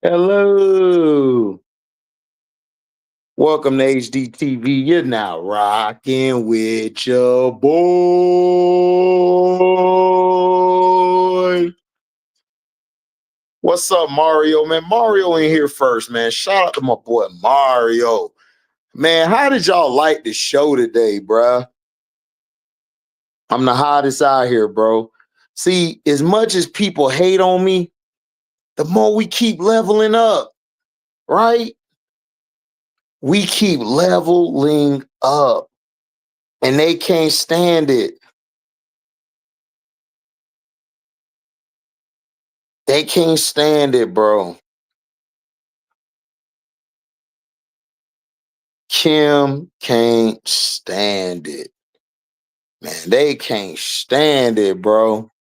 Hello. Welcome to HDiiTV. You're now rocking with your boy. What's up, Mario? Man, Mario in here first, man. Shout out to my boy Mario. Man, how did y'all like the show today, bruh? I'm the hottest out here, bro. See, as much as people hate on me, the more we keep leveling up, right? We keep leveling up. And they can't stand it. They can't stand it, bro. Kim can't stand it. Man, they can't stand it, bro.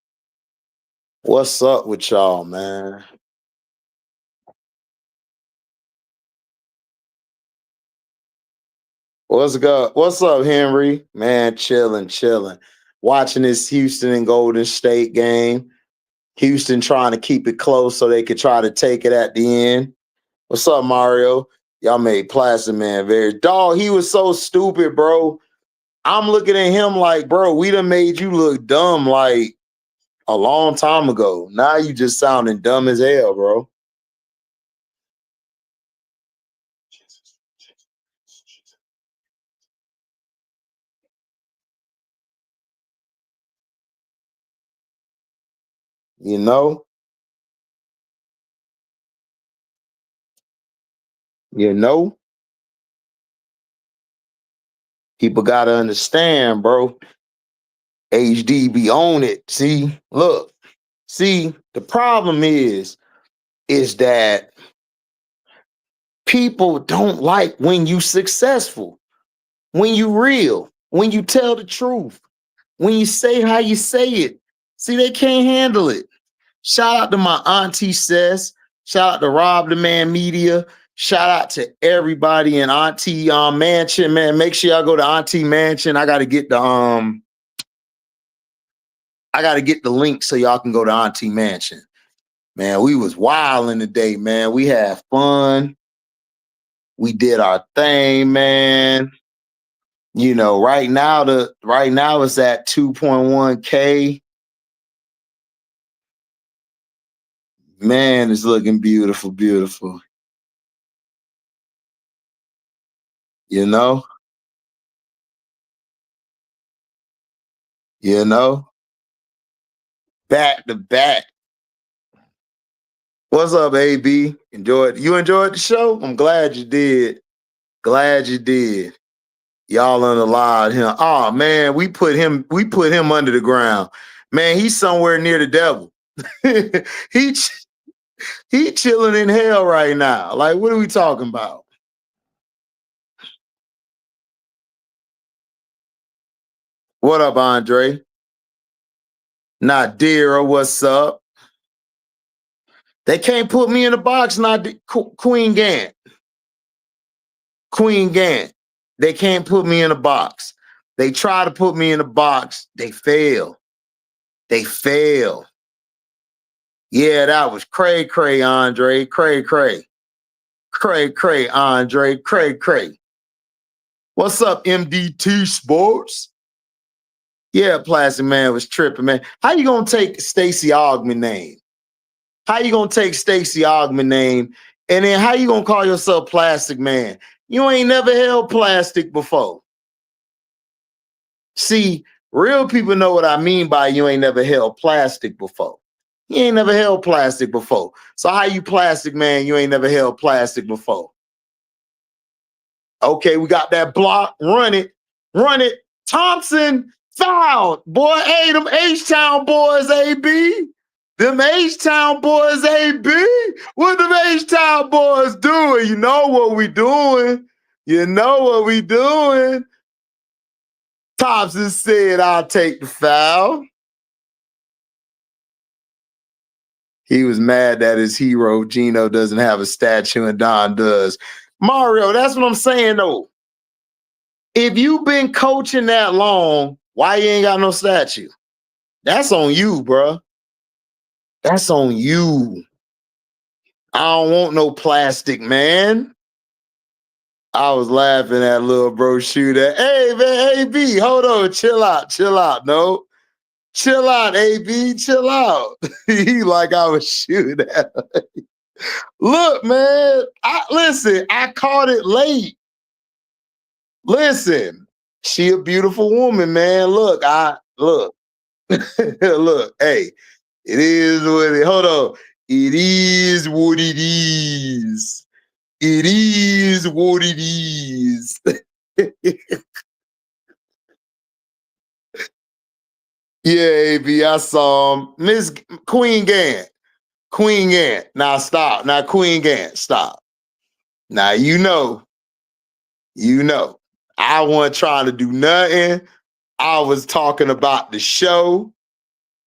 What's up with y'all, man? What's good? What's up, Henry? Man, chilling. Watching this Houston and Golden State game. Houston trying to keep it close so they could try to take it at the end. What's up, Mario? Y'all made Plastic Man very dog. He was so stupid, bro. I'm looking at him like, bro, we done made you look dumb like a long time ago. Now you just sounding dumb as hell, bro. You know? You know? People gotta understand, bro. HD be on it. See, look, see, the problem is that people don't like when you successful, when you real, when you tell the truth, when you say how you say it. See, they can't handle it. Shout out to my auntie Sis. Shout out to Rob the Man Media. Shout out to everybody in Auntie Mansion, man. Make sure y'all go to Auntie Mansion. I gotta get the link so y'all can go to Auntie Mansion. Man, we was wilding today, man. We had fun. We did our thing, man. You know, right now it's at 2.1K. Man, it's looking beautiful. You know? You know? Back to back. What's up, AB? You enjoyed the show? I'm glad you did. Glad you did. Y'all unalive him. Oh man, we put him under the ground. Man, he's somewhere near the devil. he he chilling in hell right now. Like, what are we talking about? What up, Andre? Nadira, what's up? They can't put me in the box, not Queen Gant. Queen Gant. They can't put me in a box. They try to put me in a box. They fail. They fail. Yeah, that was cray, Andre. Cray. Cray, Andre. Cray. What's up, MDT Sports? Yeah, Plastic Man was tripping, man. How you gonna take Stacey Augman name? How you gonna take Stacey Augman name? And then how you gonna call yourself Plastic Man? You ain't never held plastic before. See, real people know what I mean by you ain't never held plastic before. You ain't never held plastic before. So how you Plastic Man? You ain't never held plastic before. Okay, we got that block. Run it. Thompson fouled. Boy, hey, them H-Town boys, AB. Them H-Town boys, AB. What them H-Town boys doing? You know what we doing. Thompson said, I'll take the foul. He was mad that his hero, Gino, doesn't have a statue and Don does. Mario, that's what I'm saying, though. If you've been coaching that long, why you ain't got no statue? That's on you, bro. That's on you. I don't want no plastic, man. I was laughing at little bro shooter. Hey man, AB, hold on, chill out. No, chill out, AB, chill out. He like I was shooting at him. Look, man, I caught it late. Listen, she a beautiful woman, man. Look, look, hey, it is what it. Hold on, it is what it is. It is what it is. Yeah, AB, I saw him. Miss Queen Gant. Queen Gant. Now stop. Now Queen Gant, stop. Now you know. I wasn't trying to do nothing. I was talking about the show,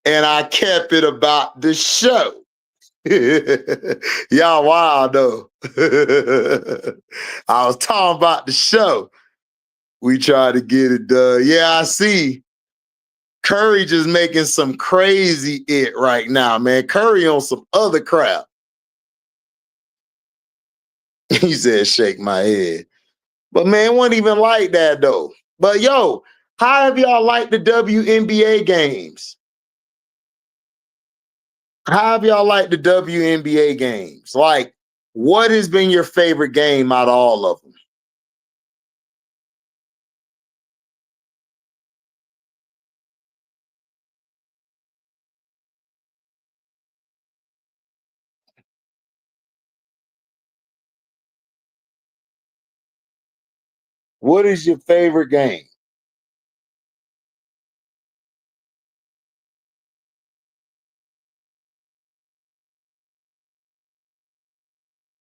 and I kept it about the show. Y'all wild though. I was talking about the show. We tried to get it done. Yeah, I see. Curry just making some crazy it right now, man. Curry on some other crap. He said, shake my head. But man, it wasn't even like that though. But yo, how have y'all liked the WNBA games? How have y'all liked the WNBA games? Like, what has been your favorite game out of all of them? What is your favorite game?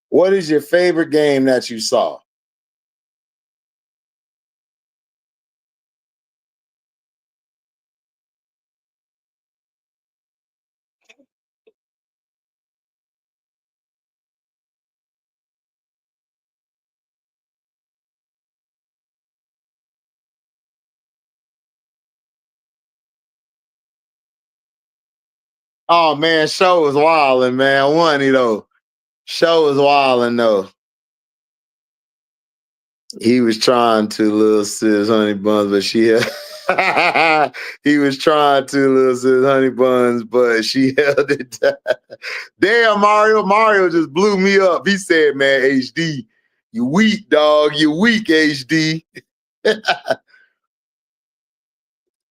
What is your favorite game that you saw? Oh man, show was wilding, man. One, though. Show was wilding though. He was trying to little sis honey buns, but she had he was trying to little sis honey buns, but she held it down. Damn, Mario. Mario just blew me up. He said, man, HD, you weak, dog. You weak, HD.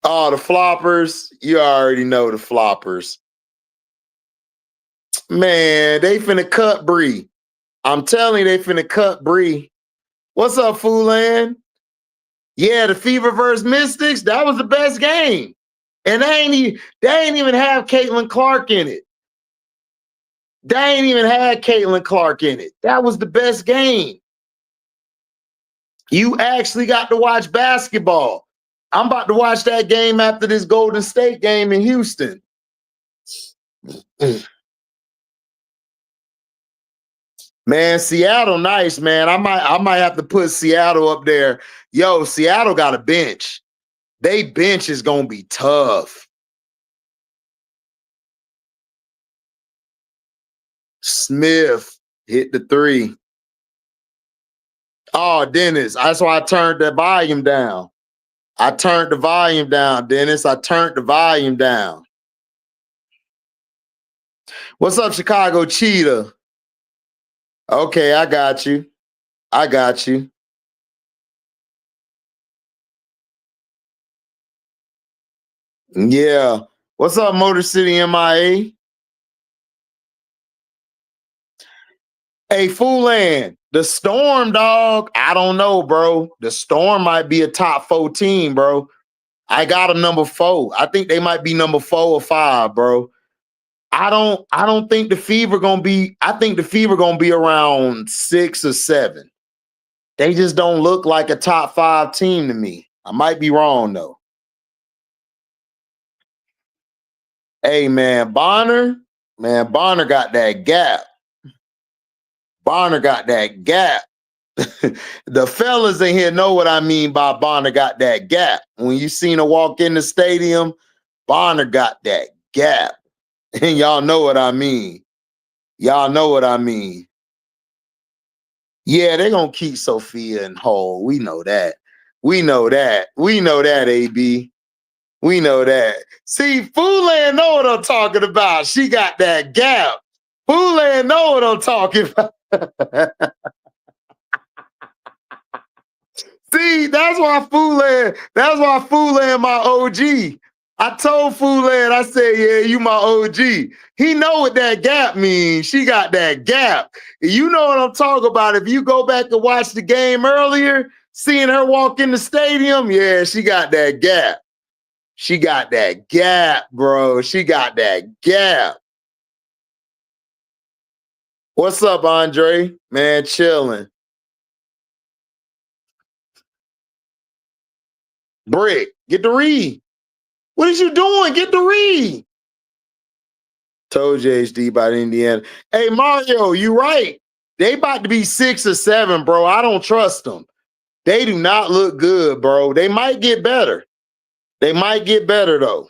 Oh, the floppers. You already know the floppers. Man, they finna cut Bree. I'm telling you, they finna cut Bree. What's up, Foolan? Yeah, the Fever versus Mystics, that was the best game. And they ain't even have Caitlin Clark in it. They ain't even had Caitlin Clark in it. That was the best game. You actually got to watch basketball. I'm about to watch that game after this Golden State game in Houston. Man, Seattle nice, man. I might have to put Seattle up there. Yo, Seattle got a bench. They bench is gonna be tough. Smith hit the three. Oh, Dennis, that's why I turned the volume down. I turned the volume down, Dennis. I turned the volume down. What's up, Chicago Cheetah? Okay, I got you. I got you. Yeah. What's up, Motor City MIA? Hey, Foolan, the Storm, dog. I don't know, bro. The Storm might be a top 14, bro. I got a number 4. I think they might be number 4 or 5, bro. I don't think the Fever gonna be. I think the Fever gonna be around 6 or 7. They just don't look like a top 5 team to me. I might be wrong though. Hey man, Bonner got that gap. Bonner got that gap. The fellas in here know what I mean by Bonner got that gap. When you seen her walk in the stadium, Bonner got that gap. And y'all know what I mean. Y'all know what I mean. Yeah, they're gonna keep Sophia in whole. We know that. We know that. We know that, AB. We know that. See, Foolin know what I'm talking about. She got that gap. Foolin know what I'm talking about. See, that's why Foolin my OG. I told Foolin, I said, yeah, you my OG. He know what that gap means. She got that gap. You know what I'm talking about. If you go back and watch the game earlier, seeing her walk in the stadium, yeah, she got that gap. She got that gap, bro. She got that gap. What's up, Andre? Man, chilling. Brick, get the read. What is you doing? Get the read. Told you HD by Indiana. Hey, Mario, you right. They about to be 6 or 7, bro. I don't trust them. They do not look good, bro. They might get better. They might get better, though.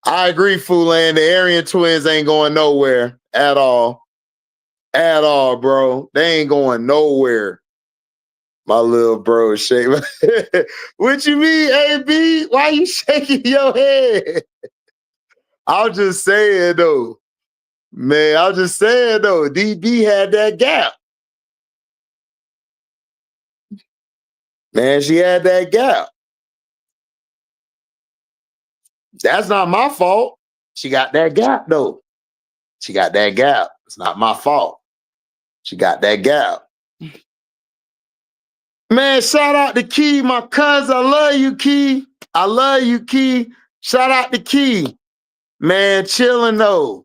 I agree, Fulan. The Aryan twins ain't going nowhere at all. At all, bro. They ain't going nowhere. My little bro is shaking. What you mean, AB? Why you shaking your head? I'm just saying, though. Man, I'm just saying, though. DB had that gap. Man, she had that gap. That's not my fault. She got that gap, though. She got that gap. It's not my fault. She got that gap. Man, shout out to Key, my cousin. I love you, Key. I love you, Key. Shout out to Key. Man, chilling, though.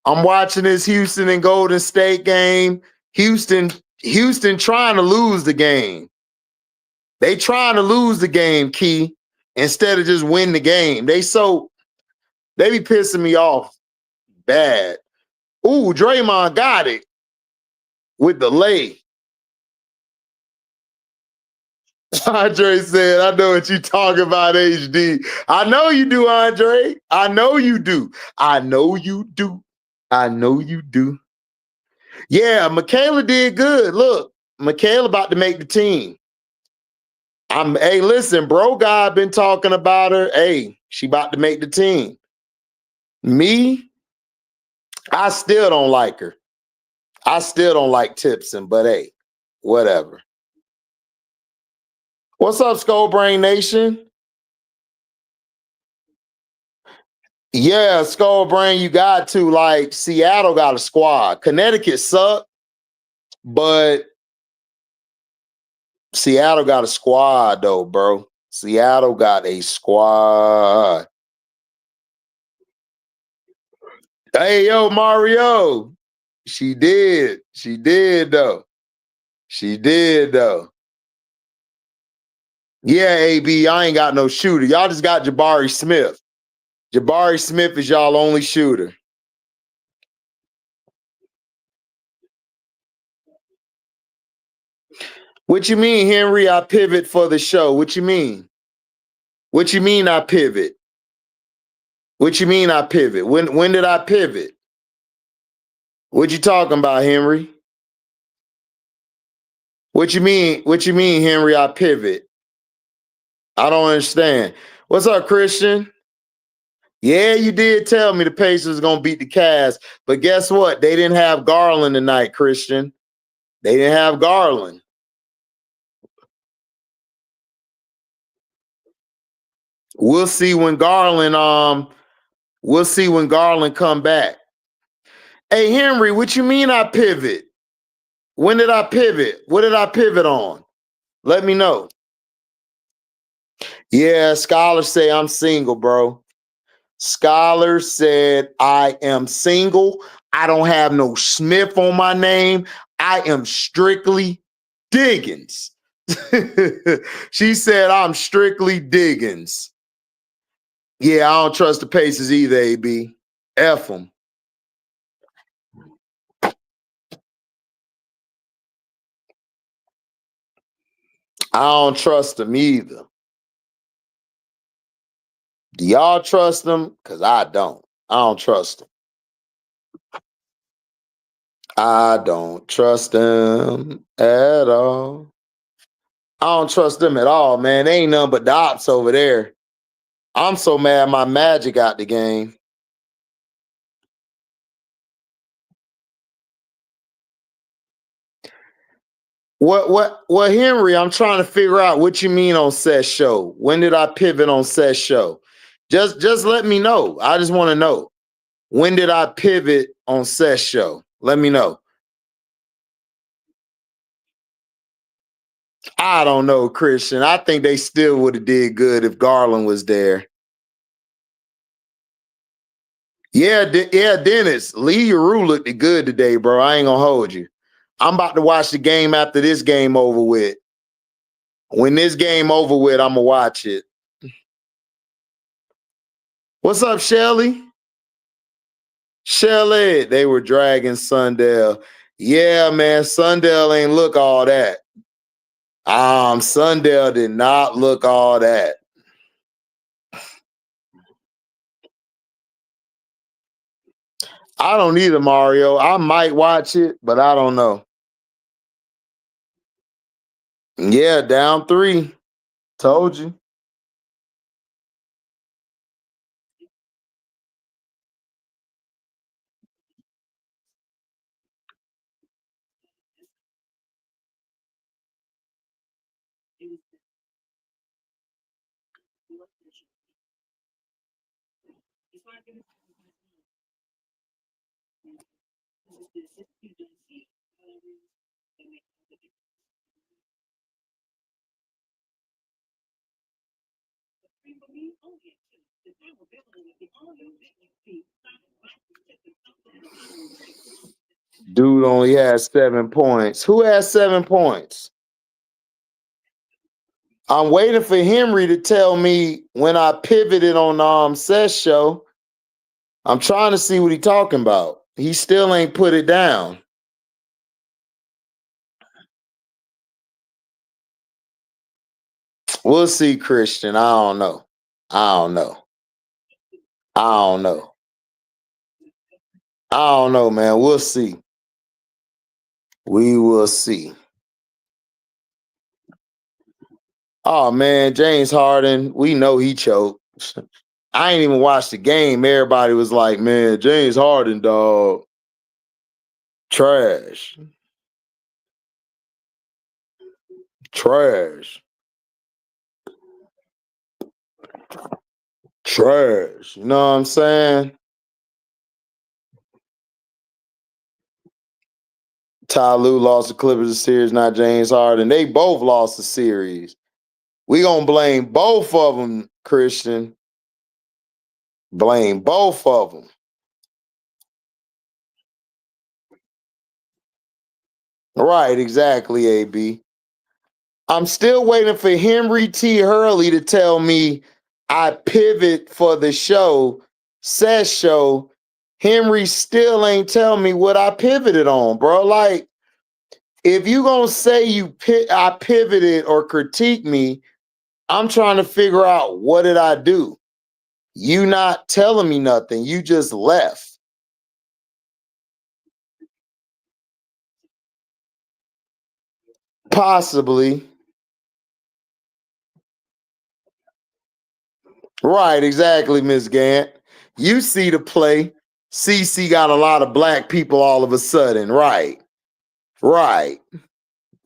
I'm watching this Houston and Golden State game. Houston trying to lose the game. They trying to lose the game, Key, instead of just win the game. They be pissing me off bad. Ooh, Draymond got it with the lay. Andre said, I know what you talking about, HD. I know you do, Andre. I know you do. I know you do. I know you do. Yeah, Michaela did good. Look, Michaela about to make the team. Hey, listen, bro, God been talking about her. Hey, she about to make the team. Me, I still don't like her. I still don't like Tipson, but hey, whatever. What's up, Skullbrain Nation? Yeah, Skullbrain, you got to. Like, Seattle got a squad. Connecticut sucked, but Seattle got a squad, though, bro. Seattle got a squad. Hey, yo, Mario. She did. She did, though. She did, though. Yeah, AB, I ain't got no shooter. Y'all just got Jabari Smith. Jabari Smith is y'all only shooter. What you mean, Henry? I pivot for the show. What you mean? What you mean I pivot? What you mean I pivot? When did I pivot? What you talking about, Henry? What you mean? What you mean, Henry? I pivot. I don't understand. What's up, Christian? Yeah, you did tell me the Pacers gonna beat the Cavs, but guess what? They didn't have Garland tonight, Christian. They didn't have Garland. We'll see when Garland. We'll see when Garland come back. Hey, Henry, what you mean I pivot? When did I pivot? What did I pivot on? Let me know. Yeah, scholars say I'm single, bro. Scholar said I am single. I don't have no Smith on my name. I am strictly Diggins. She said I'm strictly Diggins. Yeah, I don't trust the Pacers either, AB. F them. I don't trust them either. Do y'all trust them? Because I don't. I don't trust them. I don't trust them at all. I don't trust them at all, man. They ain't nothing but the ops over there. I'm so mad my Magic out the game. What Henry, I'm trying to figure out what you mean on set show. When did I pivot on set show? Just let me know. I just want to know. When did I pivot on set show? Let me know. I don't know, Christian. I think they still would have did good if Garland was there. Yeah, yeah, Dennis. Lee Rue looked good today, bro. I ain't gonna hold you. I'm about to watch the game after this game over with. When this game over with, I'm gonna watch it. What's up, Shelly? Shelly, they were dragging Sundell. Yeah, man, Sundell ain't look all that. Sundell did not look all that. I don't either, Mario. I might watch it, but I don't know. Yeah, down 3. Told you. Dude only has 7 points. Who has 7 points? I'm waiting for Henry to tell me when I pivoted on Seth's show. I'm trying to see what he talking about. He still ain't put it down. We'll see, Christian. I don't know. I don't know. I don't know. I don't know, man. We'll see. We will see. Oh man, James Harden, we know he choked. I ain't even watched the game. Everybody was like, man, James Harden, dog. Trash. Trash. Trash. You know what I'm saying? Ty Lue lost the Clippers a series, not James Harden. They both lost the series. We gonna blame both of them, Christian. Blame both of them. Right, exactly, AB. I'm still waiting for Henry T. Hurley to tell me I pivot for the show, says show. Henry still ain't tell me what I pivoted on, bro. Like, if you gonna say I pivoted or critique me, I'm trying to figure out what did I do. You not telling me nothing. You just left. Possibly. Right, exactly, Miss Gant. You see the play. CC got a lot of black people all of a sudden. Right, right,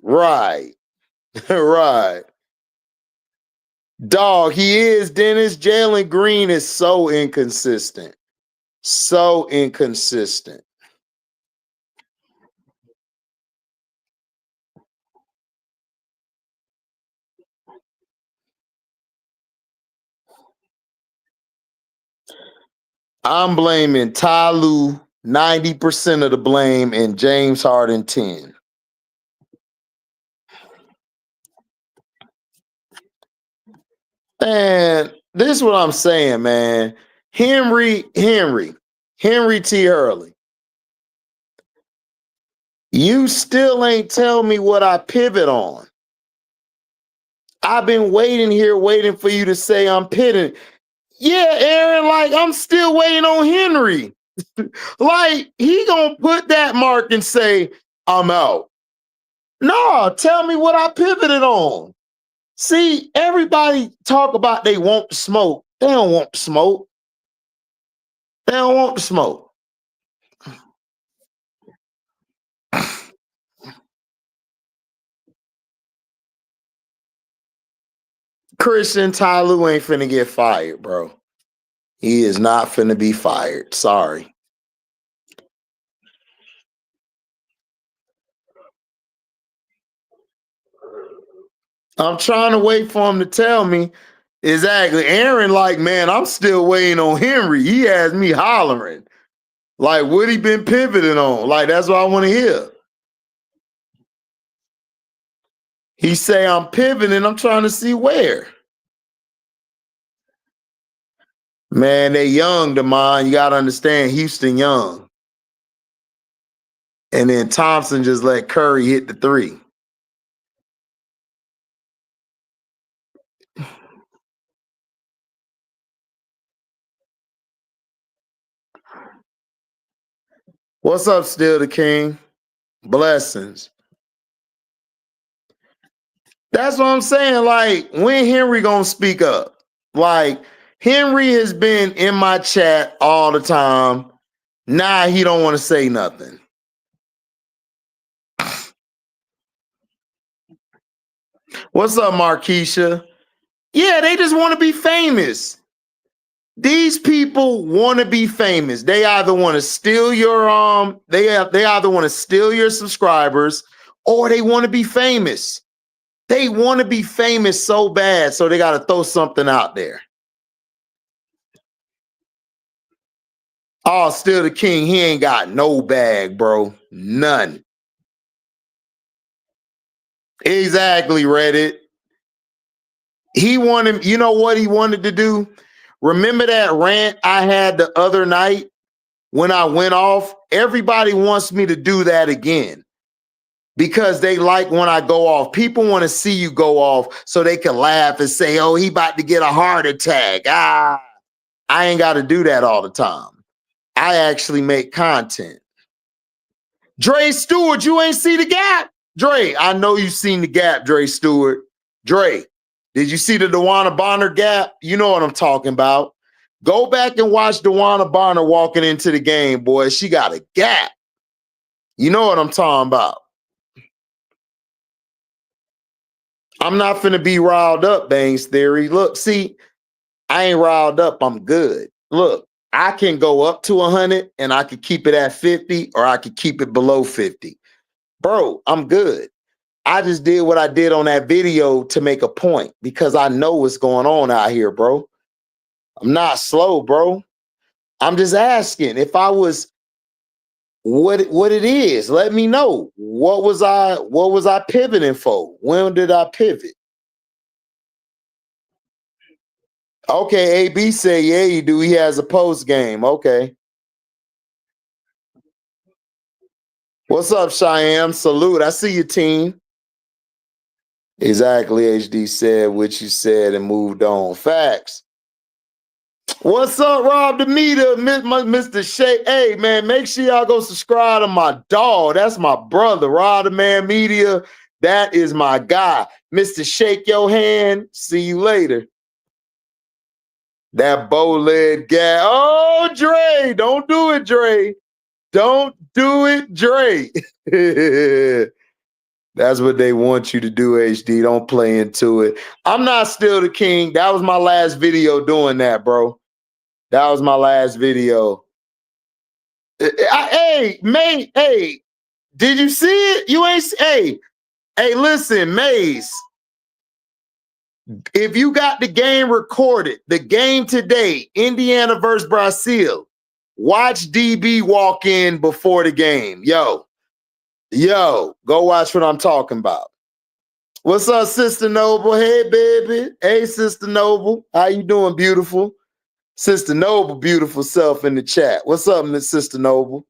right, right. Dog, he is, Dennis. Jalen Green is so inconsistent. So inconsistent. I'm blaming Ty Lue 90% of the blame and James Harden 10. Man, this is what I'm saying, man. Henry T. Hurley. You still ain't tell me what I pivot on. I've been waiting here, waiting for you to say I'm pivoting. Yeah, Aaron, like I'm still waiting on Henry. Like, he gonna put that mark and say, I'm out. No, tell me what I pivoted on. See, everybody talk about they want the smoke. They don't want the smoke. They don't want the smoke. Christian Tyloo ain't finna get fired, bro. He is not finna be fired. Sorry. I'm trying to wait for him to tell me. Exactly. Aaron, like, man, I'm still waiting on Henry. He has me hollering. Like, what he been pivoting on? Like, that's what I want to hear. He say I'm pivoting. I'm trying to see where. Man, they young, Demond. You got to understand, Houston young. And then Thompson just let Curry hit the three. What's up, Still the King? Blessings. That's what I'm saying. Like, when Henry gonna speak up? Like, Henry has been in my chat all the time. Now he don't want to say nothing. What's up, Markeisha? Yeah, they just want to be famous. These people want to be famous. They either want to steal your they either want to steal your subscribers or they want to be famous. They want to be famous so bad, so they got to throw something out there. Oh, Still the King, he ain't got no bag, bro. None. Exactly, Reddit. He wanted, you know what he wanted to do? Remember that rant I had the other night when I went off? Everybody wants me to do that again because they like when I go off. People want to see you go off so they can laugh and say, oh, he about to get a heart attack. I ain't got to do that all the time. I actually make content. Dre Stewart, you ain't see the gap? Dre, I know you seen the gap, Dre Stewart. Dre, did you see the DeWanna Bonner gap? You know what I'm talking about. Go back and watch DeWanna Bonner walking into the game, boy. She got a gap. You know what I'm talking about. I'm not finna be riled up, Bangs Theory. Look, see, I ain't riled up. I'm good. Look, I can go up to 100 and I could keep it at 50 or I could keep it below 50. Bro, I'm good. I just did what I did on that video to make a point because I know what's going on out here, bro. I'm not slow, bro. I'm just asking if I was what it is. Let me know. What was I pivoting for? When did I pivot? Okay, AB say, yeah, you do. He has a post game. Okay. What's up, Cheyenne? Salute. I see you, team. Exactly, HD said what you said and moved on. Facts. What's up, Rob Demeter, Mr. Shay? Hey, man, make sure y'all go subscribe to my dog. That's my brother, Rob the Man Media. That is my guy. Mr. Shake Your Hand. See you later. That bow-legged guy. Oh, Dre. Don't do it, Dre. Don't do it, Dre. That's what they want you to do, HD. Don't play into it. I'm not Still the King. That was my last video doing that, bro. That was my last video. Hey, May, hey, did you see it? You ain't, hey, listen, Maze. If you got the game recorded, the game today, Indiana versus Brazil, watch DB walk in before the game. Yo, go watch what I'm talking about. What's up, Sister Noble? Hey, baby. Hey, Sister Noble. How you doing, beautiful? Sister Noble, beautiful self in the chat. What's up, Miss Sister Noble?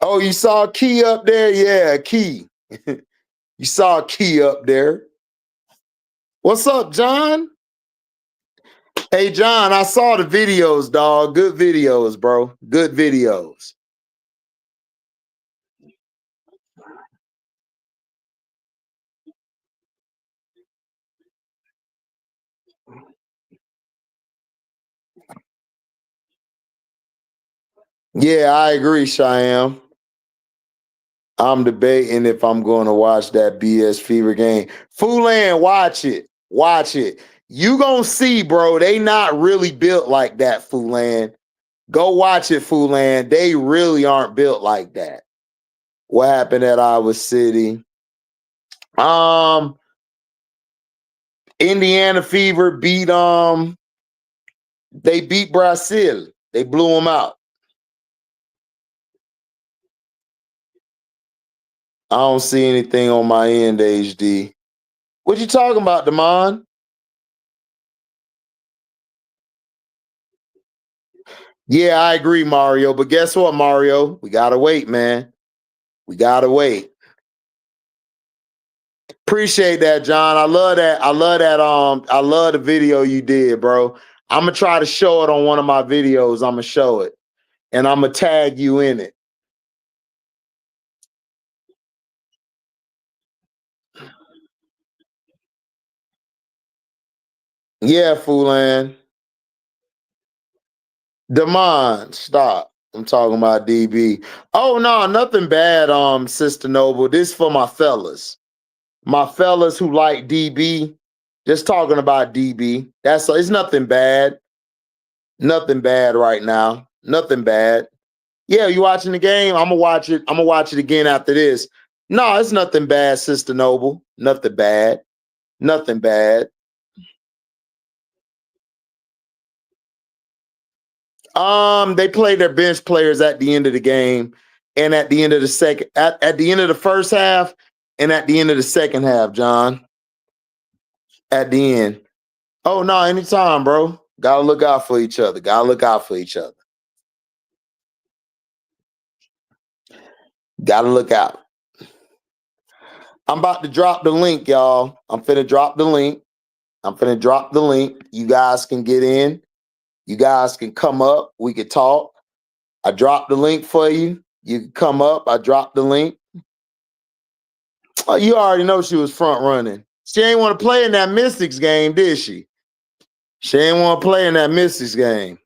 Oh, you saw Key up there? Yeah, Key. You saw Key up there. What's up, John? Hey, John, I saw the videos, dog. Good videos, bro. Good videos. Yeah, I agree, Cheyenne. I'm debating if I'm going to watch that BS Fever game. Fulan, watch it. Watch it. You gonna see, bro. They not really built like that, Fulan. Go watch it, Fulan. They really aren't built like that. What happened at Iowa City? Um, Indiana Fever beat they beat Brazil. They blew them out. I don't see anything on my end, HD. What you talking about, Damon? Yeah, I agree, Mario. But guess what, Mario? We gotta wait, man. We gotta wait. Appreciate that, John. I love that. I love that. I love the video you did, bro. I'm gonna try to show it on one of my videos. I'm gonna show it, and I'm gonna tag you in it. Yeah, Foolan. Damon, stop. I'm talking about DB. Oh no, nothing bad, Sister Noble. This for my fellas. My fellas who like DB. Just talking about DB. That's it's nothing bad. Nothing bad right now. Nothing bad. Yeah, you watching the game? I'm gonna watch it. I'm gonna watch it again after this. No, it's nothing bad, Sister Noble. Nothing bad. Nothing bad. They play their bench players at the end of the game, and at the end of the second, at the end of the first half, and at the end of the second half, John. At the end. Oh no, anytime, bro. Gotta look out for each other. Gotta look out for each other. Gotta look out. I'm about to drop the link, y'all. I'm finna drop the link. I'm finna drop the link. You guys can get in. You guys can come up. We can talk. I dropped the link for you. You can come up. I dropped the link. Oh, you already know she was front running. She ain't want to play in that Mystics game, did she? She ain't want to play in that Mystics game.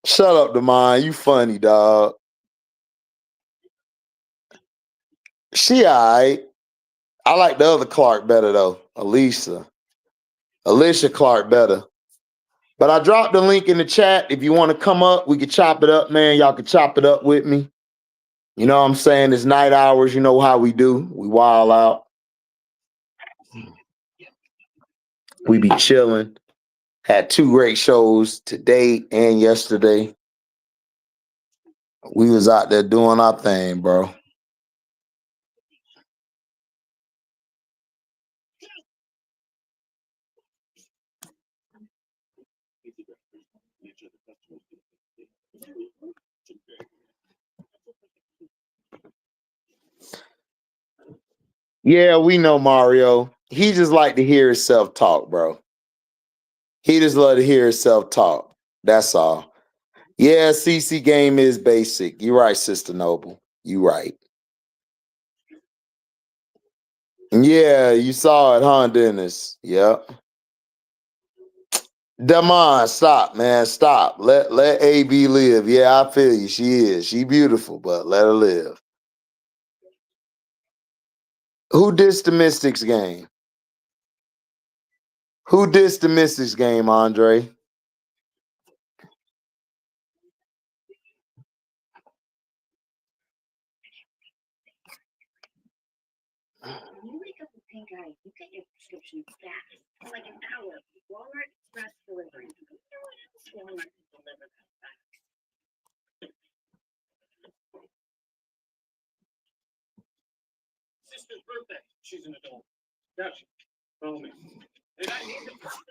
Shut up, Demond. You funny, dog. She all right. I like the other Clark better, though. Alicia Clark better. But I dropped the link in the chat. If you want to come up, we can chop it up, man. Y'all can chop it up with me. You know what I'm saying? It's night hours. You know how we do. We wild out. We be chilling. Had two great shows today and yesterday. We was out there doing our thing, bro. Yeah, we know Mario. He just like to hear himself talk, bro. He just love to hear himself talk. That's all. Yeah, CC game is basic. You right, Sister Noble. You right. Yeah, you saw it, huh, Dennis? Yep. Damon, stop, man. Stop. Let AB live. Yeah, I feel you. She is. She beautiful, but let her live. Who dissed the Mystics game? Who dissed the Mystics game, Andre?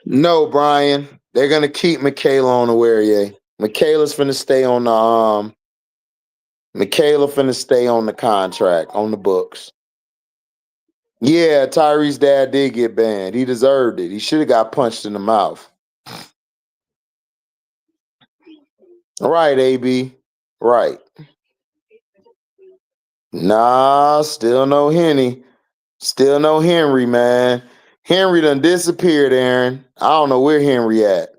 No, Brian. They're gonna keep Michaela on the Warrior. Michaela's finna stay on the Michaela finna stay on the contract, on the books. Yeah, Tyree's dad did get banned. He deserved it. He should have got punched in the mouth. Right, AB. Right. Nah, still no Henny. Still no Henry, man. Henry done disappeared, Aaron. I don't know where Henry at.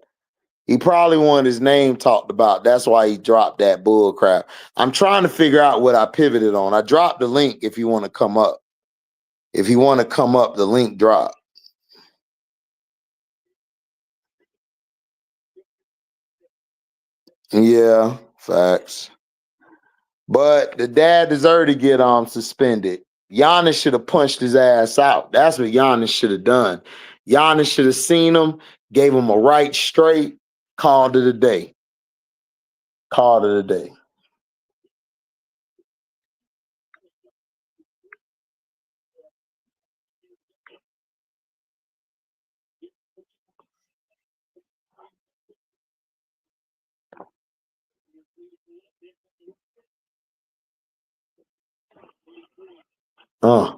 He probably wanted his name talked about. That's why he dropped that bull crap. I'm trying to figure out what I pivoted on. I dropped the link if you want to come up. If you want to come up, the link drop. Yeah, facts. But the dad deserved to get suspended. Giannis should have punched his ass out. That's what Giannis should have done. Giannis should have seen him, gave him a right straight, called it a day. Called it a day. Uh.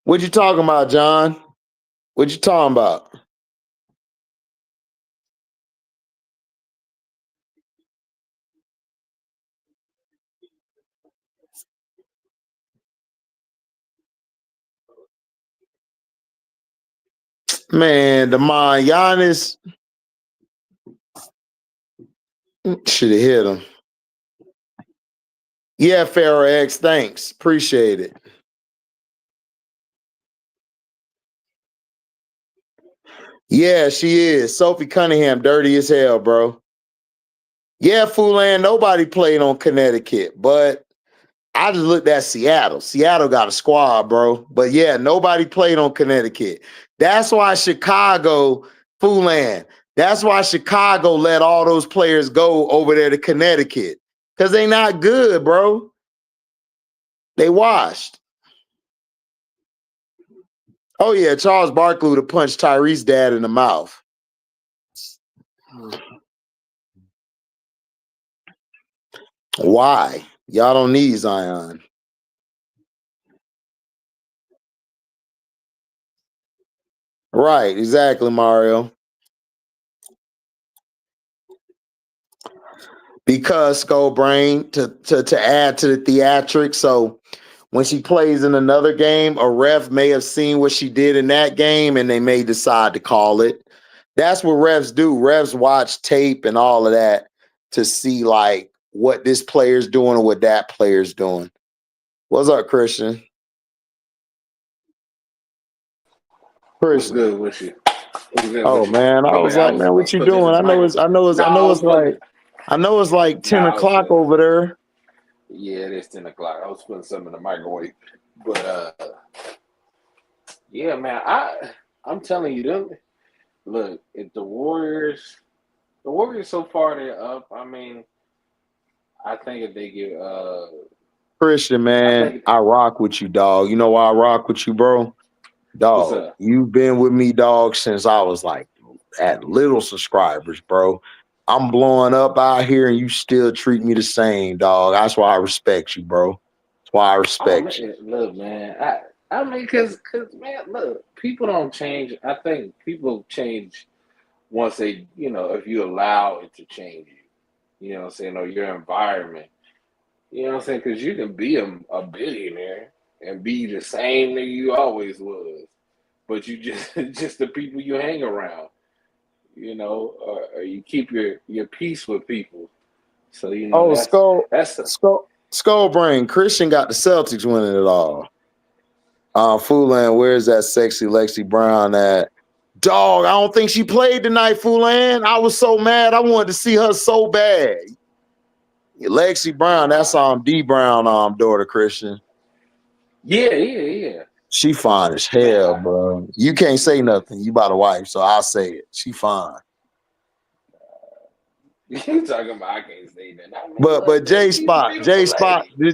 What you talking about, John? What you talking about? Man, the mind Giannis should have hit him. Yeah, Pharaoh X, thanks. Appreciate it. Yeah, she is. Sophie Cunningham, dirty as hell, bro. Yeah, Foolan, nobody played on Connecticut, but I just looked at Seattle. Seattle got a squad, bro. But yeah, nobody played on Connecticut. That's why Chicago, Foolan, that's why Chicago let all those players go over there to Connecticut. Because they not good, bro. They washed. Oh yeah, Charles Barkley would have punched Tyrese's dad in the mouth. Why? Y'all don't need Zion. Right, exactly, Mario. Because Skull Brain to add to the theatrics. So when she plays in another game, a ref may have seen what she did in that game and they may decide to call it. That's what refs do. Refs watch tape and all of that to see like what this player's doing or what that player's doing. What's up, Christian? What's Christian. good with you? What's good Oh with you? man, I Go was ahead. I like, was man, supposed what to you put this doing? in the mic. No, I know it's like No, 10 o'clock over there. yeah, it is 10 o'clock. I was putting something in the microwave. But yeah, man, I'm telling you, them. Look, if the Warriors so far they're up. I mean, I think if they get Christian, I man, think I rock with you, dog. You know why I rock with you, bro? what's Dog, up? you've been with me, dog, since I was like at little subscribers, bro. I'm blowing up out here and you still treat me the same, dog. That's why I respect you, bro. That's why I Oh respect you. man, look, man. I mean, cause man, look, people don't change. I think people change once they, if you allow it to change you. You know what I'm saying? Or your environment. You know what I'm saying? Because you can be a billionaire and be the same nigga you always was, but you just just the people you hang around. Or you keep your peace with people. So Oh, that's Skull Brain. Christian got the Celtics winning it all. Foolan, where's that sexy Lexi Brown at? Dog, I don't think she played tonight, Foolan. I was so mad. I wanted to see her so bad. Lexi Brown, that's nah. D Brown daughter, Christian. Yeah. She fine as Man, hell, bro. You can't say yeah. nothing. You about a wife, so I'll say it. She fine. You talking about I can't say that. I mean, But look, J she's a Spot, beautiful lady.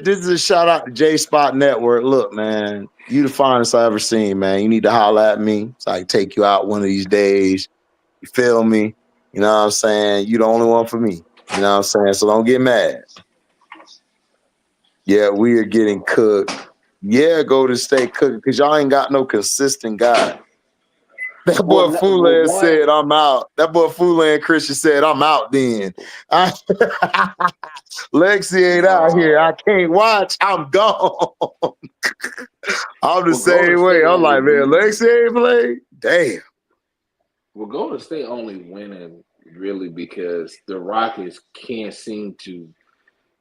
this is a shout out to J Spot Network. Look, man, you the finest I ever seen, man. You need to holler at me so I can take you out one of these days. You feel me? You know what I'm saying? You the only one for me. You know what I'm saying? So don't get mad. Yeah, we are getting cooked. Yeah, Golden State cooking because y'all ain't got no consistent guy. That boy Fulan said, I'm out. That boy Fulan Christian said, I'm out then. Lexi ain't out here. I can't watch. I'm gone. I'm the same way. I'm like, man, Lexi ain't played? Damn. Well, Golden State only winning really because the Rockets can't seem to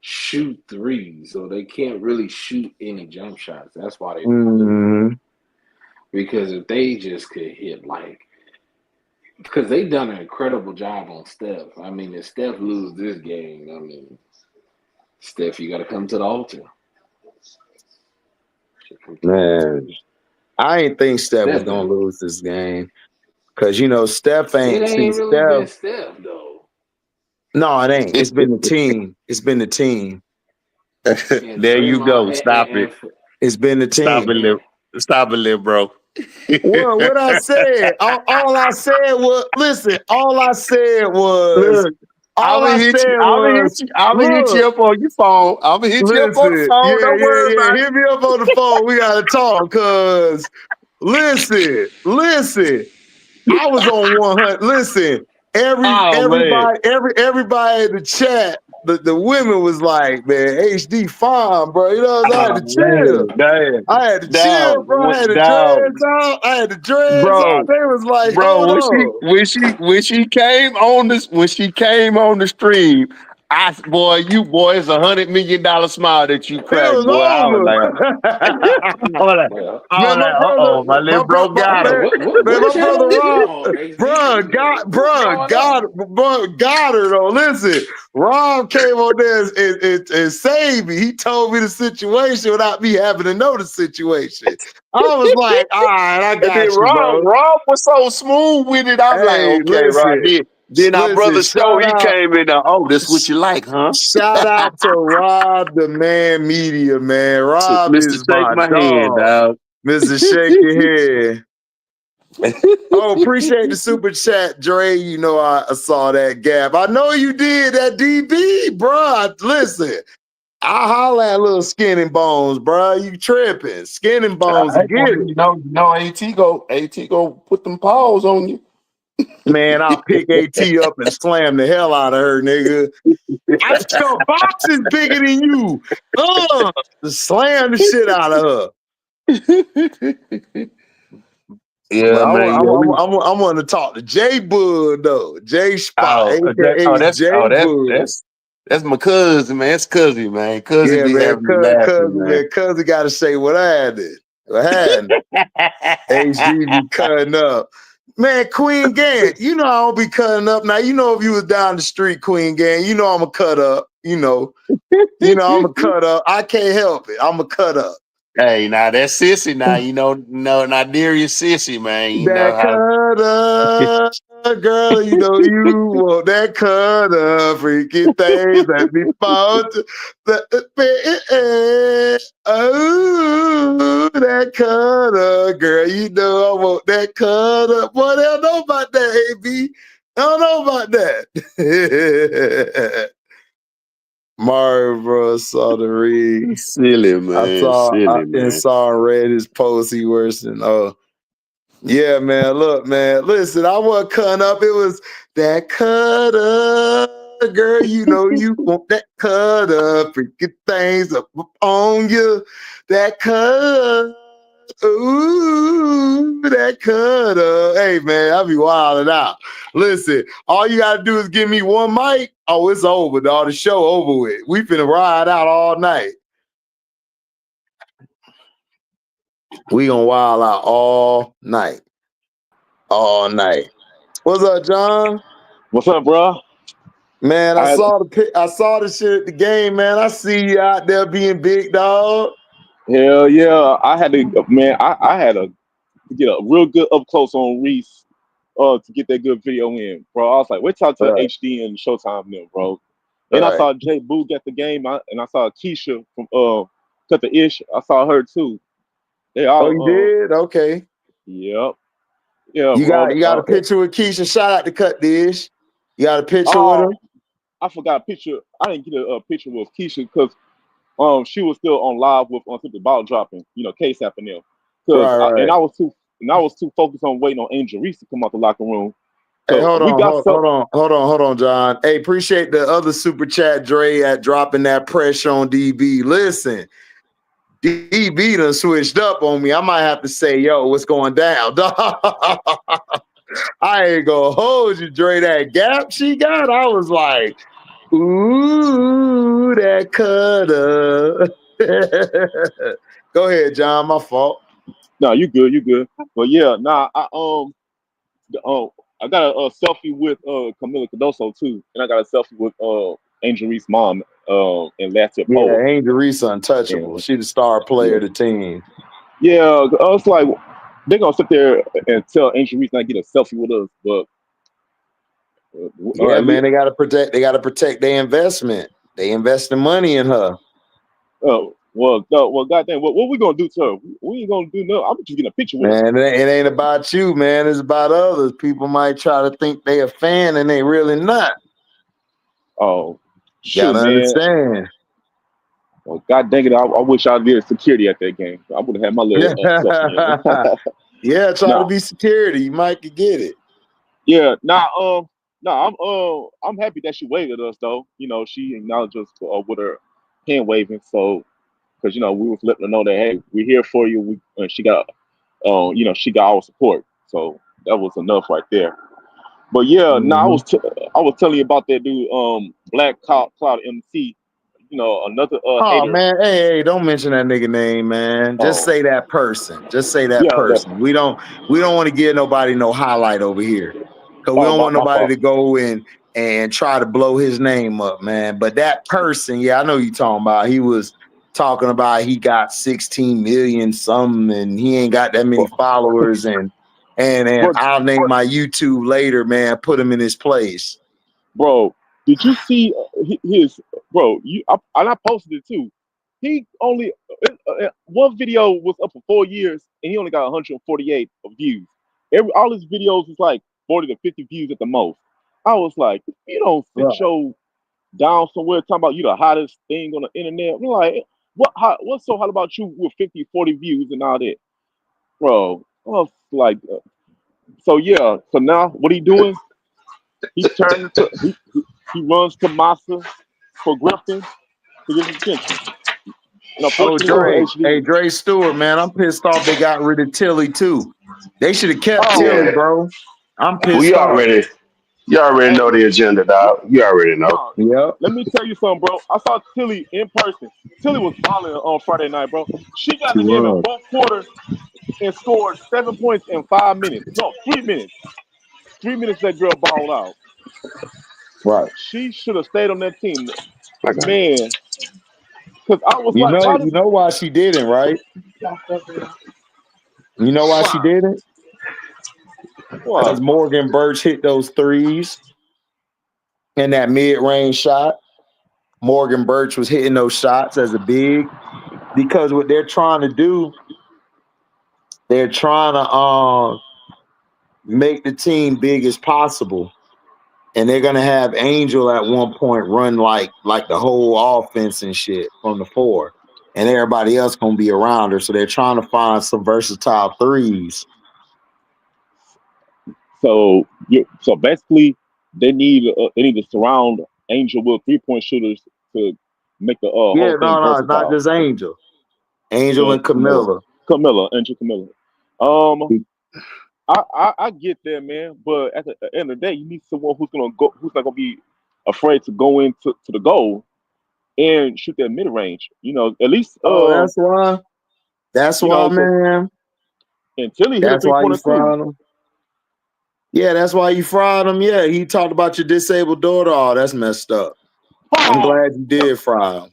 shoot threes, so they can't really shoot any jump shots. That's why they lose. Because if they just could hit because they done an incredible job on Steph. I mean, if Steph lose this game, I mean, Steph, you got to come to the altar. Man, I ain't think Steph was gonna lose this game because Steph ain't. It ain't really been Steph though. No, it ain't. It's been the team. It's been the team. There you go. Stop it. It's been the team. Stop it, little bro. What I said? All I said was, listen. All I said was. Look, I'm gonna hit you up on your phone. I'm gonna hit you up on the phone. Don't worry about it. Hit me up on the phone. We gotta talk. Cause listen. I was on 100. Listen, everybody in the chat. The women was like, man, HD fine, bro. You know, I had to chill. I had to chill, bro. I had the dreads out. They was like, bro, when she came on the stream, it's $100 million smile that you cracked, boy. I was like, my little bro got him. Man, my brother Rob, got her though. Listen, Rob came on there and saved me. He told me the situation without me having to know the situation. I was like, all right, I got you, bro. Rob was so smooth with it. I was like, okay, Rob. Then our brother Stowe, he came in there. Oh, this what you like, huh? Shout out to Rob, the man media, man. Rob Mr. is my dog. Hand, dog. Mr. Shake your head. Oh, appreciate the super chat, Dre. You know I saw that gap. I know you did that DB, bro. Listen, I holla at little skin and bones, bro. You tripping. Skin and bones again. You know, AT go put them paws on you. Man, I'll pick AT up and slam the hell out of her, nigga. I your box is bigger than you. Slam the shit out of her. Yeah, man. I want to talk to J Bud though. J Spot, that's my cousin, man. That's cousin, man. Cousin be having me laughing, man. Cousin got to say what I did. HD be cutting up. Man, Queen Gang, you know I don't be cutting up. Now, you know if you was down the street, Queen Gang, you know I'm a cut up. You know I'm a cut up. I can't help it. I'm a cut up. Hey, now that's sissy. Now Nigerian sissy, man. You that know how girl, you know you want that cut up, freaky things that be found. Oh, that cut up, girl, you know I want that cut up. Boy, they don't know about that, AB. I don't know about that. Mario, bro, saw the read. Silly, man. I saw and read his post. He worse than yeah, man. Look, man. Listen, I wasn't cutting up. It was that cut up, girl. You know you want that cut up, freaking things up on you. That cut up. Ooh, that cut up. Hey, man, I be wilding out. Listen, all you gotta do is give me one mic. Oh, it's over, dog. The show over with. We finna ride out all night. We gonna wild out all night. All night. What's up, John? What's up, bro? Man, I saw the shit at the game, man. I see you out there being big, dog. Hell yeah. I had to get a real good up close on Reese to get that good video in, bro. I was like, wait till I tell Right. HD and Showtime them, bro. And I Right. saw Jay Boog at the game, and I saw Keisha from Cut the Ish. I saw her too. They Oh, you all did? Okay. yep, yeah, You bro. got a picture with Keisha. Shout out to Cut Dish. You got a picture with her? I forgot a picture. I didn't get a picture with Keisha because she was still on live with the ball dropping, Cashapp and them. Right. I was too focused on waiting on Angel Reese to come out the locker room. Hey, hold we got on, John. Hey, appreciate the other super chat, Dre, at dropping that pressure on DB. Listen, DB done switched up on me. I might have to say, yo, what's going down? I ain't gonna hold you, Dre. That gap she got, I was like, ooh, that cutter. Go ahead, John. My fault. No, you good. But yeah, I got a selfie with Camila Cardoso too, and I got a selfie with Angel Reese's mom and last year Poa. Yeah, Angel Reese untouchable. Yeah. She the star player of the team. Yeah, I was like, they're gonna sit there and tell Angel Reese not get a selfie with us, but yeah, man, they gotta protect their investment. They investing money in her. Well, goddamn, what we gonna do to her? We ain't gonna do nothing. I'm just getting a picture with her. Man, it ain't about you, man. It's about others. People might try to think they a fan and they really not. Oh, You gotta understand. Well, God dang it! I wish I did security at that game. I would have had my little selfie. Yeah, try to be security. You might could get it. Yeah, I'm happy that she waved at us though. She acknowledged us with her hand waving. So, because we was letting her know that hey, we're here for you. She got, she got our support. So that was enough right there. But yeah, I was telling you about that dude, Black Cloud MC. Another hater. Man, hey, don't mention that nigga name, man. Just say that person. Just say that person. We don't want to give nobody no highlight over here. Because we don't want nobody to go and try to blow his name up, man. But that person, yeah, I know you talking about. He was talking about he got 16 million something and he ain't got that many followers and I'll name my YouTube later, man. Put him in his place. Bro, did you see his bro? I posted it too. He only one video was up for 4 years and he only got 148 views. All his videos is like 40 to 50 views at the most. I was like, if you don't sit your down somewhere talking about you the hottest thing on the internet, I'm like, what's so hot about you with 50, 40 views and all that, bro? I was like, so yeah. So now what he doing? He turned to he runs to Massa for Griffin to get his attention. Dre Stewart, man, I'm pissed off they got rid of Tilly too. They should have kept Tilly, bro. I'm pissed off. You already know the agenda, dog. You already know. Yeah. Let me tell you something, bro. I saw Tilly in person. Tilly was balling on Friday night, bro. She got in the game in both quarters and scored 7 points in 5 minutes. No, 3 minutes. 3 minutes that girl balled out. Right. She should have stayed on that team. Man. Because I was you know why she didn't, right? You know why she didn't? Because Morgan Birch hit those threes and that mid-range shot. Morgan Birch was hitting those shots as a big. Because what they're trying to do, they're trying to make the team big as possible. And they're gonna have Angel at one point run like the whole offense and shit from the 4. And everybody else gonna be around her. So they're trying to find some versatile threes. So basically, they need to surround Angel with 3-point shooters to make the whole thing versatile. It's not just Angel. Angel and Camilla. Camilla. I get that, man. But at the end of the day, you need someone who's not gonna be afraid to go into the goal and shoot that mid range. At least. That's why. That's why, man. And Tilly hit a 3-pointer too. Yeah, that's why you fried him. Yeah, he talked about your disabled daughter. Oh, that's messed up. I'm glad you did fry him.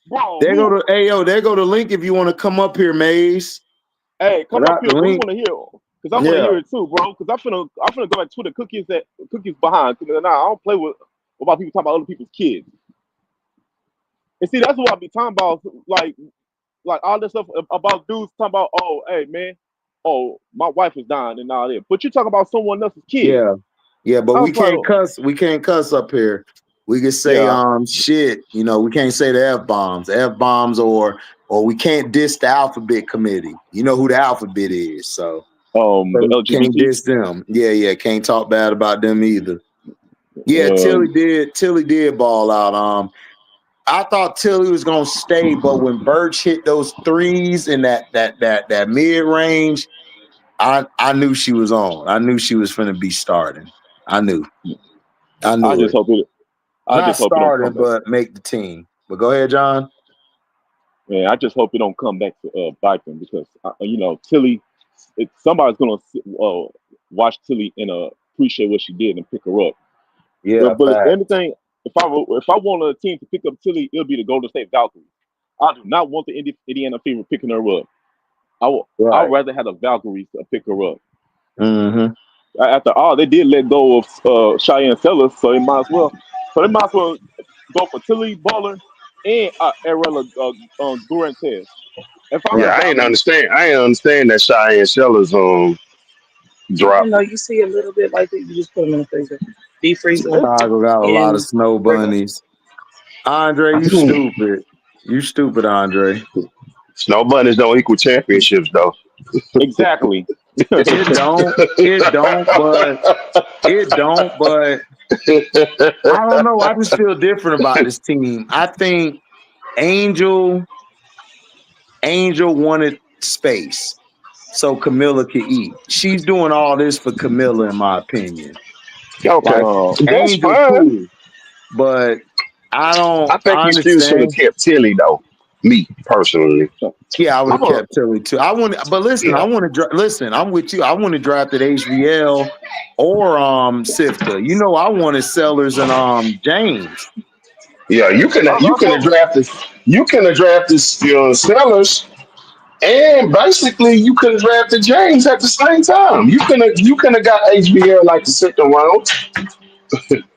Bro, there go the link if you want to come up here, Maze. Hey, come up here. We want to hear. Because I want to hear it too, bro. Because I'm finna go back to the cookies behind. Nah, I don't play with about people talking about other people's kids. And see, that's what I be talking about. Like all this stuff about dudes talking about, oh, hey man, oh, my wife is dying and all that. But you talking about someone else's kid. Yeah, but we can't cuss. We can't cuss up here. We can say shit. You know, we can't say the F-bombs, or we can't diss the alphabet committee. You know who the alphabet is, so the LGBT. Can't diss them. Yeah, can't talk bad about them either. Yeah, Tilly did ball out. I thought Tilly was gonna stay, but when Birch hit those threes in that mid range, I knew she was on. I knew she was finna be starting. I knew. I just hope it. Not starting, but make the team. But go ahead, John. Man, I just hope it don't come back to bite them, because you know, Tilly. Somebody's gonna watch Tilly and appreciate what she did and pick her up. Yeah, but if anything, if I want a team to pick up Tilly, it'll be the Golden State Valkyries. I do not want the Indiana Fever picking her up. I'd rather have the Valkyries to pick her up. Mm-hmm. After all, they did let go of Cheyenne Sellers, so they might as well go for Tilly Baller and Arella Durantes. I ain't understand that Cheyenne Sellers drop. No, you see a little bit like that. You just put them in the freezer, deep freezer. Chicago got a lot of snow bunnies. Andre, you stupid. You stupid, Andre. Snow bunnies don't equal championships, though. Exactly. It don't, but I don't know. I just feel different about this team. I think Angel wanted space so Camilla could eat. She's doing all this for Camilla, in my opinion. Okay, that's Angel fine. cool, but I think you still should have kept Tilly, though. Me personally. Yeah, I would have kept Tilly too. I want, but listen, I want to listen. I'm with you. I want to draft at HVL or Sifter. You know, I wanted Sellers and James. Yeah, you can have drafted Sellers, and basically you could have drafted James at the same time. You could have got HBL like the second round.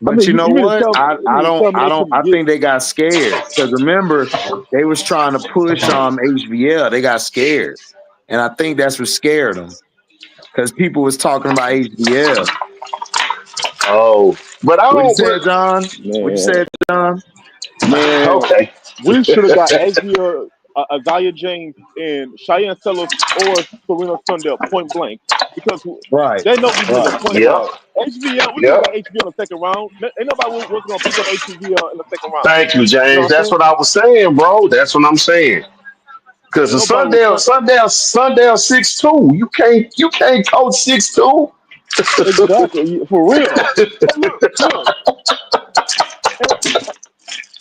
But you know what? I think they got scared, because remember they was trying to push HBL. They got scared, and I think that's what scared them, because people was talking about HBL. Oh, but I don't. What you said, John? Man. What you said, John? Man, okay. We should have got HBL, Isaiah James, and Cheyenne Sellers or Serena Sundell point blank, because they know we need a point guard. HBL, we got HBL in the second round. Ain't nobody was going to pick up HBL in the second round. Thank you, James. You know that's what I was saying, bro. That's what I'm saying. Because the Sundell 6'2". You can't coach 6'2". Exactly, for real.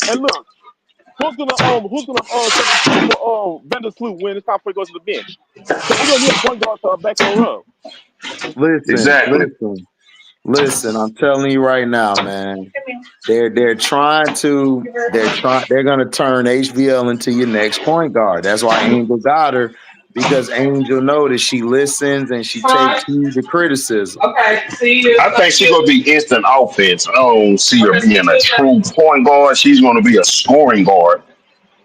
And look, who's gonna Vander Sloot when it's time for it to go to the bench? So we're gonna need a point guard to back her up. Listen, I'm telling you right now, man. They're gonna turn HVL into your next point guard. That's why Angel got her, because Angel know that she listens and she takes heed to criticism. Okay, see you. I think she's gonna be instant offense. I don't see her being a true point guard. She's gonna be a scoring guard.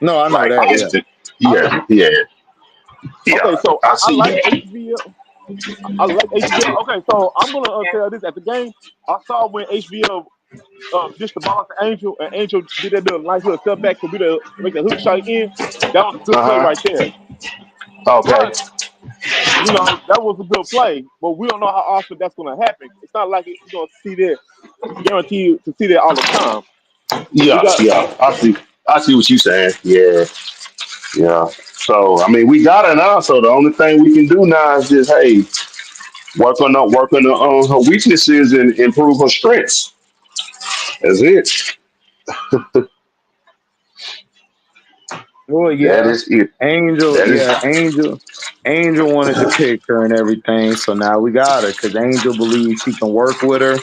No, I know that. Yeah. Okay, so I like that. HVL. I like HVL. Okay, so I'm gonna tell this at the game. I saw when HVL dished the ball to Angel, and Angel did that little nice little step back to make the hook shot in. That was a good play right there. Okay. But, you know, that was a good play, but we don't know how often that's gonna happen. It's not like you're gonna see that, guaranteed to see that all the time. Yeah. I see what you're saying. Yeah. So I mean, we got it now. So the only thing we can do now is just work on her weaknesses and improve her strengths. That's it. Well, yeah, that is it. Angel wanted to pick her and everything, so now we got her, because Angel believes she can work with her.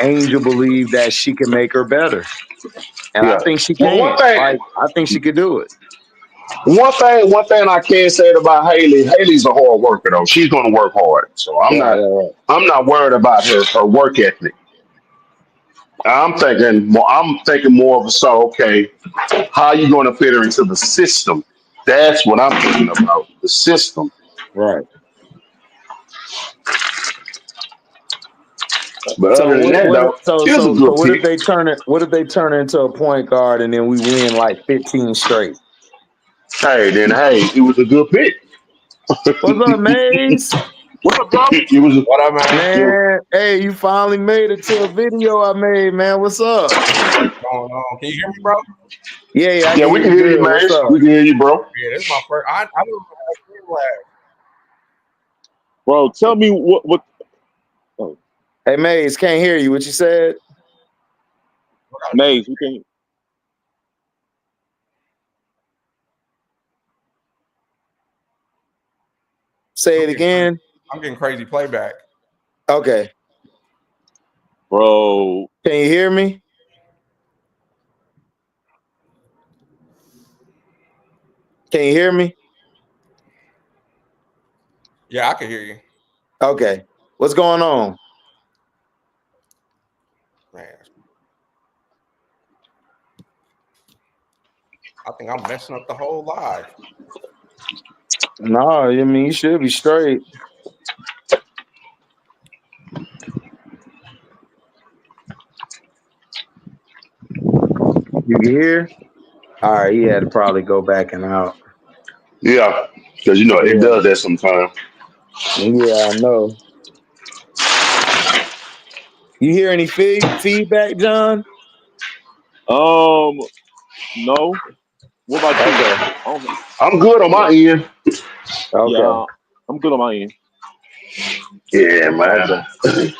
Angel believes that she can make her better, and I think she can. I think she could do it. One thing I can say about Haley. Haley's a hard worker though. She's gonna work hard. So Right. I'm not worried about her work ethic. I'm thinking more of a so okay, how are you gonna fit her into the system? That's what I'm thinking about. The system. Right. But So other than what? that What? though, So she was a so so good what if pick. they turn it? What if they turn it into a point guard and then we win like 15 straight? Hey, it was a good pick. What's up, Maze? What's up, bro? It was a, What up, man? Man, hey, you finally made it to a video I made, man. What's up? Going on. Can you hear me, bro? Yeah, I yeah, can we hear can you hear you, good. man. What's up? We can hear you, bro. Yeah, this is my first. I don't know how to stream lab. Bro, tell me what oh, Hey, Maze, can't hear you. What you said? Maze, we can Say it again. I'm getting crazy playback. Okay. bro. Can you hear me? Can you hear me? Yeah, I can hear you, Okay. What's going on? man. I think I'm messing up the whole live. No, I mean you should be straight. You can hear? All right, he had to probably go back and out. Yeah, because it Yeah, does that sometimes. yeah, I know. You hear any feedback, John? No. What about you? Okay, I don't, I'm good on my end. okay, yeah, I'm good on my end. Yeah, man. okay.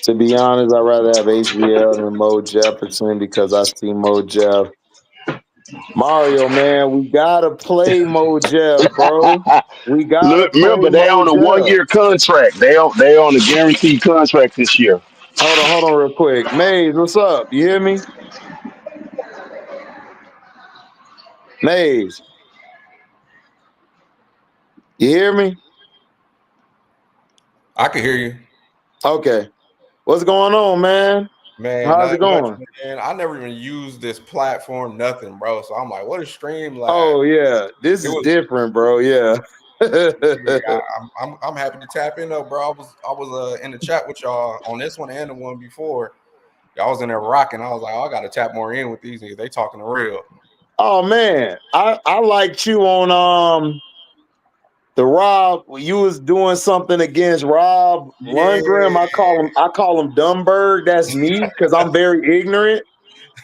To be honest, I'd rather have HDL than Mo Jefferson because I see Mo Jeff. Mario, man, we gotta play Mo Jeff, bro. We gotta Look, play remember they Mo on a Jeff. 1 year contract. They on a guaranteed contract this year. Hold on, real quick. Maze, what's up? You hear me? Maze, you hear me? I can hear you, Okay. What's going on, man? man. How's it Not much, going? man. I never even used this platform, nothing, bro. So I'm like, what is Streamlab? Oh yeah, this It is was. different, bro. Yeah. Yeah, I'm happy to tap in though, bro. I was in the chat with y'all on this one and the one before. Y'all was in there rocking. I was like, oh, I got to tap more in with these niggas. They talking the real. Oh man, I liked you on the Rob. You was doing something against Rob Yeah. Lundgren. I call him Dumberg. That's me because I'm very ignorant.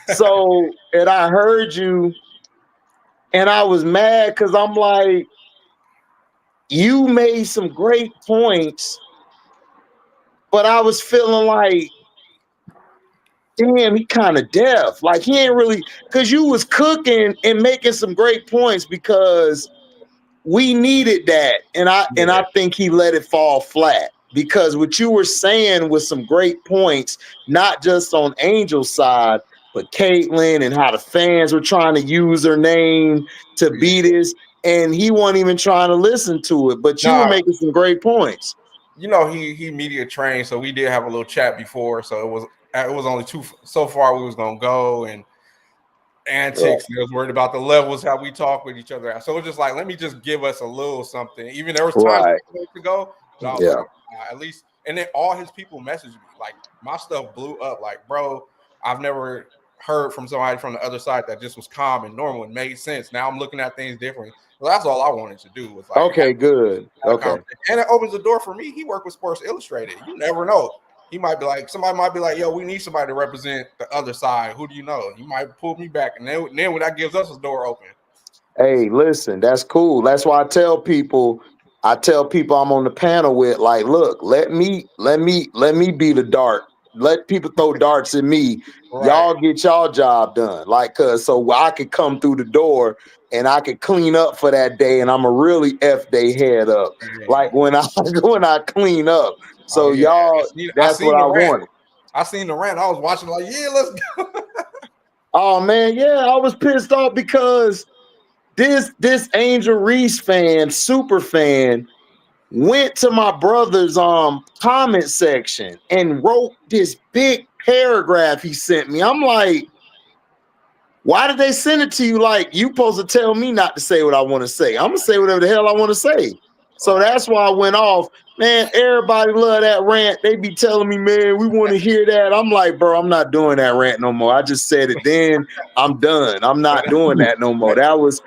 So and I heard you, and I was mad because I'm like, you made some great points, but I was feeling like, damn, he kind of deaf. Like he ain't really, because you was cooking and making some great points because we needed that. And I think he let it fall flat because what you were saying was some great points, not just on Angel's side, but Caitlyn and how the fans were trying to use her name to beat this. And he wasn't even trying to listen to it, but you were Nah, making some great points. you know he media trained, so we did have a little chat before. So it was only two so far we was gonna go and antics. And I was worried about the levels, how we talk with each other. So it was just like, let me just give us a little something. Even there was times Right. to go, but I was Yeah. like, at least. And then all his people messaged me, like my stuff blew up. Like, bro, I've never heard from somebody from the other side that just was calm and normal and made sense. Now I'm looking at things differently. Well, that's all I wanted to do was like, Okay, good. have a Okay. conversation. And it opens the door for me. He worked with Sports Illustrated. You never know. He might be like, somebody might be like, yo, we need somebody to represent the other side. Who do you know? He might pull me back. And then when that gives us a door open. Hey, listen, that's cool. That's why I tell people I'm on the panel with, like, look, let me be the dart. Let people throw darts at me. Right. Y'all get y'all job done. Like, so I could come through the door and I could clean up for that day, and I'm a really F they head up. Yeah. Like when I clean up. So y'all, I that's seen what the I rant. wanted. I seen the rant. I was watching like, yeah, let's go. Oh man, yeah, I was pissed off because this Angel Reese fan, super fan, went to my brother's comment section and wrote this big paragraph he sent me. I'm like, why did they send it to you? Like, you supposed to tell me not to say what I want to say. I'm gonna say whatever the hell I want to say. So that's why I went off. Man, everybody love that rant. They be telling me, man, we want to hear that. I'm like, bro, I'm not doing that rant no more. I just said it then. I'm done. I'm not doing that no more. That was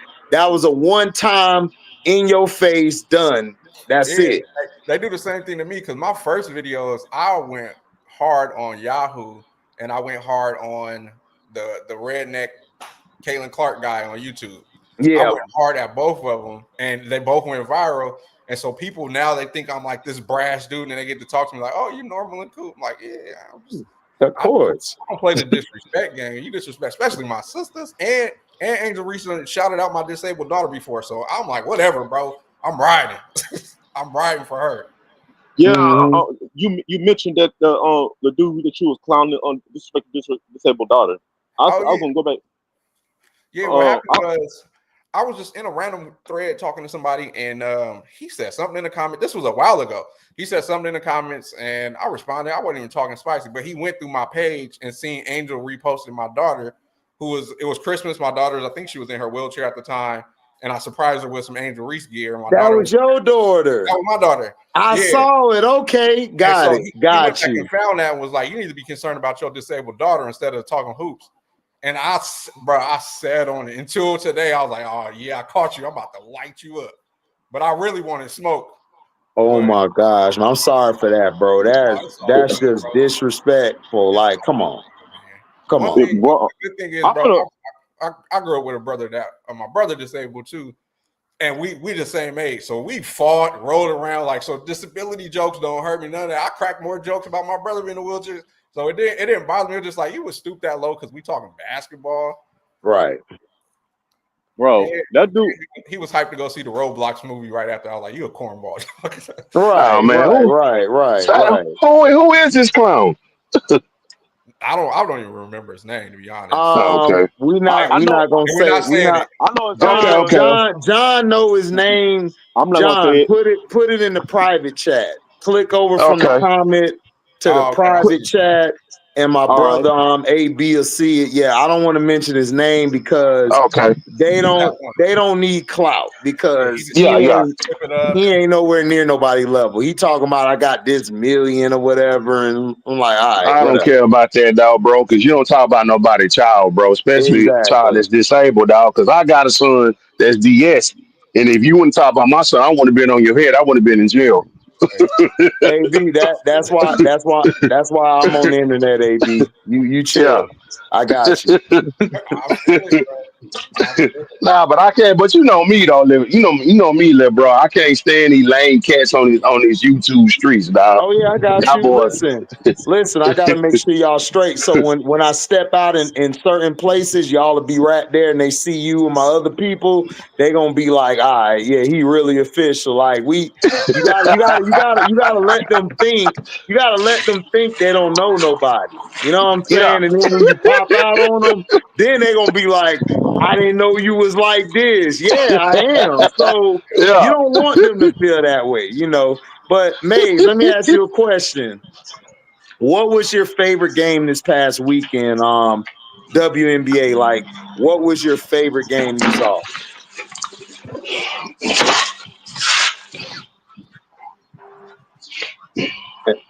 a one time in your face done. That's Yeah, it. they do the same thing to me because my first videos, I went hard on Yahoo and I went hard on the redneck Caitlin Clark guy on YouTube. I Yeah. went hard at both of them, and they both went viral. And so people now they think I'm like this brash dude, and they get to talk to me like, "Oh, you normal and cool." I'm like, "Yeah, of course. I don't play the disrespect game. You disrespect, especially my sisters and Angel recently shouted out my disabled daughter before. So I'm like, whatever, bro. I'm riding. I'm riding for her. Yeah, you mentioned that the dude that you was clowning on disabled daughter. I was gonna go back. Yeah, what happened was I was just in a random thread talking to somebody, and he said something in the comment. This was a while ago. He said something in the comments, and I responded. I wasn't even talking spicy, but he went through my page and seen Angel reposted my daughter, it was Christmas. My daughter's, I think she was in her wheelchair at the time, and I surprised her with some Angel Reese gear. And that was your daughter. That was my daughter. I saw it. Okay, got it. He went back and found that and was like, you need to be concerned about your disabled daughter instead of talking hoops. And I said on it until today. I was like, oh yeah, I caught you. I'm about to light you up. But I really wanted smoke. Oh my gosh, man, I'm sorry for that, bro. That's just disrespectful. Like, come on. The good thing is, bro, I grew up with a brother that my brother disabled too. And we the same age. So we fought, rolled around, like, so disability jokes don't hurt me. None of that. I cracked more jokes about my brother being in a wheelchair. So it didn't bother me. It was just like, you would stoop that low because we talking basketball. Right. Bro, that dude, he was hyped to go see the Roblox movie right after. I was like, you a cornball. Right, man. Right. Who is this clown? I don't even remember his name, to be honest. Okay. We're not gonna say it. I know John know his name. I'm not John, gonna say it. put it in the private chat. Click over from the comment to the private chat, and my brother AB will see it. Yeah, I don't want to mention his name because they don't need clout because he ain't nowhere near nobody level. He talking about I got this million or whatever, and I'm like, all right, I don't care about that, dog, bro, because you don't talk about nobody child, bro, especially a child that's disabled, dog. Because I got a son that's DS, and if you wouldn't talk about my son, I would have been on your head. I would have been in jail. AB, that's why I'm on the internet. AB, you chill. I got you. Nah, but I can't. But you know me though, you know me, little bro. I can't stand these lame cats on these YouTube streets, dog. Oh yeah, I got you. Listen, I gotta make sure y'all straight. So when I step out in certain places, y'all will be right there, and they see you and my other people. They gonna be like, all right, yeah, he really official. Like you gotta let them think. You gotta let them think they don't know nobody. You know what I'm saying? Yeah. And then when you pop out on them, then they gonna be like, I didn't know you was like this. Yeah, I am. So you don't want them to feel that way, you know. But Maze, let me ask you a question. What was your favorite game this past weekend? WNBA. Like, what was your favorite game you saw?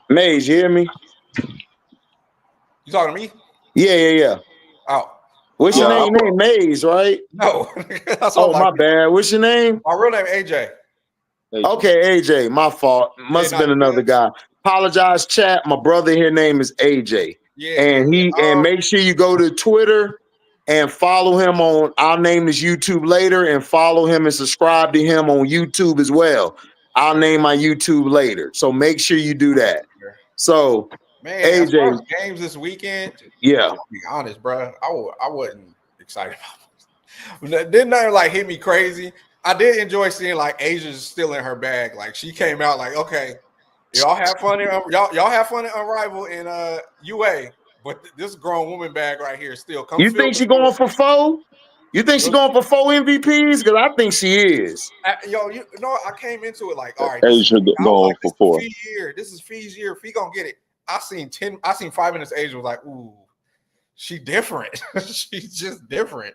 Maze, you hear me? You talking to me? Yeah. Oh. What's your name? Your name Maze, right? No. My bad. What's your name? My real name AJ. Okay, AJ. My fault. Must have been another guy. Apologize, chat. My brother here name is AJ. Yeah. And make sure you go to Twitter and follow him on I'll name his YouTube later, and follow him and subscribe to him on YouTube as well. I'll name my YouTube later. So make sure you do that. So man, AJ, as far as games this weekend, yeah. To be honest, bro, I wasn't excited about it. Didn't nothing like hit me crazy. I did enjoy seeing like Asia's still in her bag. Like she came out like, okay, y'all have fun in y'all have fun in Unrivaled in UA, but this grown woman bag right here still come. You think she going for 4? You think she going for 4 MVPs? Because I think she is. Yo, you know, I came into it like, all right, Asia going for 4. Fee year. This is Fee's year. Fee gonna get it. I seen 5 minutes. Asia was like, ooh, she different. She's just different.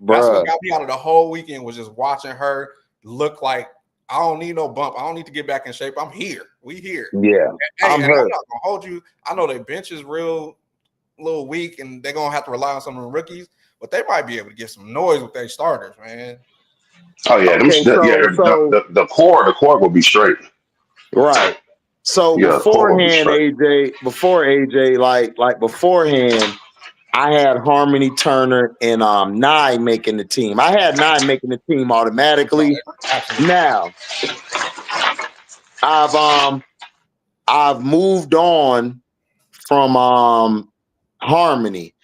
Bruh. That's what got me out of the whole weekend was just watching her look like I don't need no bump. I don't need to get back in shape. I'm here. We here. Yeah, I'm not gonna hold you. I know their bench is real little weak, and they're gonna have to rely on some of the rookies, but they might be able to get some noise with their starters, man. Oh yeah, Okay, the core will be straight. Right. So Yeah, beforehand, AJ, like beforehand, I had Harmony Turner and Nye making the team. I had Nye making the team automatically. Absolutely. Now I've moved on from Harmony.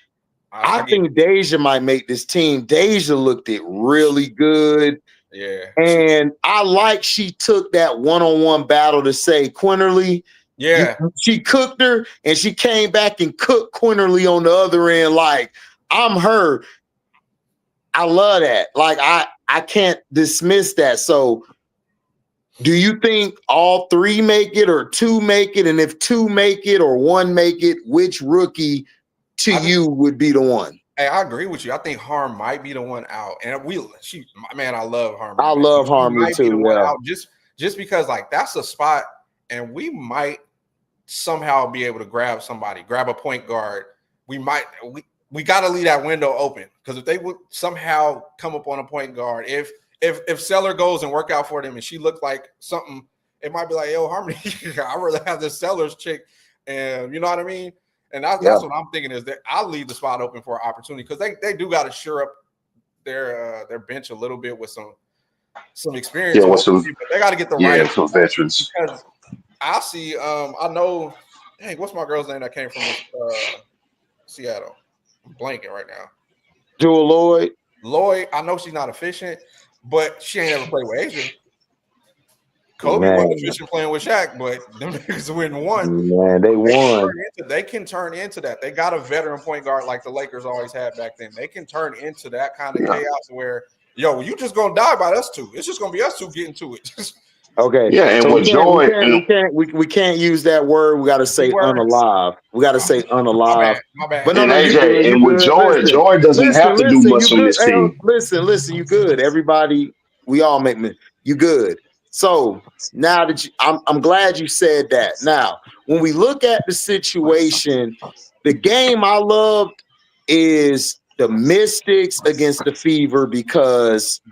I think Deja might make this team. Deja looked it really good. Yeah. And I like she took that one-on-one battle to say Quinterly. Yeah. She cooked her and she came back and cooked Quinterly on the other end. Like, I'm her. I love that. Like, I can't dismiss that. So do you think all 3 make it or 2 make it? And if 2 make it or 1 make it, which rookie to you would be the one? Hey, I agree with you. I think Harm might be the one out. And I love Harm. I love Harmony too. Yeah. Just because like that's a spot, and we might somehow be able to grab a point guard. We got to leave that window open, because if they would somehow come up on a point guard, if Seller goes and work out for them and she looked like something, it might be like, yo, Harmony, I'd rather have this Sellers chick, and you know what I mean. And that's what I'm thinking, is that I'll leave the spot open for an opportunity, because they do got to shore up their bench a little bit with some experience. Yeah, with some, they got to get the right some veterans. Because I see, I know. Hey, what's my girl's name that came from Seattle? I'm blanking right now. Jewel Lloyd. Lloyd. I know she's not efficient, but she ain't ever played with Asia. Kobe wasn't efficient playing with Shaq, but them niggas won. Man, they won. They can turn into that. They got a veteran point guard like the Lakers always had back then. They can turn into that kind of chaos where, yo, you just gonna die by us two. It's just gonna be us two getting to it. Okay. Yeah, and so with Joy, we can't use that word. We got to say unalive. We got to say unalive. My bad. But and AJ, and with Joy, Joy doesn't have to do much on this team. Listen, you good. Everybody, we all make you good. So now that I'm glad you said that. Now, when we look at the situation, the game I loved is the Mystics against the Fever, because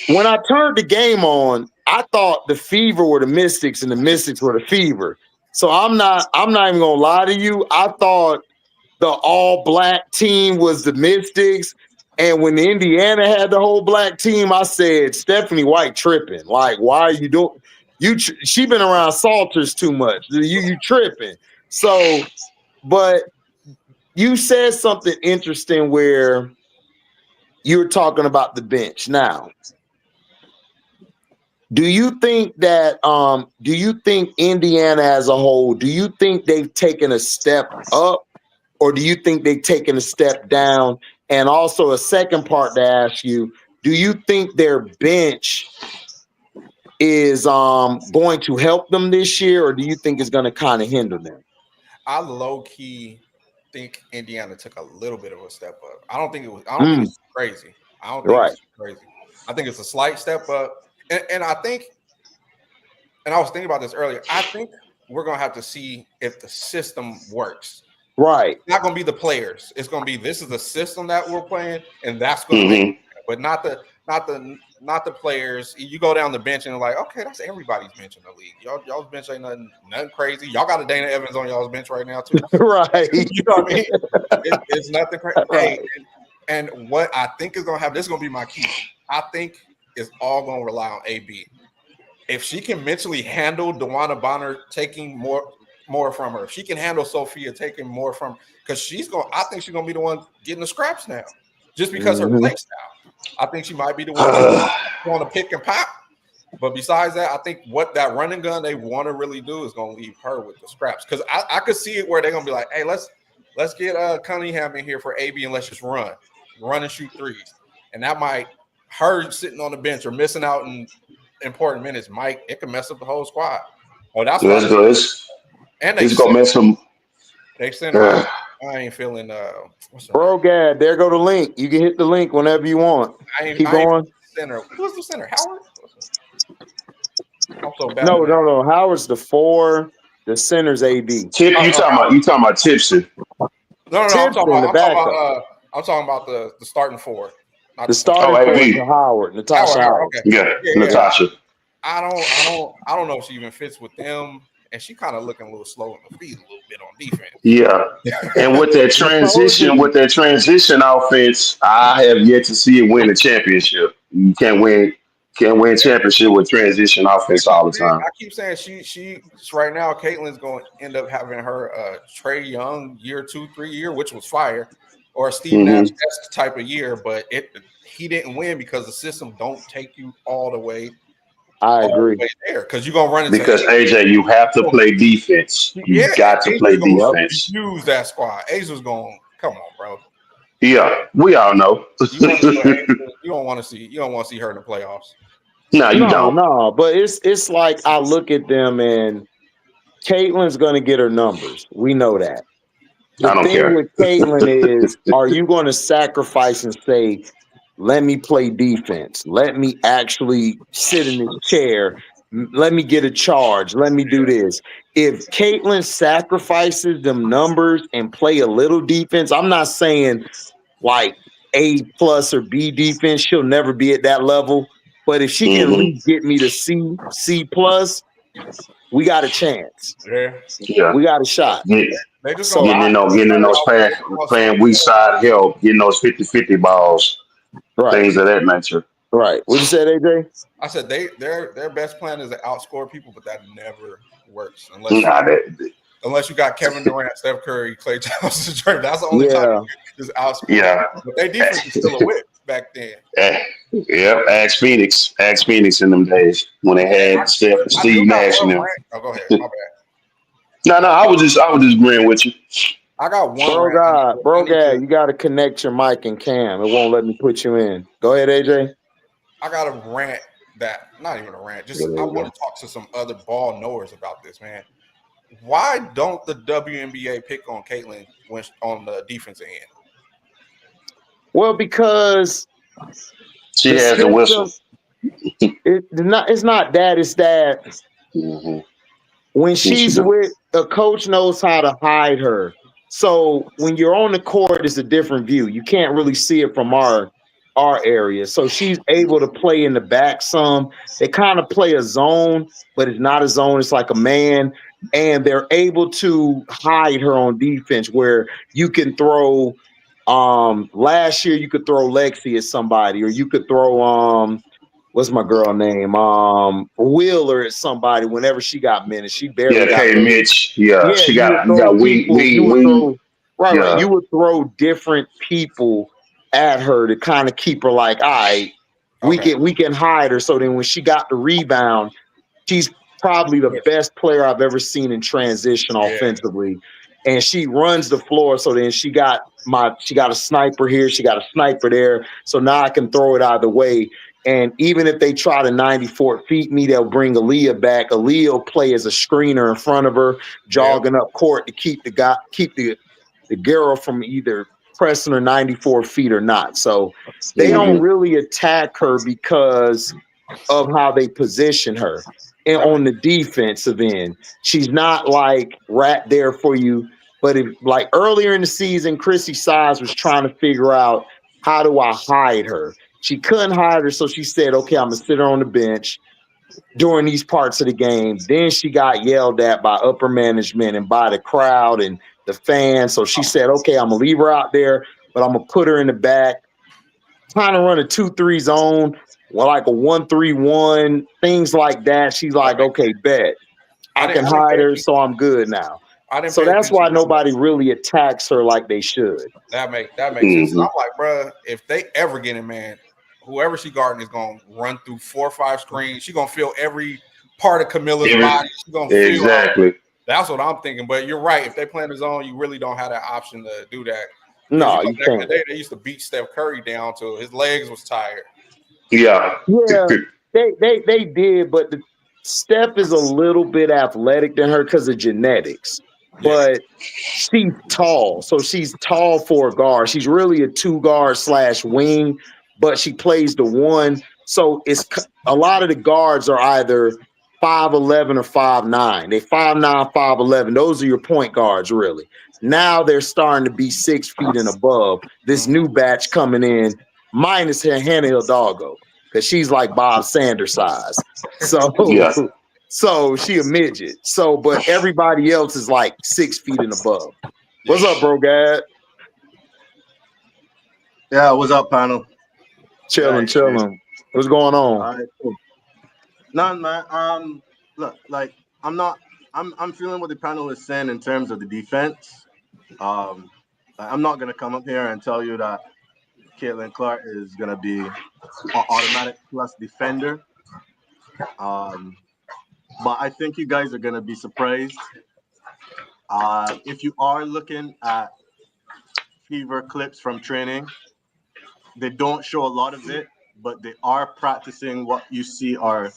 when I turned the game on, I thought the Fever were the Mystics and the Mystics were the Fever. So I'm not even gonna lie to you. I thought the all-black team was the Mystics. And when Indiana had the whole black team, I said, Stephanie White tripping. Like, why are you doing? She been around Salters too much. You tripping. So, but you said something interesting where you're talking about the bench. Now, do you think that do you think Indiana as a whole, do you think they've taken a step up, or do you think they've taken a step down? And also a second part to ask you, do you think their bench is going to help them this year, or do you think it's going to kind of hinder them? I low-key think Indiana took a little bit of a step up. I don't think it's crazy. I don't think it's crazy. I think it's a slight step up. And I think, and I was thinking about this earlier, I think we're going to have to see if the system works. Right. It's not going to be the players. It's going to be, this is the system that we're playing, and that's going to make it, but not the players. You go down the bench and like, okay, that's everybody's bench in the league. Y'all's bench ain't nothing crazy. Y'all got a Dana Evans on y'all's bench right now too. Right. You know what I mean? It's nothing crazy. Right. Hey, and what I think is going to happen, this is going to be my key. I think it's all going to rely on AB. If she can mentally handle DeWanna Bonner taking more from her, if she can handle Sophia taking more from, because I think she's gonna be the one getting the scraps now, just because her play style. I think she might be the one going to pick and pop. But besides that, I think what that running gun they want to really do is going to leave her with the scraps. Because I could see it where they're going to be like, hey, let's get Cunningham in here for AB and let's just run and shoot threes. And that might, her sitting on the bench or missing out in important minutes, it can mess up the whole squad. Oh, that's why. And it's going to mess them. They send her. I ain't feeling. Bro, Gad, there go the link. You can hit the link whenever you want. Keep going. Center. Who's the center? Howard? I'm so bad. No. Howard's the 4. The center's AB. You talking about Tipson? No. I'm talking about the starting 4. The starting 4 is Howard. Natasha Howard. Okay. Yeah, Natasha. I don't know if she even fits with them. And she kind of looking a little slow in the feet a little bit on defense. Yeah. And with that transition offense, I have yet to see it win a championship. You can't win championship with transition offense all the time. I keep saying she right now, Caitlin's going to end up having her Trae Young year 2, 3 year, which was fire, or Steve Nash type of year, but he didn't win because the system don't take you all the way. I agree. There, because you're gonna run into because AJ, you have to play defense. You got to play defense. Use that squad. Asia's going. Come on, bro. Yeah, we all know. You don't want to see her in the playoffs. No, you don't. No, but it's like I look at them and Caitlin's gonna get her numbers. We know that. The thing with Caitlin is, are you going to sacrifice and say, let me play defense. Let me actually sit in this chair. Let me get a charge. Let me do this. If Caitlin sacrifices them numbers and play a little defense, I'm not saying like A+ or B defense. She'll never be at that level. But if she can at least get me to C+, we got a chance. Yeah. We got a shot. They just getting in those playing weak side help, getting those 50-50 balls. Right. Things of that nature. Right. What you said, AJ? I said their best plan is to outscore people, but that never works unless you got Kevin Durant, Steph Curry, Klay Thompson, Jordan. That's the only time you just outscore. Yeah. But their defense is still a whip back then. Yeah. Ask Phoenix in them days when they had Steph and Steve Nash in them. Oh, go ahead. My bad. No. I was just agreeing with you. I got one. Bro, you got to connect your mic and cam. It won't let me put you in. Go ahead, AJ. I got a rant not even a rant. Just I want to talk to some other ball knowers about this, man. Why don't the WNBA pick on Caitlin when on the defensive end? Well, because she has the whistle. It's not that. It's that when she's with a coach knows how to hide her. So when you're on the court, it's a different view. You can't really see it from our area. So she's able to play in the back some. They kind of play a zone, but it's not a zone. It's like a man. And they're able to hide her on defense where you can throw last year you could throw Lexi at somebody, or you could throw what's my girl name? Wheeler at somebody whenever she got minutes. She barely got minutes. Mitch. Yeah, she got wing. Right. You would throw different people at her to kind of keep her like, all right, we can hide her. So then when she got the rebound, she's probably the best player I've ever seen in transition offensively. And she runs the floor. So then she got a sniper here, she got a sniper there. So now I can throw it either way. And even if they try to 94 feet me, they'll bring Aaliyah back. Aaliyah will play as a screener in front of her, jogging up court to keep the girl from either pressing her 94 feet or not. So they don't really attack her because of how they position her. And on the defensive end, she's not like right there for you. But if like earlier in the season, Chrissy Size was trying to figure out, how do I hide her? She couldn't hide her, so she said, okay, I'm going to sit her on the bench during these parts of the game. Then she got yelled at by upper management and by the crowd and the fans. So she said, okay, I'm going to leave her out there, but I'm going to put her in the back, trying to run a 2-3 zone, like a 1-3-1, things like that. She's like, okay, bet. I can hide her, so I'm good now. So that's why nobody really attacks her like they should. That makes sense. I'm like, bro, if they ever get in man, whoever she guarding is gonna run through 4 or 5 screens. She's gonna feel every part of Camilla's Every- body. She's gonna feel her. exactly. That's what I'm thinking. But you're right. If they play in the zone, you really don't have that option to do that. No, You know, you back in the can't. day, they used to beat Steph Curry down till his legs was tired. Yeah. Yeah, they did, but Steph is a little bit athletic than her because of genetics. Yeah. But she's tall, so she's tall for a guard. She's really a 2 guard / wing, but she plays the 1. So it's a lot of the guards are either 5'11" or 5'9". They 5'9", 5'11". Those are your point guards, really. Now they're starting to be 6 feet and above. This new batch coming in, minus her Hannah Hidalgo, because she's like Bob Sanders size. So Yeah. so she a midget. So, but everybody else is like 6 feet and above. What's up, bro, Gad? Yeah, what's up, panel? Chilling. What's going on? All right, cool. None, man. Look, like I'm feeling what the panel is saying in terms of the defense. I'm not gonna come up here and tell you that Caitlin Clark is gonna be an automatic plus defender. But I think you guys are gonna be surprised. If you are looking at Fever clips from training, they don't show a lot of it, but they are practicing what you see are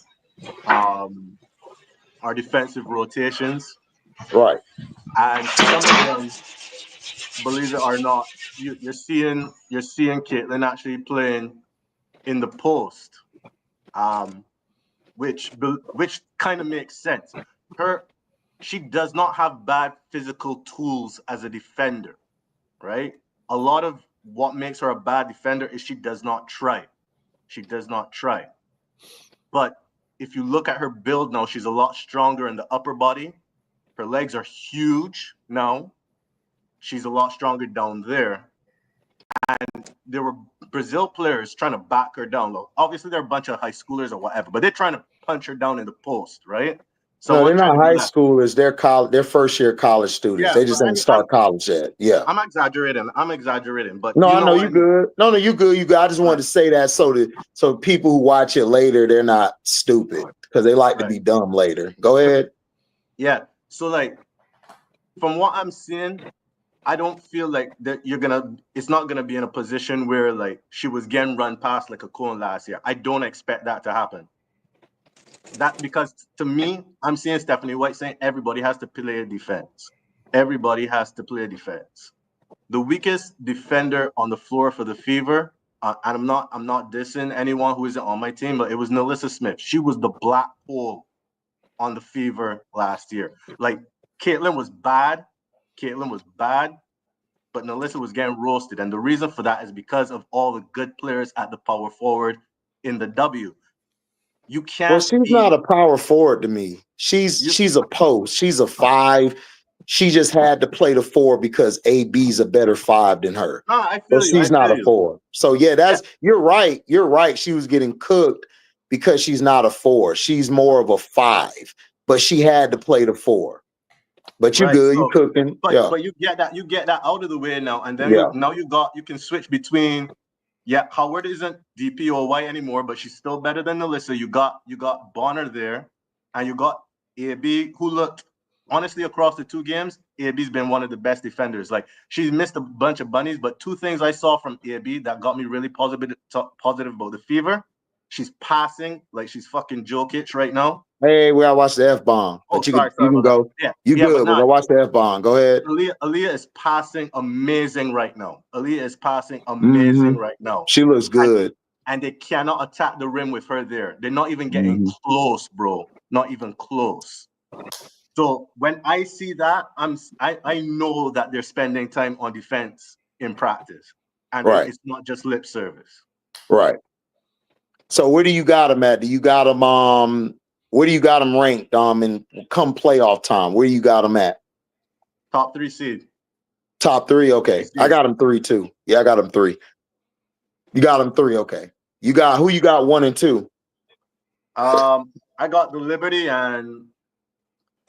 defensive rotations. Right. And some of them, believe it or not, you're seeing Caitlin actually playing in the post, which kind of makes sense. She does not have bad physical tools as a defender, right? A lot of what makes her a bad defender is she does not try. But if you look at her build now, she's a lot stronger in the upper body. Her legs are huge now. She's a lot stronger down there. And there were Brazil players trying to back her down low. Obviously, they're a bunch of high schoolers or whatever, but they're trying to punch her down in the post, right? No, they're not high that. schoolers. They're they're first-year college students. Yeah, they just didn't start college yet. Yeah. I'm exaggerating, but no, you I know you what good. No, you good. You good. I just wanted to say that so people who watch it later, they're not stupid because they like to be dumb later. Go ahead. Yeah. So like, from what I'm seeing, I don't feel like that it's not gonna be in a position where like she was getting run past like a cone last year. I don't expect that to happen. That because to me, I'm seeing Stephanie White saying everybody has to play a defense. Everybody has to play a defense. The weakest defender on the floor for the Fever, and I'm not dissing anyone who isn't on my team, but it was Nalissa Smith. She was the black hole on the Fever last year. Like Caitlin was bad, but Nalissa was getting roasted. And the reason for that is because of all the good players at the power forward in the W. You can't. Well, she's not a power forward to me. She's a post. She's a 5. She just had to play the 4 because AB's a better 5 than her. No, I feel you. She's not a 4. So yeah, you're right. You're right. She was getting cooked because she's not a 4. She's more of a 5, but she had to play the 4. But you good, you cooking. But you get that out of the way now, and then you can switch between. Yeah, Howard isn't DPOY anymore, but she's still better than Nalissa. You got Bonner there, and you got AB, who looked honestly across the 2 games. AB's been one of the best defenders. Like she's missed a bunch of bunnies, but 2 things I saw from AB that got me really positive about the Fever. She's passing like she's fucking Jokic right now. Hey, we gotta watch the F-bomb. But you can go. Yeah, you good. We're gonna watch the F-bomb. Go ahead. Aaliyah is passing amazing right now. She looks good. And they cannot attack the rim with her there. They're not even getting close, bro. Not even close. So when I see that, I know that they're spending time on defense in practice. And it's not just lip service. Right. So where do you got them at? Do you got them where do you got them ranked in come playoff time? Where you got them at? Top 3 seed. Top 3, okay. I got them 3 too. Yeah, I got them 3. You got them 3, okay. You got who you got 1 and 2? I got the Liberty, and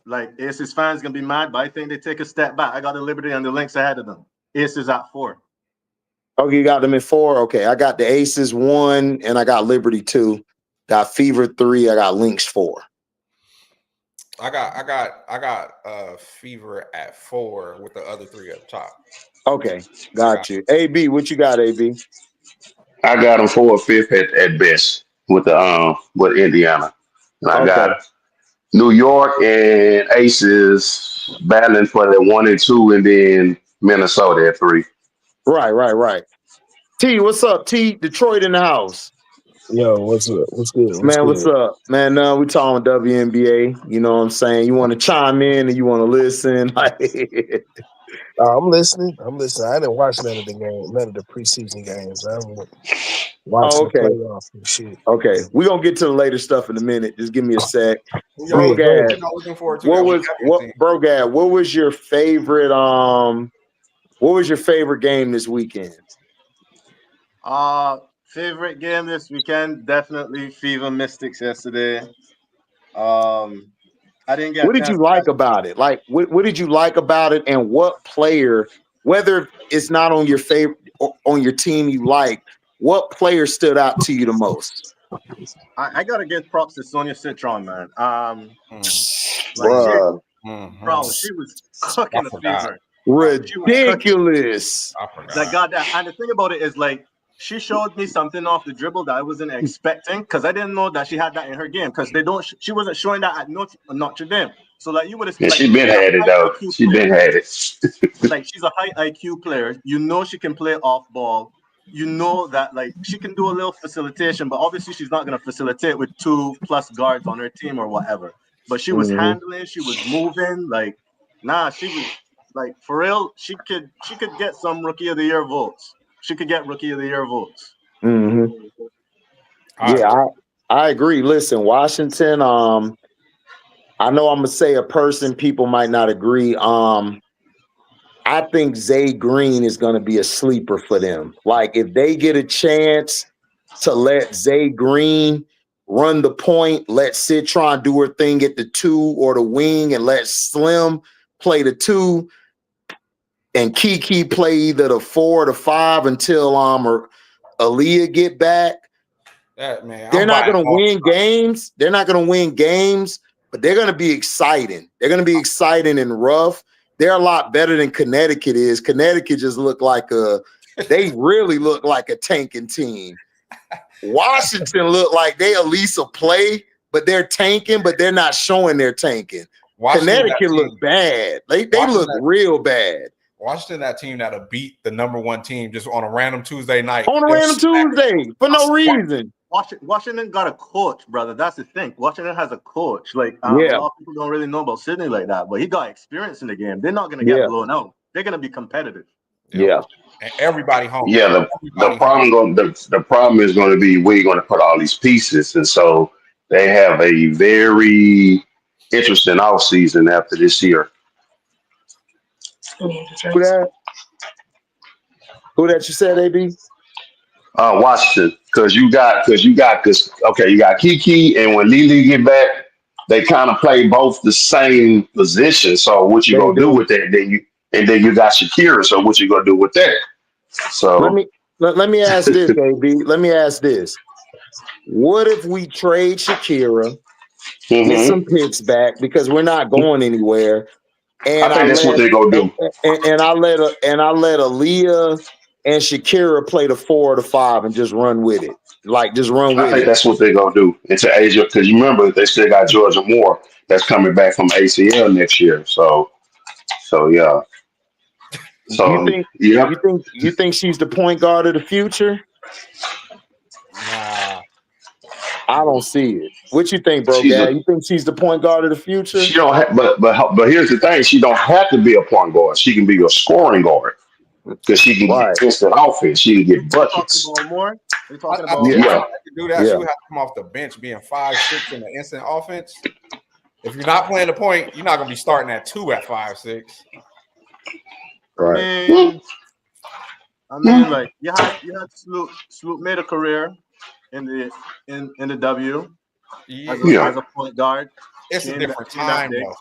like Aces fans gonna be mad, but I think they take a step back. I got the Liberty and the Lynx ahead of them. Aces at 4. Oh, you got them in 4? Okay. I got the Aces 1 and I got Liberty 2. Got Fever 3. I got Lynx 4. I got Fever at 4 with the other 3 up top. Okay. Got you. AB, what you got, AB? I got them 4 or 5th at best with Indiana. And I Okay. got New York and Aces battling for the 1 and 2, and then Minnesota at 3. Right. T, what's up? T, Detroit in the house. Yo, what's up? What's good? What's Man, what's good? up? Man, we talking WNBA. You know what I'm saying? You want to chime in and you want to listen? I'm listening. I didn't watch none of the preseason games. I'm watching Oh, the okay. playoffs and shit. Okay. We're going to get to the later stuff in a minute. Just give me a sec. Go ahead. Looking forward to that. What was your favorite game this weekend? Favorite game this weekend, definitely Fever Mystics yesterday. I didn't get. What did you like about it? Like, what did you like about it, and what player, whether it's not on your favorite on your team you like, what player stood out to you the most? I gotta give props to Sonia Citron, man. Bruh. She was cooking the Fever. Ridiculous. Like, goddamn. And the thing about it is, like, she showed me something off the dribble that I wasn't expecting, because I didn't know that she had that in her game, because she wasn't showing that at Notre Dame. So, like, you would have. Yeah, she been had it though. She been had it. Like, she's a high IQ player. You know she can play off ball. You know that, like, she can do a little facilitation, but obviously she's not going to facilitate with 2+ guards on her team or whatever. But she was handling, she was moving. Like, she was, like, for real. She could get some Rookie of the Year votes. She could get Rookie of the Year votes. Mm-hmm. Yeah, I agree. Listen, Washington. I know I'm gonna say a person people might not agree. I think Zay Green is going to be a sleeper for them. Like, if they get a chance to let Zay Green run the point, let Citron do her thing at the 2 or the wing, and let Slim play the 2, and Kiki play either the 4 or the 5 until or Aaliyah get back. They're not going to win games. They're not going to win games, but they're going to be exciting. They're going to be exciting and rough. They're a lot better than Connecticut is. Connecticut just they really look like a tanking team. Washington look like they at least a play, but they're tanking, but they're not showing they're tanking. Connecticut look bad. They look real bad. Washington, that team that'll beat the number 1 team just on a random Tuesday night. On a random Tuesday for no reason. Washington got a coach, brother. That's the thing. Washington has a coach. Like, a lot of people don't really know about Sydney like that, but he got experience in the game. They're not going to get blown out. They're going to be competitive. Yeah. And everybody home. Yeah, the problem is going to be where you're going to put all these pieces, and so they have a very interesting offseason after this year. Who that you said, AB? Washington, because you got Kiki, and when Lily get back, they kind of play both the same position. So what you gonna do with that? Then you got Shakira. So what you gonna do with that? So let me ask this, AB. Let me ask this: what if we trade Shakira, get some picks back, because we're not going anywhere? And I think that's what they're gonna do. And I let Aaliyah and Shakira play the 4 or the 5 and just run with it. Like, just run with it. I think that's what they're gonna do. Into Asia, because you remember they still got Georgia Moore that's coming back from ACL next year. So yeah. So you think she's the point guard of the future? Nah. I don't see it. What you think, bro? You think she's the point guard of the future? She don't have, but here's the thing: she don't have to be a point guard. She can be a scoring guard because she can get instant offense. She can get buckets. More? We're talking about yeah. To do that, she would have to come off the bench, being 5'6" in the instant offense. If you're not playing the point, you're not going to be starting at 2 at 5'6". Right. I mean, like, you had Sloop made a career in the W as a point guard. It's a different time, though.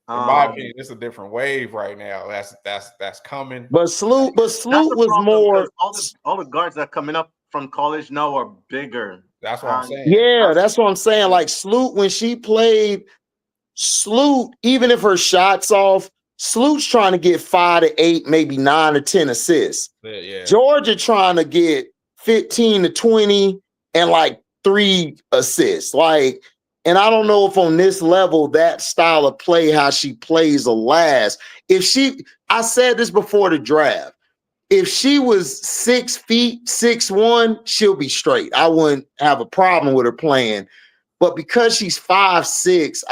In my opinion, it's a different wave right now. That's coming. But Sloot That's the was problem more. because all the guards that are coming up from college now are bigger. That's what I'm saying. Yeah, that's what I'm saying. Like Sloot, when she played, Sloot, even if her shots off, Sloot's trying to get 5 to 8, maybe 9 to 10 assists. Yeah. Georgia trying to get 15 to 20 and like 3 assists. Like, and I don't know if on this level, that style of play, how she plays will last. I said this before the draft. If she was 6 feet, 6'1", she'll be straight. I wouldn't have a problem with her playing. But because she's 5'6",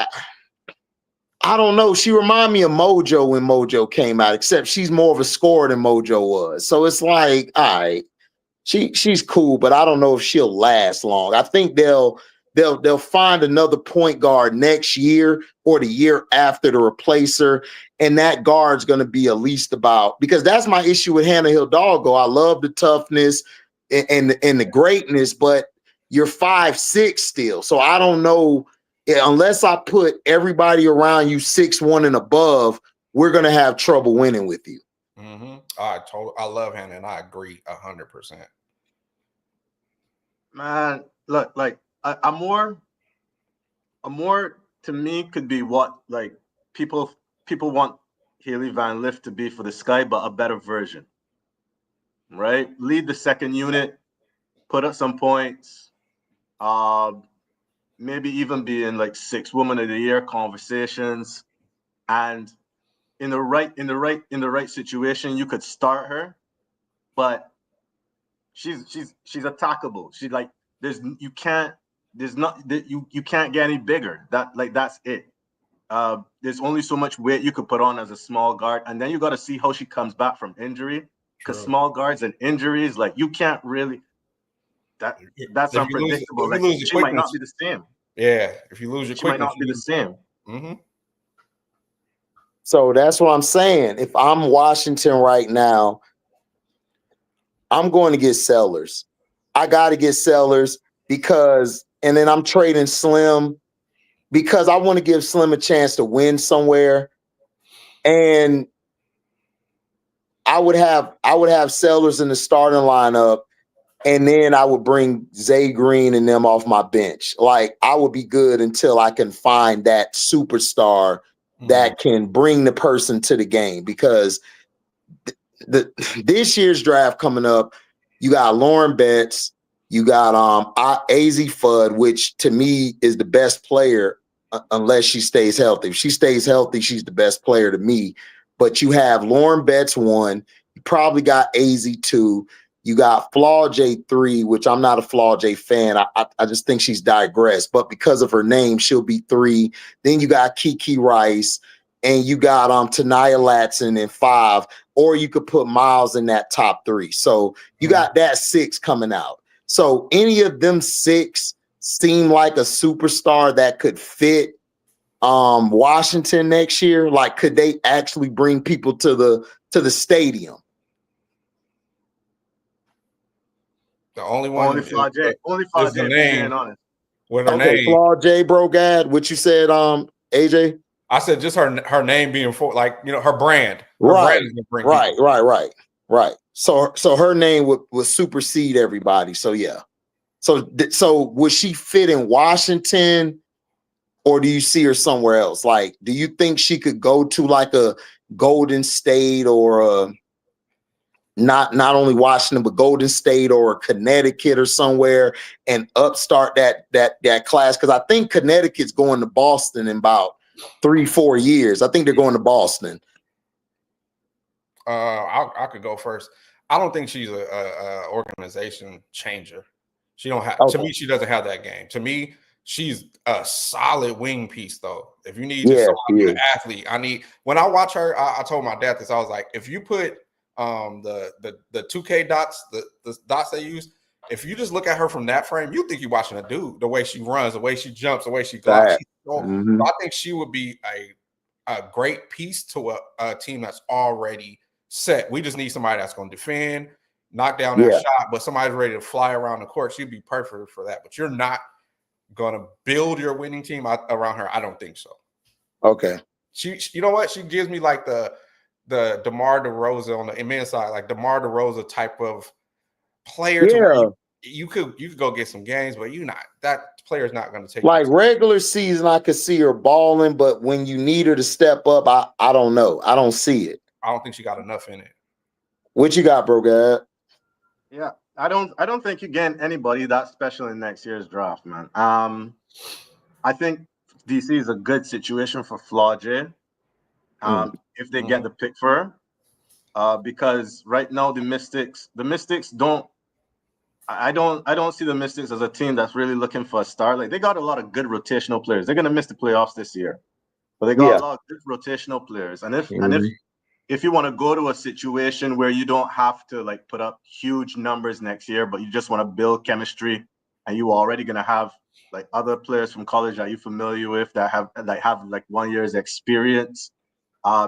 I don't know. She reminded me of Mojo when Mojo came out, except she's more of a scorer than Mojo was. So it's like, all right, she's cool, but I don't know if she'll last long. I think they'll find another point guard next year or the year after to replace her, and that guard's going to be at least about, because that's my issue with Hannah Hidalgo. I love the toughness and the greatness, but you're 5'6" still, so I don't know. Unless I put everybody around you 6'1" and above, we're gonna have trouble winning with you. Mm-hmm. I love Hannah, and I agree 100%. Man, look, like a more to me could be what like people want Haley Van Lith to be for the Sky, but a better version, right? Lead the second unit, put up some points, maybe even be in like 6 Woman of the Year conversations, and in the right situation, you could start her, but she's attackable. She's like you can't get any bigger. That's it. There's only so much weight you could put on as a small guard, and then you got to see how she comes back from injury. Because small guards and injuries, like you can't really. That's unpredictable. She might not be the same. Yeah, if you lose your quickness, she might not be the same. Mm-hmm. So that's what I'm saying. If I'm Washington right now, I'm going to get Sellers. I got to get Sellers and then I'm trading Slim because I want to give Slim a chance to win somewhere. And I would have Sellers in the starting lineup, and then I would bring Zay Green and them off my bench. Like, I would be good until I can find that superstar that can bring the person to the game, because this year's draft coming up, you got Lauren Betts, you got AZ Fudd, which to me is the best player unless she stays healthy. If she stays healthy, she's the best player to me. But you have Lauren Betts 1, you probably got AZ 2, you got Flaw J 3, which I'm not a Flaw J fan. I just think she's digressed, but because of her name, she'll be 3. Then you got Kiki Rice, and you got Tanaya Latson in 5, or you could put Miles in that top 3. So you got that 6 coming out. So any of them 6 seem like a superstar that could fit Washington next year. Like, could they actually bring people to the stadium? The only one only Flaw J. Is the name. With her name. Flaw J, Brogad, what you said, AJ? I said just her name being her brand. Right. So her name would supersede everybody. So yeah. So would she fit in Washington, or do you see her somewhere else? Like, do you think she could go to like a Golden State or not only Washington, but Golden State or Connecticut or somewhere and upstart that class? Because I think Connecticut's going to Boston in about 3-4 years. I think they're going to Boston. I could go first. I don't think she's a organization changer. She don't have. To me, she doesn't have that game. To me, she's a solid wing piece, though. If you need an athlete, when I watch her, I told my dad this. I was like, if you put the 2K dots, the dots they use, if you just look at her from that frame, you think you're watching a dude. The way she runs, the way she jumps, the way she glides. So I think she would be a great piece to a team that's already set. We just need somebody that's going to defend, knock down that shot, but somebody's ready to fly around the court. She'd be perfect for that. But you're not going to build your winning team around her. I don't think so. Okay. you know what? She gives me like the DeMar DeRozan on the men's side, like DeMar DeRozan type of player to where Yeah. you could go get some games, but that player's not going to take like regular season. I could see her balling, but when you need her to step up, I don't know. I don't see it. I don't think she got enough in it. What you got, bro, Gab? Yeah, I don't think you get anybody that special in next year's draft, man. I think DC is a good situation for Flaugier. If they get the pick for her, because right now the Mystics don't. I don't see the Mystics as a team that's really looking for a star. Like, they got a lot of good rotational players. They're gonna miss the playoffs this year, but they got a lot of good rotational players. And if you want to go to a situation where you don't have to like put up huge numbers next year, but you just want to build chemistry, and you already gonna have like other players from college that you're familiar with that have 1 year's experience,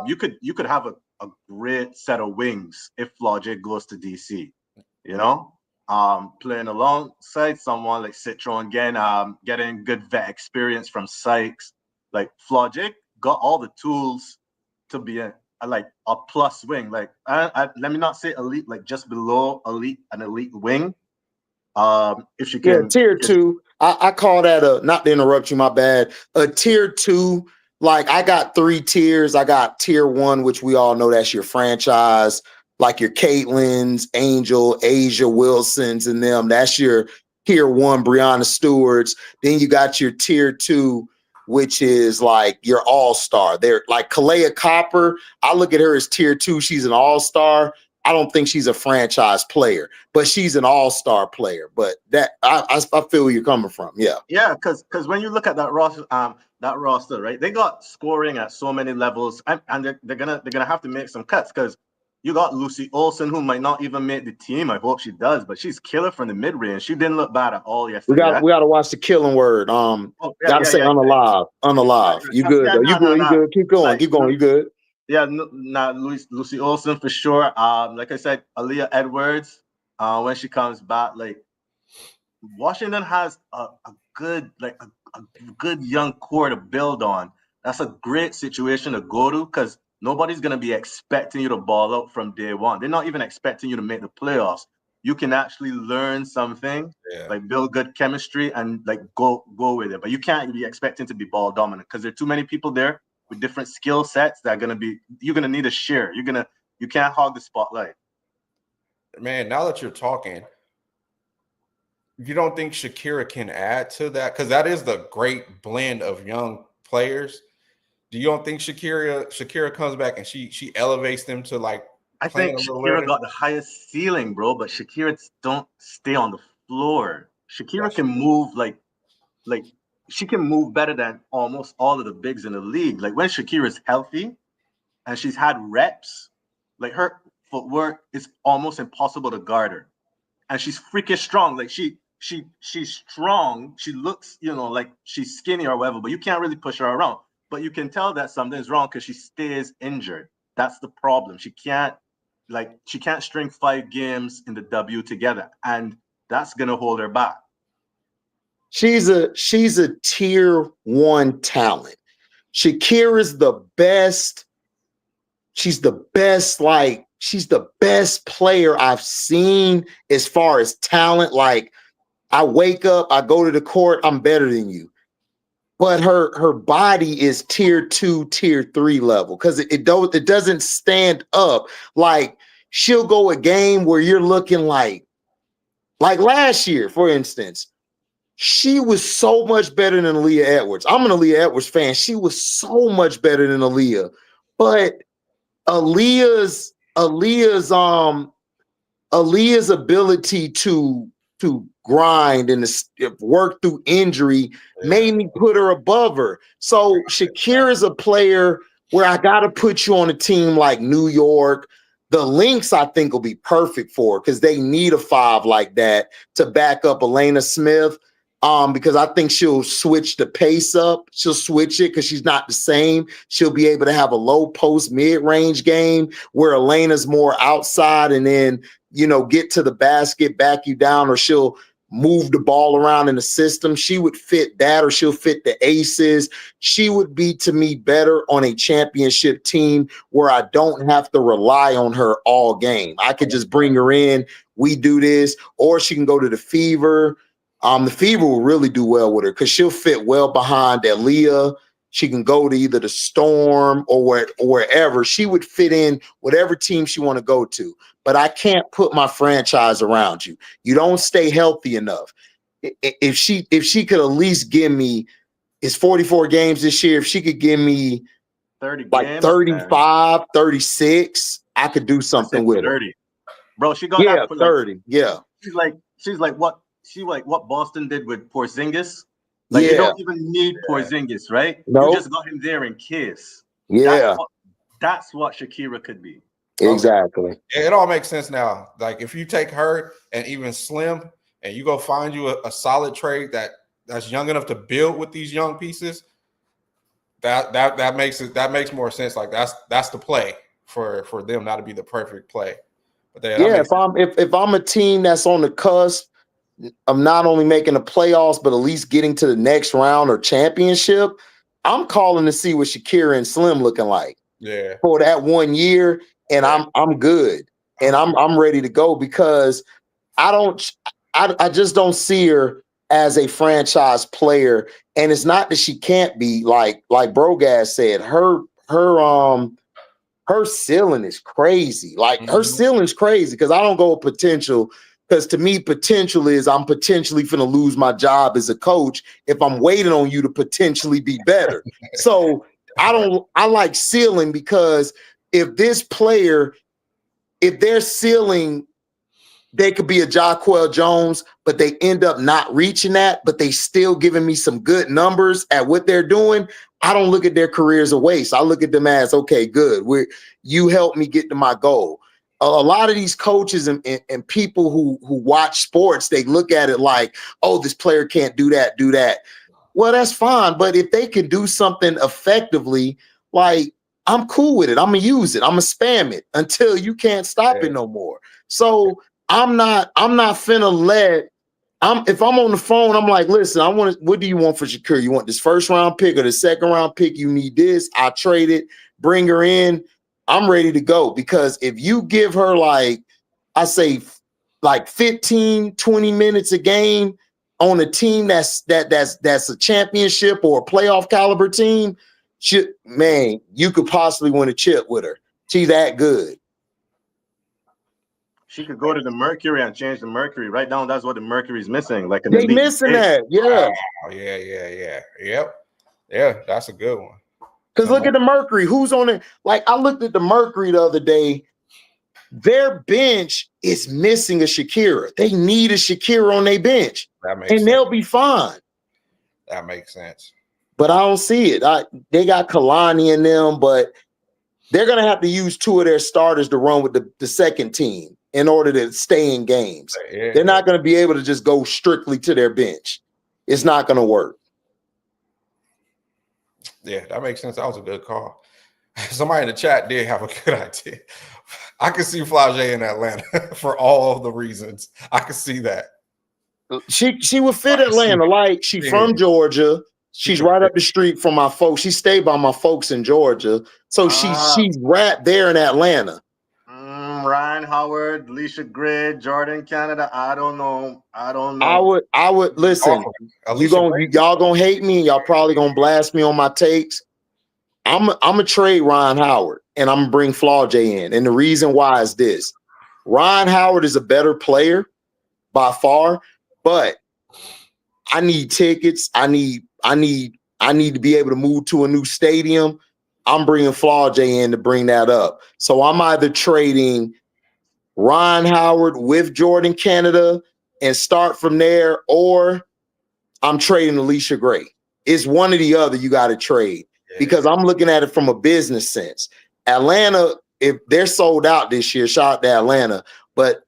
you could have a great set of wings if Flaugier goes to DC. You know, playing alongside someone like Citron again, getting good vet experience from Sykes. Like, Flaugier got all the tools to be a plus wing. Like, let me not say elite, like just below elite, an elite wing. If she can, tier 2. I call that not to interrupt you, my bad. A tier 2. Like, I got 3 tiers. I got tier 1, which we all know that's your franchise, like your Caitlins, Angel, Asia Wilsons, and them. That's your tier 1, Breonna Stewart's. Then you got your tier 2, which is like your all-star. They're like Kalea Copper. I look at her as tier 2. She's an all-star. I don't think she's a franchise player, but she's an all-star player. But that I feel where you're coming from. Yeah. Yeah, because when you look at that roster, right? They got scoring at so many levels, and they're gonna have to make some cuts, because you got Lucy Olsen, who might not even make the team. I hope she does, but she's killer from the mid-range. She didn't look bad at all yesterday. We got to watch the killing word. Gotta say unalive. You good though? You good? Keep going. You good? Yeah, Lucy Olsen for sure. Like I said, Aaliyah Edwards, when she comes back, like, Washington has a good young core to build on. That's a great situation to go to, because nobody's going to be expecting you to ball out from day one. They're not even expecting you to make the playoffs. You can actually learn something, like build good chemistry, and like go with it. But you can't be expecting to be ball dominant, because there are too many people there with different skill sets that are you're going to need a share. You can't hog the spotlight. Man, now that you're talking, you don't think Shakira can add to that? Because that is the great blend of young players. Do you don't think Shakira comes back and she elevates them to like? I think Shakira got the highest ceiling, bro, but Shakira don't stay on the floor. Shakira can move like she can move better than almost all of the bigs in the league. Like, when Shakira's healthy and she's had reps, like, her footwork is almost impossible to guard her. And she's freaking strong. Like, she's strong. She looks, like she's skinny or whatever, but you can't really push her around. But you can tell that something's wrong because she stays injured. That's the problem. She can't string 5 games in the W together, and that's gonna hold her back. She's a tier 1 talent. Shakira's the best. She's the best. Like, she's the best player I've seen as far as talent. Like, I wake up, I go to the court, I'm better than you. But her body is tier 2, tier 3 level, because it doesn't stand up. Like, she'll go a game where you're looking like last year, for instance, she was so much better than Aaliyah Edwards. I'm an Aaliyah Edwards fan. She was so much better than Aaliyah. But Aaliyah's ability to grind and work through injury made me put her above her. So Shakira's a player where I got to put you on a team like New York. The Lynx, I think, will be perfect for her, because they need a 5 like that to back up Elena Smith. Because I think she'll switch the pace up. She'll switch it because she's not the same. She'll be able to have a low post mid-range game where Elena's more outside, and then, get to the basket, back you down, or she'll move the ball around in the system. She would fit that, or she'll fit the aces. She would be, to me, better on a championship team where I don't have to rely on her all game. I could just bring her in. We do this, or she can go to the Fever. The Fever will really do well with her because she'll fit well behind Aaliyah. She can go to either the Storm or wherever. She would fit in whatever team she want to go to. But I can't put my franchise around you. You don't stay healthy enough. If she could at least give me, it's 44 games this year. If she could give me 30 like games, 35, 36, I could do something with 30. her. Bro, she got Yeah, that for 30. Yeah. She's like what Boston did with Porzingis. Like Yeah. you don't even need Porzingis, right? Nope. You just got him there in case. Yeah. That's what Shakira could be. Exactly. It all makes sense now. Like if you take her and even Slim, and you go find you a solid trade that's young enough to build with these young pieces, that makes more sense. Like that's the play for them, not to be the perfect play. But if I'm a team that's on the cusp of not only making the playoffs, but at least getting to the next round or championship, I'm calling to see what Shakira and Slim looking like. Yeah. For that 1 year, and I'm good, and I'm ready to go because I just don't see her as a franchise player, and it's not that she can't be like Brogas said. Her ceiling is crazy. Like her ceiling is crazy because I don't go with potential. Because to me, potential is I'm potentially finna lose my job as a coach if I'm waiting on you to potentially be better. So I like ceiling because if this player, if their ceiling, they could be a Jaquel Jones, but they end up not reaching that, but they still giving me some good numbers at what they're doing. I don't look at their career as a waste. I look at them as, okay, good. You helped me get to my goal. A lot of these coaches and people who watch sports, they look at it like, oh, this player can't do that. Well, that's fine. But if they can do something effectively, like I'm cool with it. I'm going to use it. I'm going to spam it until you can't stop it no more. So I'm not finna let, if I'm on the phone, I'm like, listen, what do you want for Shakira? You want this first round pick or the second round pick? You need this. I'll trade it, bring her in. I'm ready to go because if you give her like 15, 20 minutes a game on a team that's a championship or a playoff caliber team, you could possibly win a chip with her. She's that good. She could go to the Mercury and change the Mercury. Right now, that's what the Mercury is missing. Like they missing that, yeah. Wow. Yep. Yeah, that's a good one. Because look at the Mercury. Who's on it? Like I looked at the Mercury the other day. Their bench is missing a Shakira. They need a Shakira on their bench, and they'll be fine. That makes sense. But I don't see it. They got Kalani in them, but they're gonna have to use two of their starters to run with the second team in order to stay in games. They're not gonna be able to just go strictly to their bench. It's not gonna work. Yeah, that makes sense. That was a good call. Somebody in the chat did have a good idea. I can see Flau'jae in Atlanta for all the reasons. I can see that. She would fit Atlanta. Like she's from Georgia. She's right up the street from my folks. She stayed by my folks in Georgia. So she's right there in Atlanta. Ryan Howard, Alicia Gray, Jordan Canada. I don't know. I would listen. Y'all gonna hate me and y'all probably gonna blast me on my takes. I'm gonna trade Ryan Howard and I'm gonna bring Flau'jae in. And the reason why is this: Ryan Howard is a better player by far, but I need tickets. I need to be able to move to a new stadium. I'm bringing Flau'jae in to bring that up. So I'm either trading Ryan Howard with Jordan Canada and start from there, or I'm trading Alicia Gray. It's one or the other you got to trade because I'm looking at it from a business sense. Atlanta, if they're sold out this year, shout out to Atlanta, but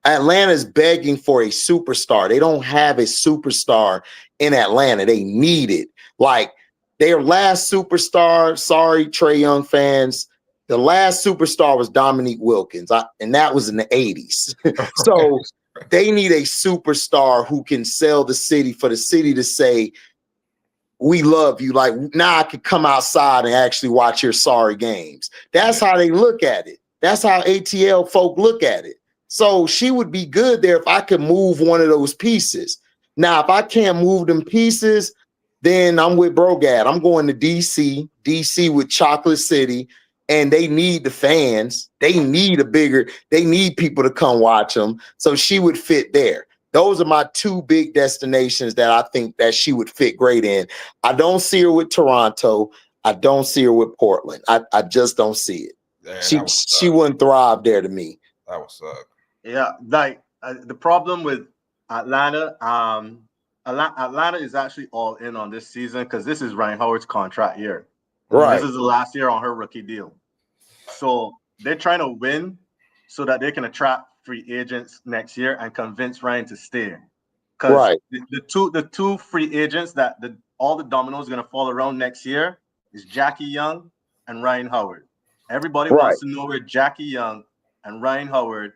Atlanta's begging for a superstar. They don't have a superstar in Atlanta. They need it. Like their last superstar, sorry, Trae Young fans, the last superstar was Dominique Wilkins, and that was in the 80s. So They need a superstar who can sell the city for the city to say, we love you. Like, now I can come outside and actually watch your sorry games. That's how they look at it. That's how ATL folk look at it. So she would be good there if I could move one of those pieces. Now, if I can't move them pieces, then I'm with Brogad. I'm going to DC with Chocolate City, and they need the fans. They need people to come watch them. So she would fit there. Those are my two big destinations that I think that she would fit great in. I don't see her with Toronto. I don't see her with Portland. I just don't see it. Man, She wouldn't thrive there to me. That would suck. Yeah, like the problem with Atlanta, Atlanta is actually all in on this season because this is Ryan Howard's contract year. Right. This is the last year on her rookie deal. So they're trying to win so that they can attract free agents next year and convince Ryan to stay. Because the two free agents that all the dominoes are going to fall around next year is Jackie Young and Ryan Howard. Everybody wants to know where Jackie Young and Ryan Howard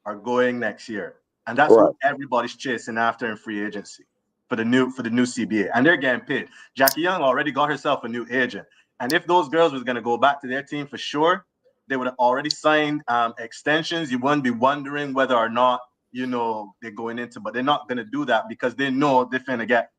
are going next year. And that's what everybody's chasing after in free agency for the new CBA. And they're getting paid. Jackie Young already got herself a new agent. And if those girls was going to go back to their team for sure, they would have already signed extensions. You wouldn't be wondering whether or not, they're going into, but they're not going to do that because they know they're going to get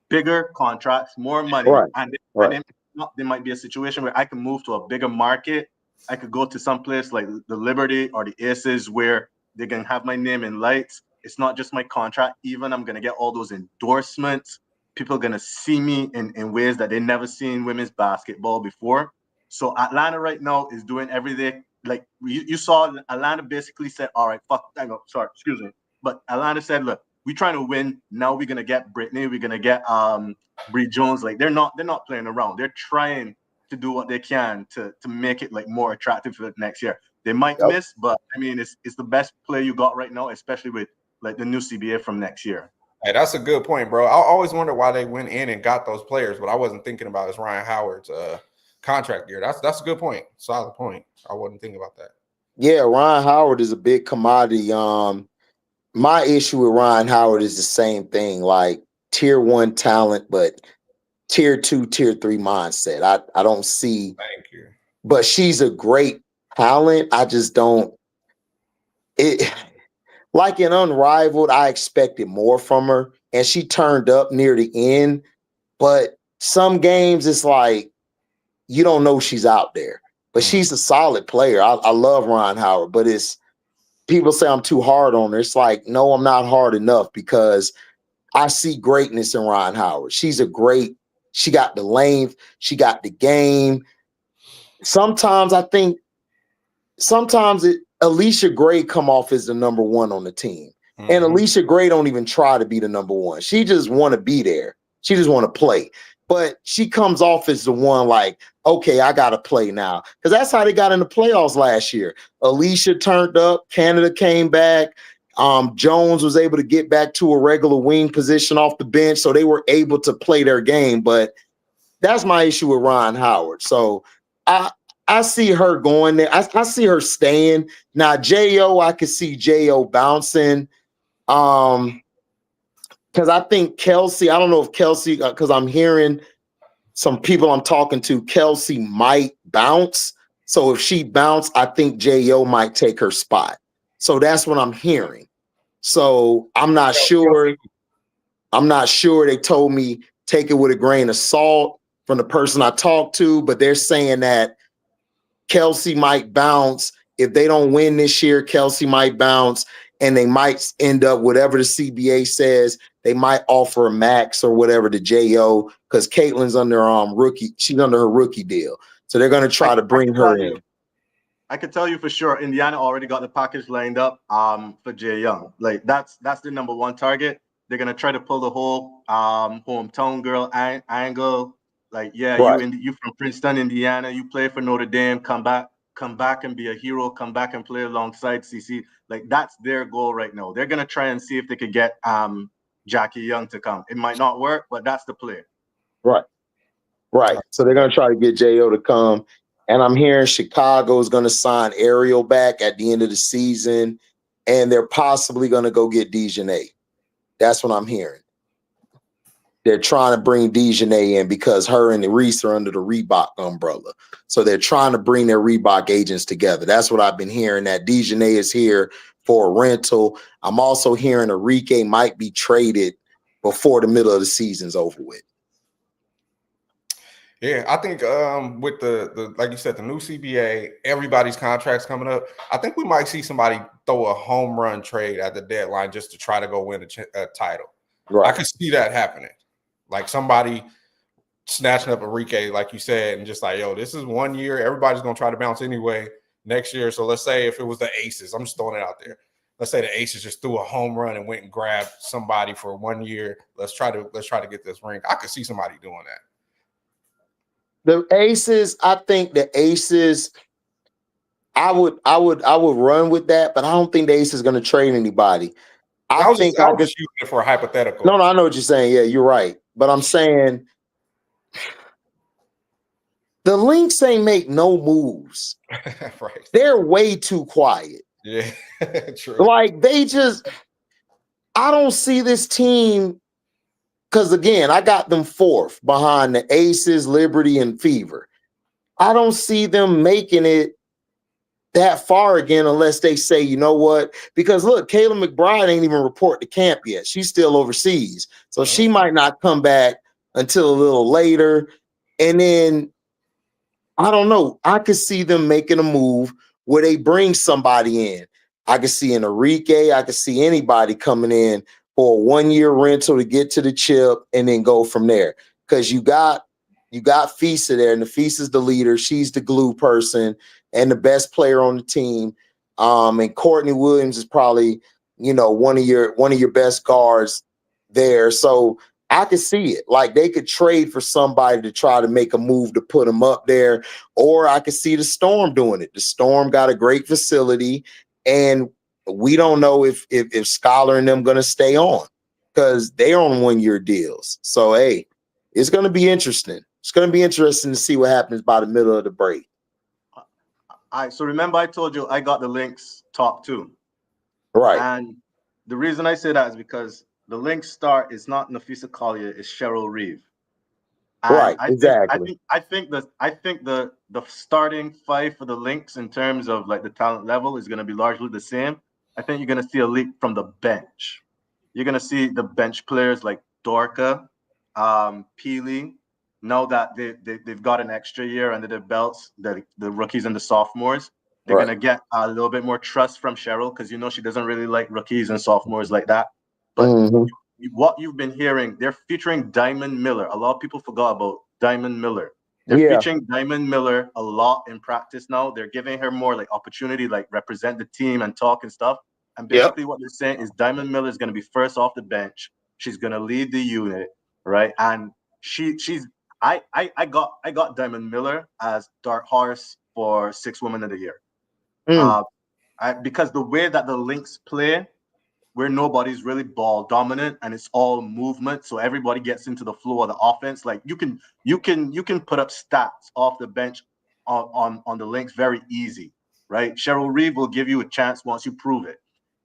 bigger contracts, more money. And there might be a situation where I can move to a bigger market. I could go to some place like the Liberty or the Aces where they're going to have my name in lights. It's not just my contract. Even I'm going to get all those endorsements. People are going to see me in ways that they never seen women's basketball before. So Atlanta right now is doing everything. Like you saw, Atlanta basically said, all right, excuse me. But Atlanta said, look, we're trying to win. Now we're going to get Brittany. We're going to get Bree Jones. Like they're not playing around. They're trying to do what they can to make it like more attractive for next year. They might miss, but I mean, it's the best player you got right now, especially with like the new CBA from next year. Hey, that's a good point, bro. I always wonder why they went in and got those players, but I wasn't thinking about is Ryan Howard's contract year. That's a good point. Solid point. I wasn't thinking about that. Yeah, Ryan Howard is a big commodity. My issue with Ryan Howard is the same thing, like tier 1 talent, but tier 2, tier 3 mindset. I don't see. Thank you. But she's a great talent. I just don't. It like in Unrivaled, I expected more from her, and she turned up near the end. But some games, it's like you don't know she's out there. But she's a solid player. I love Ryan Howard, but it's people say I'm too hard on her. It's like, no, I'm not hard enough because I see greatness in Ryan Howard. She got the length, she got the game. Sometimes I think Alicia Gray come off as the number 1 on the team. Mm-hmm. And Alicia Gray don't even try to be the number 1. She just want to be there. She just want to play. But she comes off as the one like, okay, I got to play now. Because that's how they got in the playoffs last year. Alicia turned up. Canada came back. Jones was able to get back to a regular wing position off the bench. So they were able to play their game. But that's my issue with Ryan Howard. So I see her going there. I see her staying. Now, J.O., I could see J.O. bouncing. Because I think Kelsey, I don't know if Kelsey, because I'm hearing some people I'm talking to, Kelsey might bounce. So if she bounce, I think J.O. might take her spot. So that's what I'm hearing. So I'm not sure. I'm not sure. They told me take it with a grain of salt from the person I talked to, but they're saying that Kelsey might bounce. If they don't win this year, Kelsey might bounce, and they might end up, whatever the CBA says, they might offer a max or whatever to J.O. because Caitlin's under rookie. She's under her rookie deal. So they're going to try to bring her in. I can tell you for sure, Indiana already got the package lined up for Jay Young. Like that's the number 1 target. They're going to try to pull the whole hometown girl angle. Like, yeah, right. You from Princeton, Indiana, you play for Notre Dame, come back and be a hero, come back and play alongside CC. Like that's their goal right now. They're gonna try and see if they could get Jackie Young to come. It might not work, but that's the play. Right. So they're gonna try to get J.O. to come. And I'm hearing Chicago is gonna sign Ariel back at the end of the season. and they're possibly going to go get Dejanay. That's what I'm hearing. They're trying to bring Dejanay in because her and Reese are under the Reebok umbrella. So they're trying to bring their Reebok agents together. That's what I've been hearing, that Dejanay is here for a rental. I'm also hearing Enrique might be traded before the middle of the season's over with. Yeah, I think with the like you said, the new CBA, everybody's contracts coming up. I think we might see somebody throw a home run trade at the deadline just to try to go win a title. Right. I could see that happening. Like somebody snatching up Enrique, like you said, and just like, yo, this is 1 year. Everybody's gonna try to bounce anyway next year. So let's say if it was the Aces, I'm just throwing it out there. Let's say the Aces just threw a home run and went and grabbed somebody for 1 year. Let's try to get this ring. I could see somebody doing that. The Aces, I think the Aces, I would run with that, but I don't think the Aces is going to trade anybody. I was just using it for a hypothetical. No, I know what you're saying. Yeah, you're right. But I'm saying the Lynx ain't make no moves. Right. They're way too quiet. Yeah, true. Like I don't see this team, because again, I got them fourth behind the Aces, Liberty, and Fever. I don't see them making it that far again unless they say, you know what? Because look, Kayla McBride ain't even report to camp yet. She's still overseas. So she might not come back until a little later. And then, I don't know. I could see them making a move where they bring somebody in. I could see an Enrique. I could see anybody coming in for a 1 year rental to get to the chip and then go from there. Because you got Fisa there, and the Fisa's the leader. She's the glue person and the best player on the team. And Courtney Williams is probably, one of your best guards there. So I could see it. Like they could trade for somebody to try to make a move to put them up there. Or I could see the Storm doing it. The Storm got a great facility, and we don't know if Scholar and them going to stay on because they're on 1 year deals. So, hey, it's going to be interesting. It's going to be interesting to see what happens by the middle of the break. So remember I told you I got the Lynx top 2. Right. And the reason I say that is because the Lynx start is not Nafisa Collier, it's Cheryl Reeve. And right, exactly. I think the starting 5 for the Lynx in terms of like the talent level is going to be largely the same. I think you're going to see a leap from the bench. You're going to see the bench players like Dorka, Peely. Now that they've got an extra year under their belts, the rookies and the sophomores, they're going to get a little bit more trust from Cheryl because she doesn't really like rookies and sophomores like that. But what you've been hearing, they're featuring Diamond Miller. A lot of people forgot about Diamond Miller. They're featuring Diamond Miller a lot in practice now. They're giving her more like opportunity, like represent the team and talk and stuff. And basically what they're saying is Diamond Miller is going to be first off the bench. She's going to lead the unit, right? And I got Diamond Miller as Dark Horse for 6 Women of the Year. Because the way that the Lynx play, where nobody's really ball dominant and it's all movement, so everybody gets into the flow of the offense. Like you can put up stats off the bench on the Lynx very easy, right? Cheryl Reeve will give you a chance once you prove it.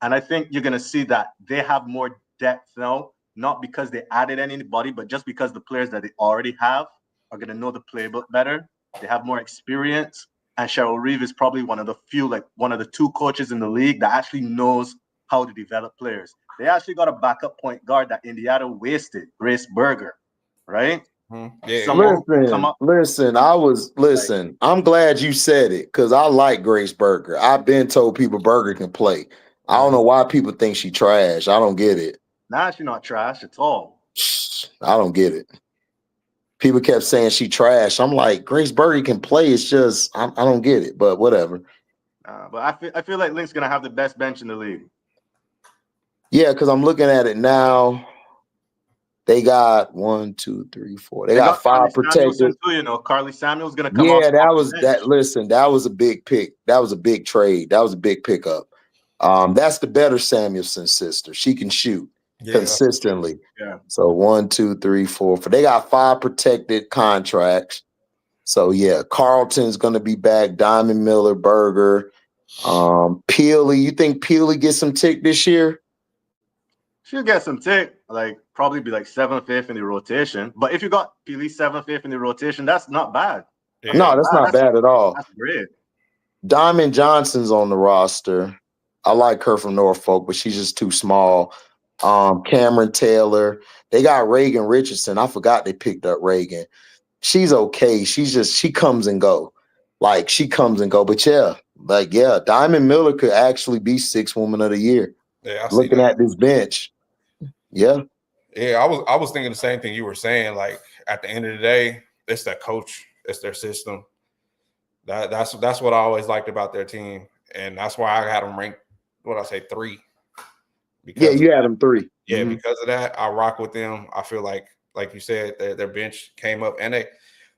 And I think you're gonna see that they have more depth now, not because they added anybody, but just because the players that they already have are gonna know the playbook better. They have more experience. And Cheryl Reeve is probably one of the 2 coaches in the league that actually knows how to develop players. They actually got a backup point guard that Indiana wasted, Grace Berger, right? Yeah. Listen, I'm glad you said it because I like Grace Berger. I've been told people Berger can play. I don't know why people think she trash. I don't get it. Nah, she's not trash at all. I don't get it. People kept saying she trash. I'm like, Grace Berger can play. It's just I don't get it, but whatever. But I feel like Link's gonna have the best bench in the league. Yeah, because I'm looking at it now. They got 1, 2, 3, 4. They got 5 protected. Carly Samuel's gonna come. Yeah, that was that. Listen, that was a big pick. That was a big trade. That was a big pickup. That's the better Samuelson sister. She can shoot consistently. Yeah. So 1, 2, 3, 4. They got 5 protected contracts. So yeah, Carlton's gonna be back. Diamond Miller, Berger. Peely, you think Peely gets some tick this year? She'll get some tick, like probably be like 7th, 5th in the rotation. But if you got Peely 7th, 5th in the rotation, that's not bad. Yeah. No, that's not bad at all. That's great. Diamond Johnson's on the roster. I like her from Norfolk, but she's just too small. Cameron Taylor. They got Reagan Richardson. I forgot they picked up Reagan. She's okay. She comes and go. Like, she comes and go. But yeah, Diamond Miller could actually be 6th Woman of the Year. Yeah, Looking at this bench. Yeah. Yeah, I was thinking the same thing you were saying. Like, at the end of the day, it's that coach, it's their system. That's what I always liked about their team, and that's why I had them ranked. What I say, 3. Because you had them 3. Yeah, because of that, I rock with them. I feel like you said, their bench came up, and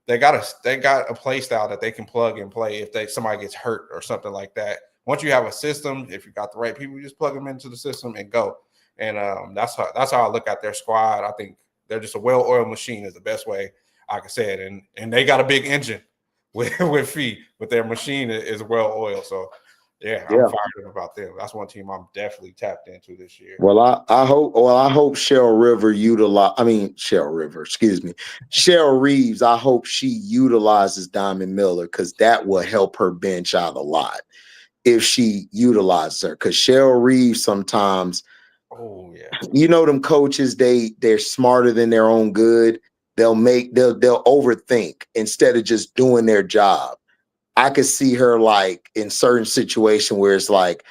they got a play style that they can plug and play if somebody gets hurt or something like that. Once you have a system, if you got the right people, you just plug them into the system and go. And that's how I look at their squad. I think they're just a well-oiled machine is the best way I can say it. And they got a big engine with Fee, but their machine is well-oiled. So yeah, I'm fired up about them. That's one team I'm definitely tapped into this year. Well, I hope Cheryl Reeves, I hope she utilizes Diamond Miller, because that will help her bench out a lot if she utilizes her. Because Cheryl Reeves sometimes, them coaches, they're smarter than their own good. They'll overthink instead of just doing their job. I could see her like in certain situations where it's like,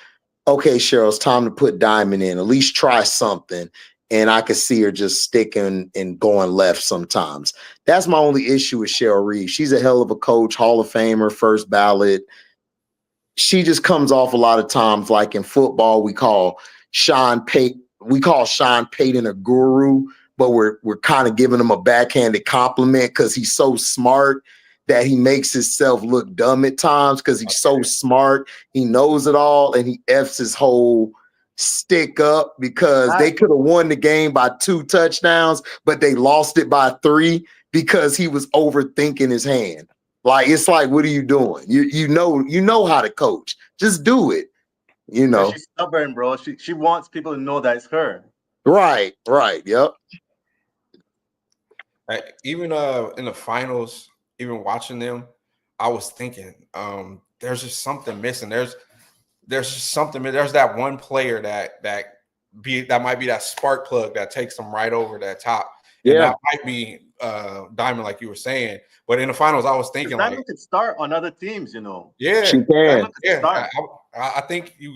okay, Cheryl, it's time to put Diamond in. At least try something. And I could see her just sticking and going left sometimes. That's my only issue with Cheryl Reeves. She's a hell of a coach, Hall of Famer, first ballot. She just comes off a lot of times like in football, we call Sean Payton a guru, but we're kind of giving him a backhanded compliment because he's so smart that he makes himself look dumb at times because he's so smart. He knows it all, and he F's his whole stick up because they could have won the game by 2 touchdowns, but they lost it by 3 because he was overthinking his hand. Like, it's like, what are you doing? You know how to coach. Just do it. She's stubborn, bro. She wants people to know that it's her. Right. Yep. Even in the finals, even watching them, I was thinking, there's just something missing. There's just something. There's that one player that might be that spark plug that takes them right over that top. And that might be Diamond, like you were saying. But in the finals, I was thinking Diamond could start on other teams, Yeah, she can. Yeah, I think you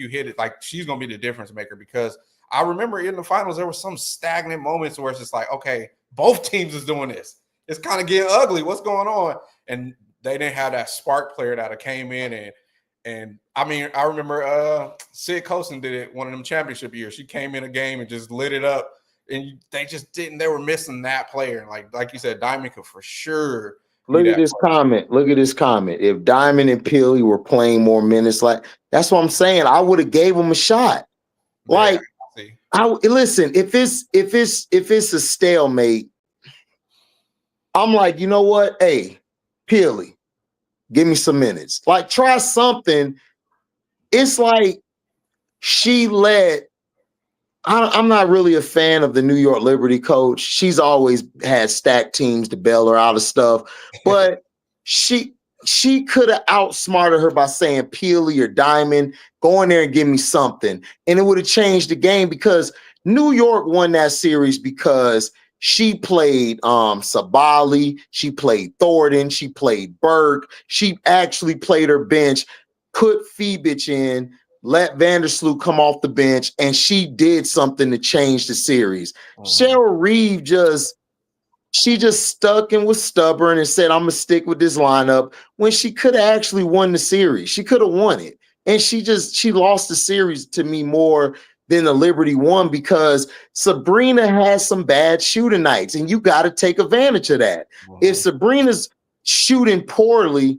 hit it. Like, she's gonna be the difference maker, because I remember in the finals there were some stagnant moments where it's just like, okay, both teams is doing this. It's kind of getting ugly. What's going on? And they didn't have that spark player that came in and I mean, I remember Sid Colson did it one of them championship years. She came in a game and just lit it up, and they just didn't. They were missing that player. And like you said, Diamond could for sure. Look at this comment. If Diamond and Peely were playing more minutes, like, that's what I'm saying. I would have gave them a shot. Like, listen, if it's a stalemate, I'm like, you know what? Hey, Peely, give me some minutes. Like, try something. It's like I'm not really a fan of the New York Liberty coach. She's always had stacked teams to bail her out of stuff. But she could have outsmarted her by saying, Peely or Diamond, go in there and give me something. And it would have changed the game, because New York won that series because she played Sabali, she played Thornton, she played Burke, she actually played her bench, put Febich in, let Vandersloot come off the bench, and she did something to change the series. Cheryl Reeve just stuck and was stubborn and said, I'm gonna stick with this lineup, when she could have actually won the series. She could have won it. And she lost the series to me more than the Liberty won, because Sabrina has some bad shooting nights, and you got to take advantage of that. If Sabrina's shooting poorly,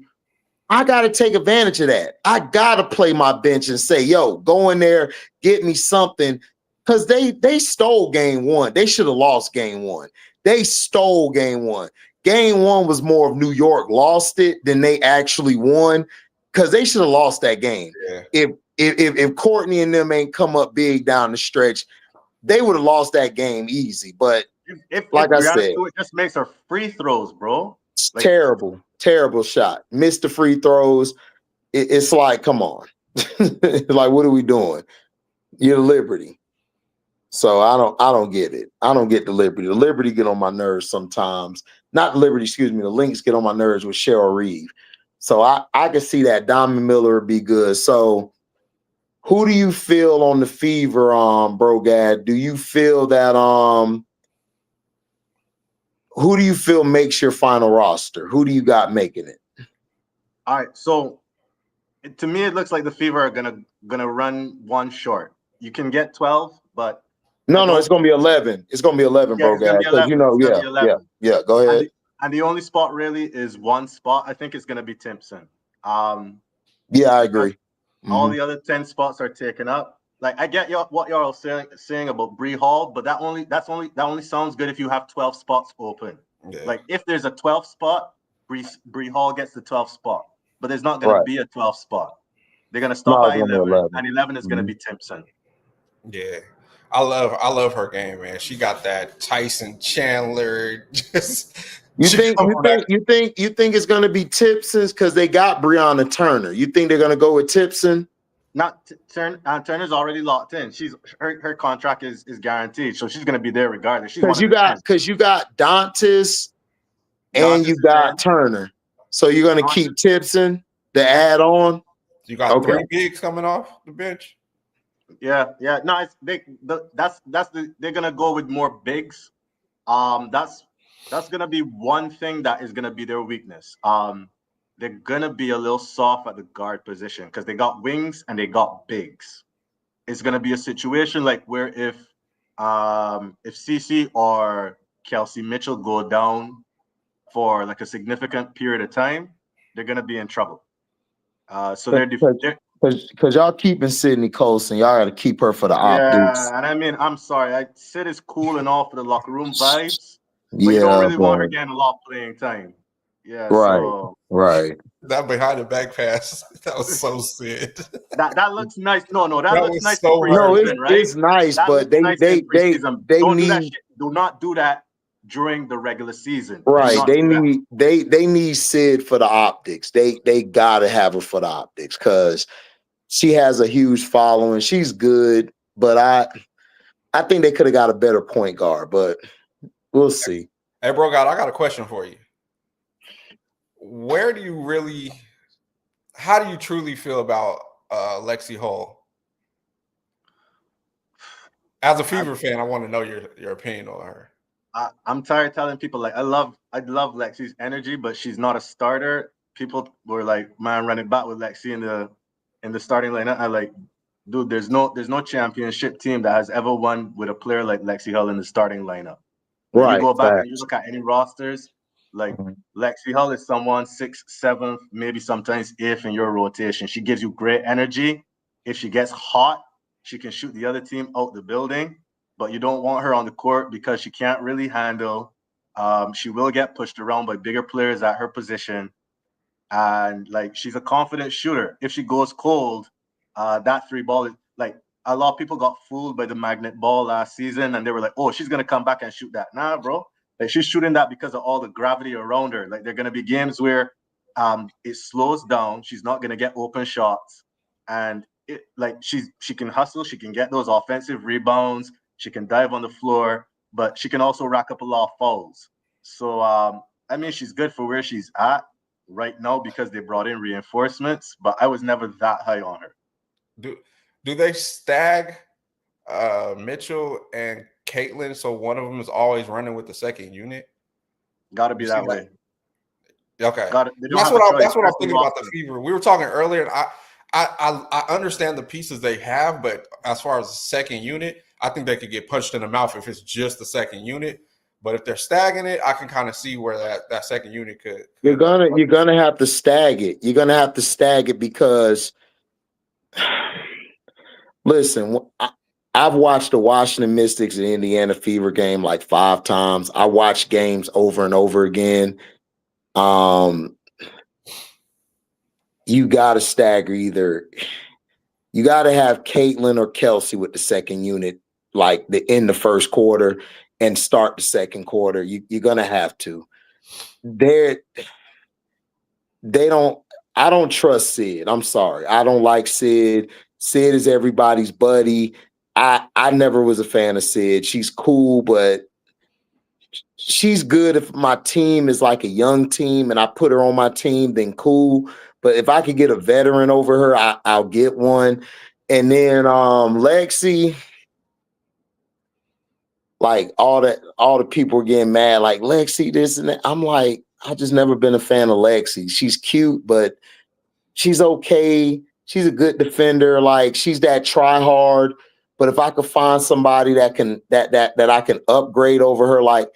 I got to take advantage of that. I got to play my bench and say, yo, go in there, get me something, because they stole game 1. They should have lost game 1. They stole game 1. Game 1 was more of New York lost it than they actually won, because they should have lost that game. Yeah. If Courtney and them ain't come up big down the stretch, they would have lost that game easy. But if like I Brianna said, Stewart just makes her free throws, bro. it's Like, terrible shot. Missed the free throws. It's like, come on. Like, what are we doing? You're Liberty. So I don't get it. I don't get the Liberty. The Liberty get on my nerves sometimes. Not the Liberty, excuse me. The Lynx get on my nerves with Cheryl Reeve. So I can see that Diamond Miller would be good. So who do you feel on the Fever, Brogad? Do you feel that who do you feel makes your final roster? Who do you got making it? all right, so to me, it looks like the Fever are gonna run one short. You can get 12, but No, it's gonna be 11. It's gonna be 11, yeah, bro, it's gonna guys. be Because 11. It's gonna be 11. yeah. Go ahead. And the only spot really is one spot. I think it's gonna be Timpson. Yeah, I agree. All the other 10 spots are taken up. Like, I get what y'all saying about Bree Hall, but that only sounds good if you have 12 spots open. Yeah. Like, if there's a 12 spot, Bree Hall gets the 12 spot, but there's not gonna be a 12 spot. They're gonna stop at 11, and 11 is gonna be Timpson. Yeah. I love her game, man. She got that Tyson Chandler. Just You think it's gonna be Tipson's because they got Breonna Turner? You think they're gonna go with Tipson? Not Turner's already locked in. Her contract is guaranteed, so she's gonna be there regardless. Because you got Dantas and you got Turner, so you're gonna keep Tipson to add on. You got 3 gigs coming off the bench. Yeah. No, they're gonna go with more bigs. That's gonna be one thing that is gonna be their weakness. They're gonna be a little soft at the guard position because they got wings and they got bigs. It's gonna be a situation like where if CC or Kelsey Mitchell go down for like a significant period of time, they're gonna be in trouble. So they're because y'all keeping Sydney Colson, y'all got to keep her for the optics. Yeah, and I mean, I'm sorry, Sid is cool and all for the locker room vibes, but you don't really want her getting a lot of playing time. Yeah, right. That behind the back pass, that was so Sid. That looks nice. No, that looks nice. So it's nice, but they need. Do not do that during the regular season. Right. They need Sid for the optics. They gotta have her for the optics because she has a huge following. She's good, but I think they could have got a better point guard, but we'll see. Hey, bro, God, I got a question for you. How do you truly feel about Lexi Hull? As a Fever fan, I want to know your opinion on her. I'm tired of telling people I love Lexi's energy, but she's not a starter. People were like, man, running back with Lexi in the starting lineup. I like, dude, there's no championship team that has ever won with a player like Lexi Hull in the starting lineup. When you go back and you look at any rosters, like Lexi Hull is someone 6th, 7th, maybe sometimes 8th in your rotation. She gives you great energy. If she gets hot, she can shoot the other team out the building, but you don't want her on the court because she can't really handle. She will get pushed around by bigger players at her position. And like, she's a confident shooter. If she goes cold, that 3 ball is like, a lot of people got fooled by the magnet ball last season and they were like, oh, she's going to come back and shoot that. Nah, bro. Like, she's shooting that because of all the gravity around her. Like, there are going to be games where it slows down. She's not going to get open shots. And she can hustle. She can get those offensive rebounds. She can dive on the floor, but she can also rack up a lot of fouls. So, I mean, she's good for where she's at right now because they brought in reinforcements, but I was never that high on her. Do they stag Mitchell and Caitlin so one of them is always running with the second unit? Got to be that way. Okay. That's what I'm thinking about the Fever. We were talking earlier, and I understand the pieces they have, but as far as the second unit, I think they could get punched in the mouth if it's just the second unit. But if they're stagging it, I can kind of see where that second unit could. You're gonna have to stag it. You're gonna have to stag it because, listen, I've watched the Washington Mystics and Indiana Fever game like 5 times. I watch games over and over again. you got to stagger either. You got to have Caitlin or Kelsey with the second unit, like in the first quarter, and start the second quarter. You're gonna have to. They don't. I don't trust Sid. I'm sorry. I don't like Sid. Sid is everybody's buddy. I never was a fan of Sid. She's cool, but she's good if my team is like a young team and I put her on my team, then cool. But if I could get a veteran over her, I'll get one. And then Lexi, like all the people were getting mad, like Lexi, this and that. I'm like, I just never been a fan of Lexi. She's cute, but she's okay. She's a good defender. Like she's that try hard. But if I could find somebody that I can upgrade over her, like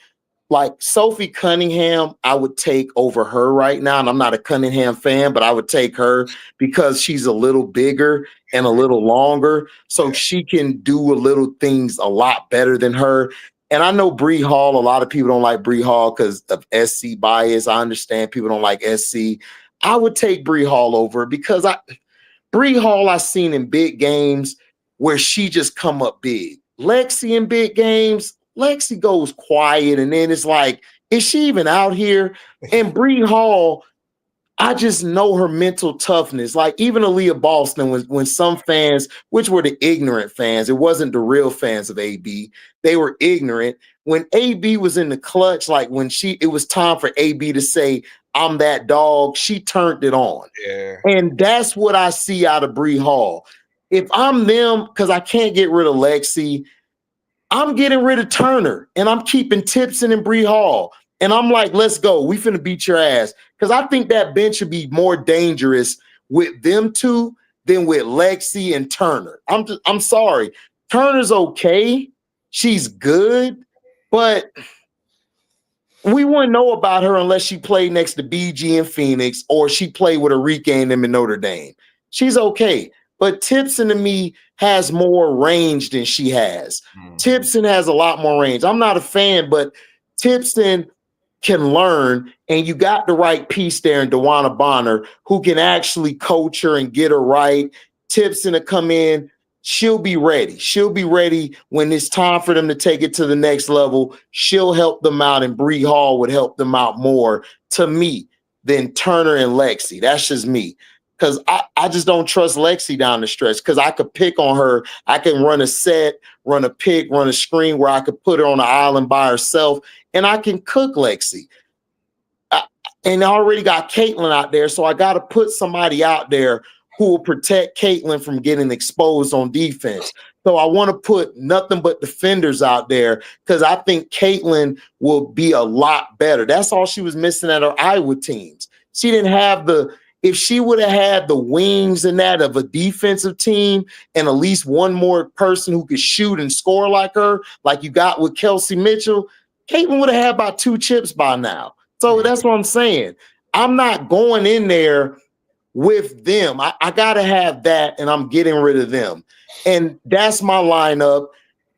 Sophie Cunningham, I would take over her right now. And I'm not a Cunningham fan, but I would take her because she's a little bigger and a little longer. So she can do a little things a lot better than her. And I know Bree Hall, a lot of people don't like Bree Hall because of SC bias. I understand people don't like SC. I would take Bree Hall over because Bree Hall I seen in big games where she just come up big. Lexi in big games, Lexi goes quiet, and then it's like, is she even out here? And Bree Hall, I just know her mental toughness. Like even Aaliyah Boston, when some fans, which were the ignorant fans, it wasn't the real fans of AB, they were ignorant. When AB was in the clutch, like when it was time for AB to say, I'm that dog, she turned it on. Yeah. And that's what I see out of Bree Hall. If I'm them, because I can't get rid of Lexi, I'm getting rid of Turner and I'm keeping Tipson and Bree Hall. And I'm like, let's go. We finna beat your ass. Because I think that bench would be more dangerous with them two than with Lexi and Turner. I'm sorry. Turner's okay. She's good, but we wouldn't know about her unless she played next to BG in Phoenix or she played with Enrique and them in Notre Dame. She's okay. But Tipson to me has more range than she has. Tipson has a lot more range. I'm not a fan, but Tipson can learn, and you got the right piece there in DeWanna Bonner who can actually coach her and get her right. Tipson to come in, she'll be ready. She'll be ready when it's time for them to take it to the next level. She'll help them out, and Bree Hall would help them out more to me than Turner and Lexi. That's just me. Because I just don't trust Lexi down the stretch because I could pick on her. I can run a set, run a pick, run a screen where I could put her on the island by herself, and I can cook Lexi. And I already got Caitlin out there, so I got to put somebody out there who will protect Caitlin from getting exposed on defense. So I want to put nothing but defenders out there because I think Caitlin will be a lot better. That's all she was missing at her Iowa teams. She didn't have if she would have had the wings and that of a defensive team and at least one more person who could shoot and score like her, like you got with Kelsey Mitchell, Caitlin would have had about 2 chips by now. So that's what I'm saying. I'm not going in there with them. I got to have that, and I'm getting rid of them. And that's my lineup,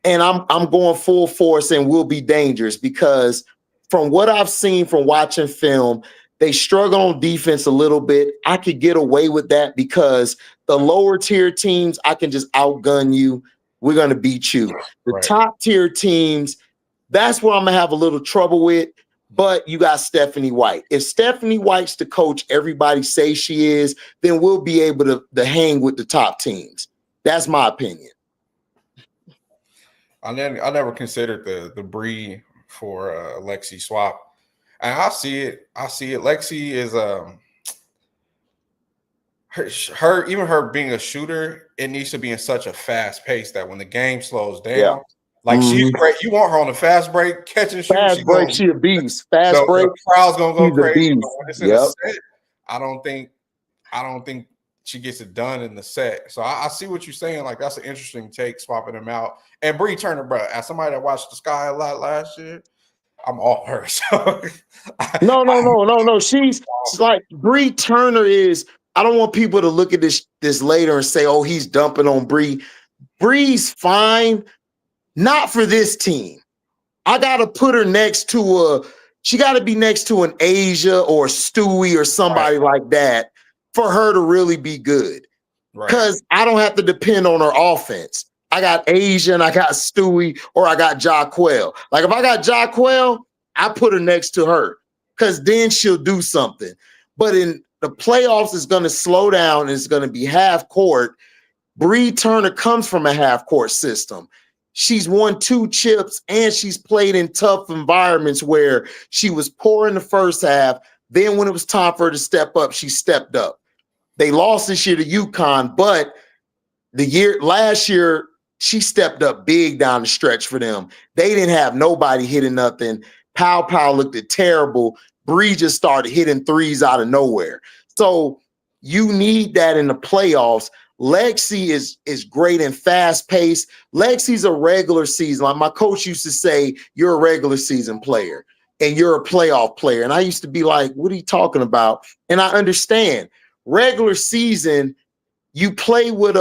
and I'm going full force and will be dangerous because from what I've seen from watching film, they struggle on defense a little bit. I could get away with that because the lower tier teams, I can just outgun you. We're going to beat you. The top tier teams, that's where I'm going to have a little trouble with. But you got Stephanie White. If Stephanie White's the coach everybody says she is, then we'll be able to hang with the top teams. That's my opinion. I never considered the Bree for Lexi swap. And I see it. Lexi is her even her being a shooter, it needs to be in such a fast pace that when the game slows down, she's great. You want her on the fast break, catch and shoot. Fast break, she a beast. Fast break, the crowd's gonna go crazy. But when it's in a set, I don't think she gets it done in the set. So I see what you're saying. Like that's an interesting take, swapping them out. And Bree Turner, bro, as somebody that watched the Sky a lot last year, I'm all her. So no. She's like Bree Turner is. I don't want people to look at this later and say, "Oh, he's dumping on Bree." Bree's fine, not for this team. I gotta put her next to she got to be next to an Asia or Stewie or somebody like that. for her to really be good. Because I don't have to depend on her offense. I got Asian, I got Stewie, or I got Jaquel. Like if I got Jaquel, I put her next to her because then she'll do something. But in the playoffs, it's going to slow down. It's going to be half court. Bree Turner comes from a half court system. She's won 2 chips and she's played in tough environments where she was poor in the first half. Then when it was time for her to step up, she stepped up. They lost this year to UConn, but last year, she stepped up big down the stretch for them. They didn't have nobody hitting nothing. Pow looked terrible. Bree just started hitting threes out of nowhere. So you need that in the playoffs. Lexi is great and fast paced. Lexi's a regular season. Like my coach used to say, you're a regular season player and you're a playoff player. And I used to be like, what are you talking about? And I understand. Regular season, you play with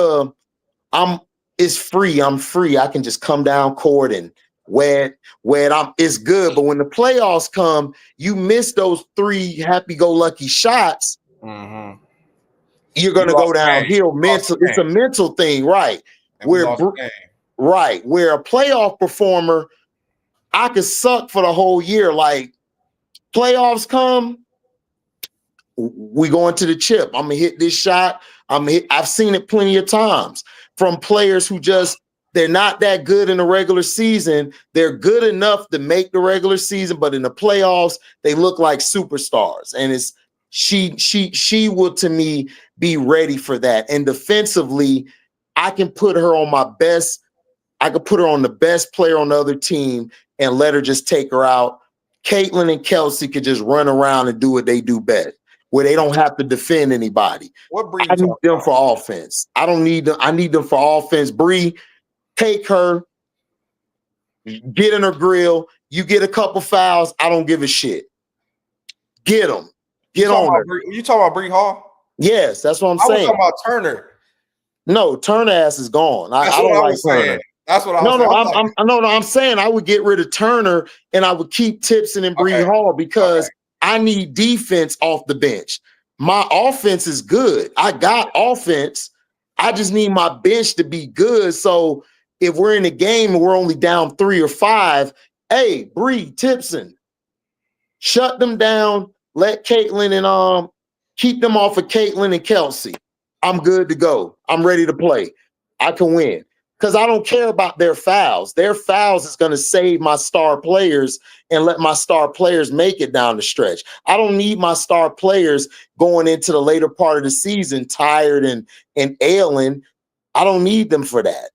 it's free. I'm free. I can just come down court and where it's good. But when the playoffs come, you miss those 3 happy-go-lucky shots. Mm-hmm. You're gonna go downhill. Mental, it's a mental thing, right? Where a playoff performer, I could suck for the whole year. Like playoffs come, we go into the chip. I'm gonna hit this shot. I've seen it plenty of times from players who they're not that good in the regular season. They're good enough to make the regular season, but in the playoffs, they look like superstars. And she will, to me, be ready for that. And defensively, I can put her on my best. I could put her on the best player on the other team and let her just take her out. Caitlin and Kelsey could just run around and do what they do best, where they don't have to defend anybody. I need them for offense. I don't need them. I need them for offense. Bree, take her, get in her grill. You get a couple fouls. I don't give a shit. Get them. Get on her. You talking about Bree Hall? Yes, that's what I'm saying. I was talking about Turner. No, Turner ass is gone. I don't like Turner. That's what I was saying. I'm saying I would get rid of Turner and I would keep Tipson and Bree Hall because I need defense off the bench. My offense is good. I got offense. I just need my bench to be good. So if we're in a game and we're only down 3 or 5, hey, Bree, Tipson, shut them down. Let Caitlin and keep them off of Caitlin and Kelsey. I'm good to go. I'm ready to play. I can win. Because I don't care about their fouls. Their fouls is going to save my star players and let my star players make it down the stretch. I don't need my star players going into the later part of the season tired and ailing. I don't need them for that.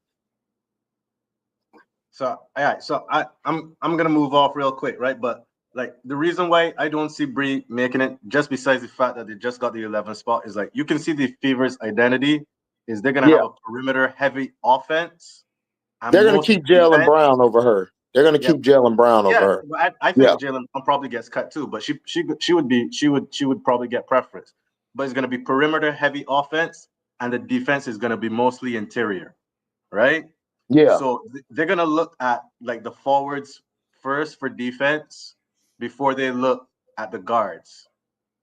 So, all right. So I'm gonna move off real quick, right? But like the reason why I don't see Bree making it, just besides the fact that they just got the 11th spot, is like you can see the Fever's identity is they're gonna have a perimeter heavy offense. They're gonna keep Jaylen Brown over her. They're gonna keep Jaylen Brown over her. But I think Jaylen probably gets cut too, but she would probably get preference. But it's gonna be perimeter heavy offense, and the defense is gonna be mostly interior, right? Yeah. So they're gonna look at like the forwards first for defense before they look at the guards.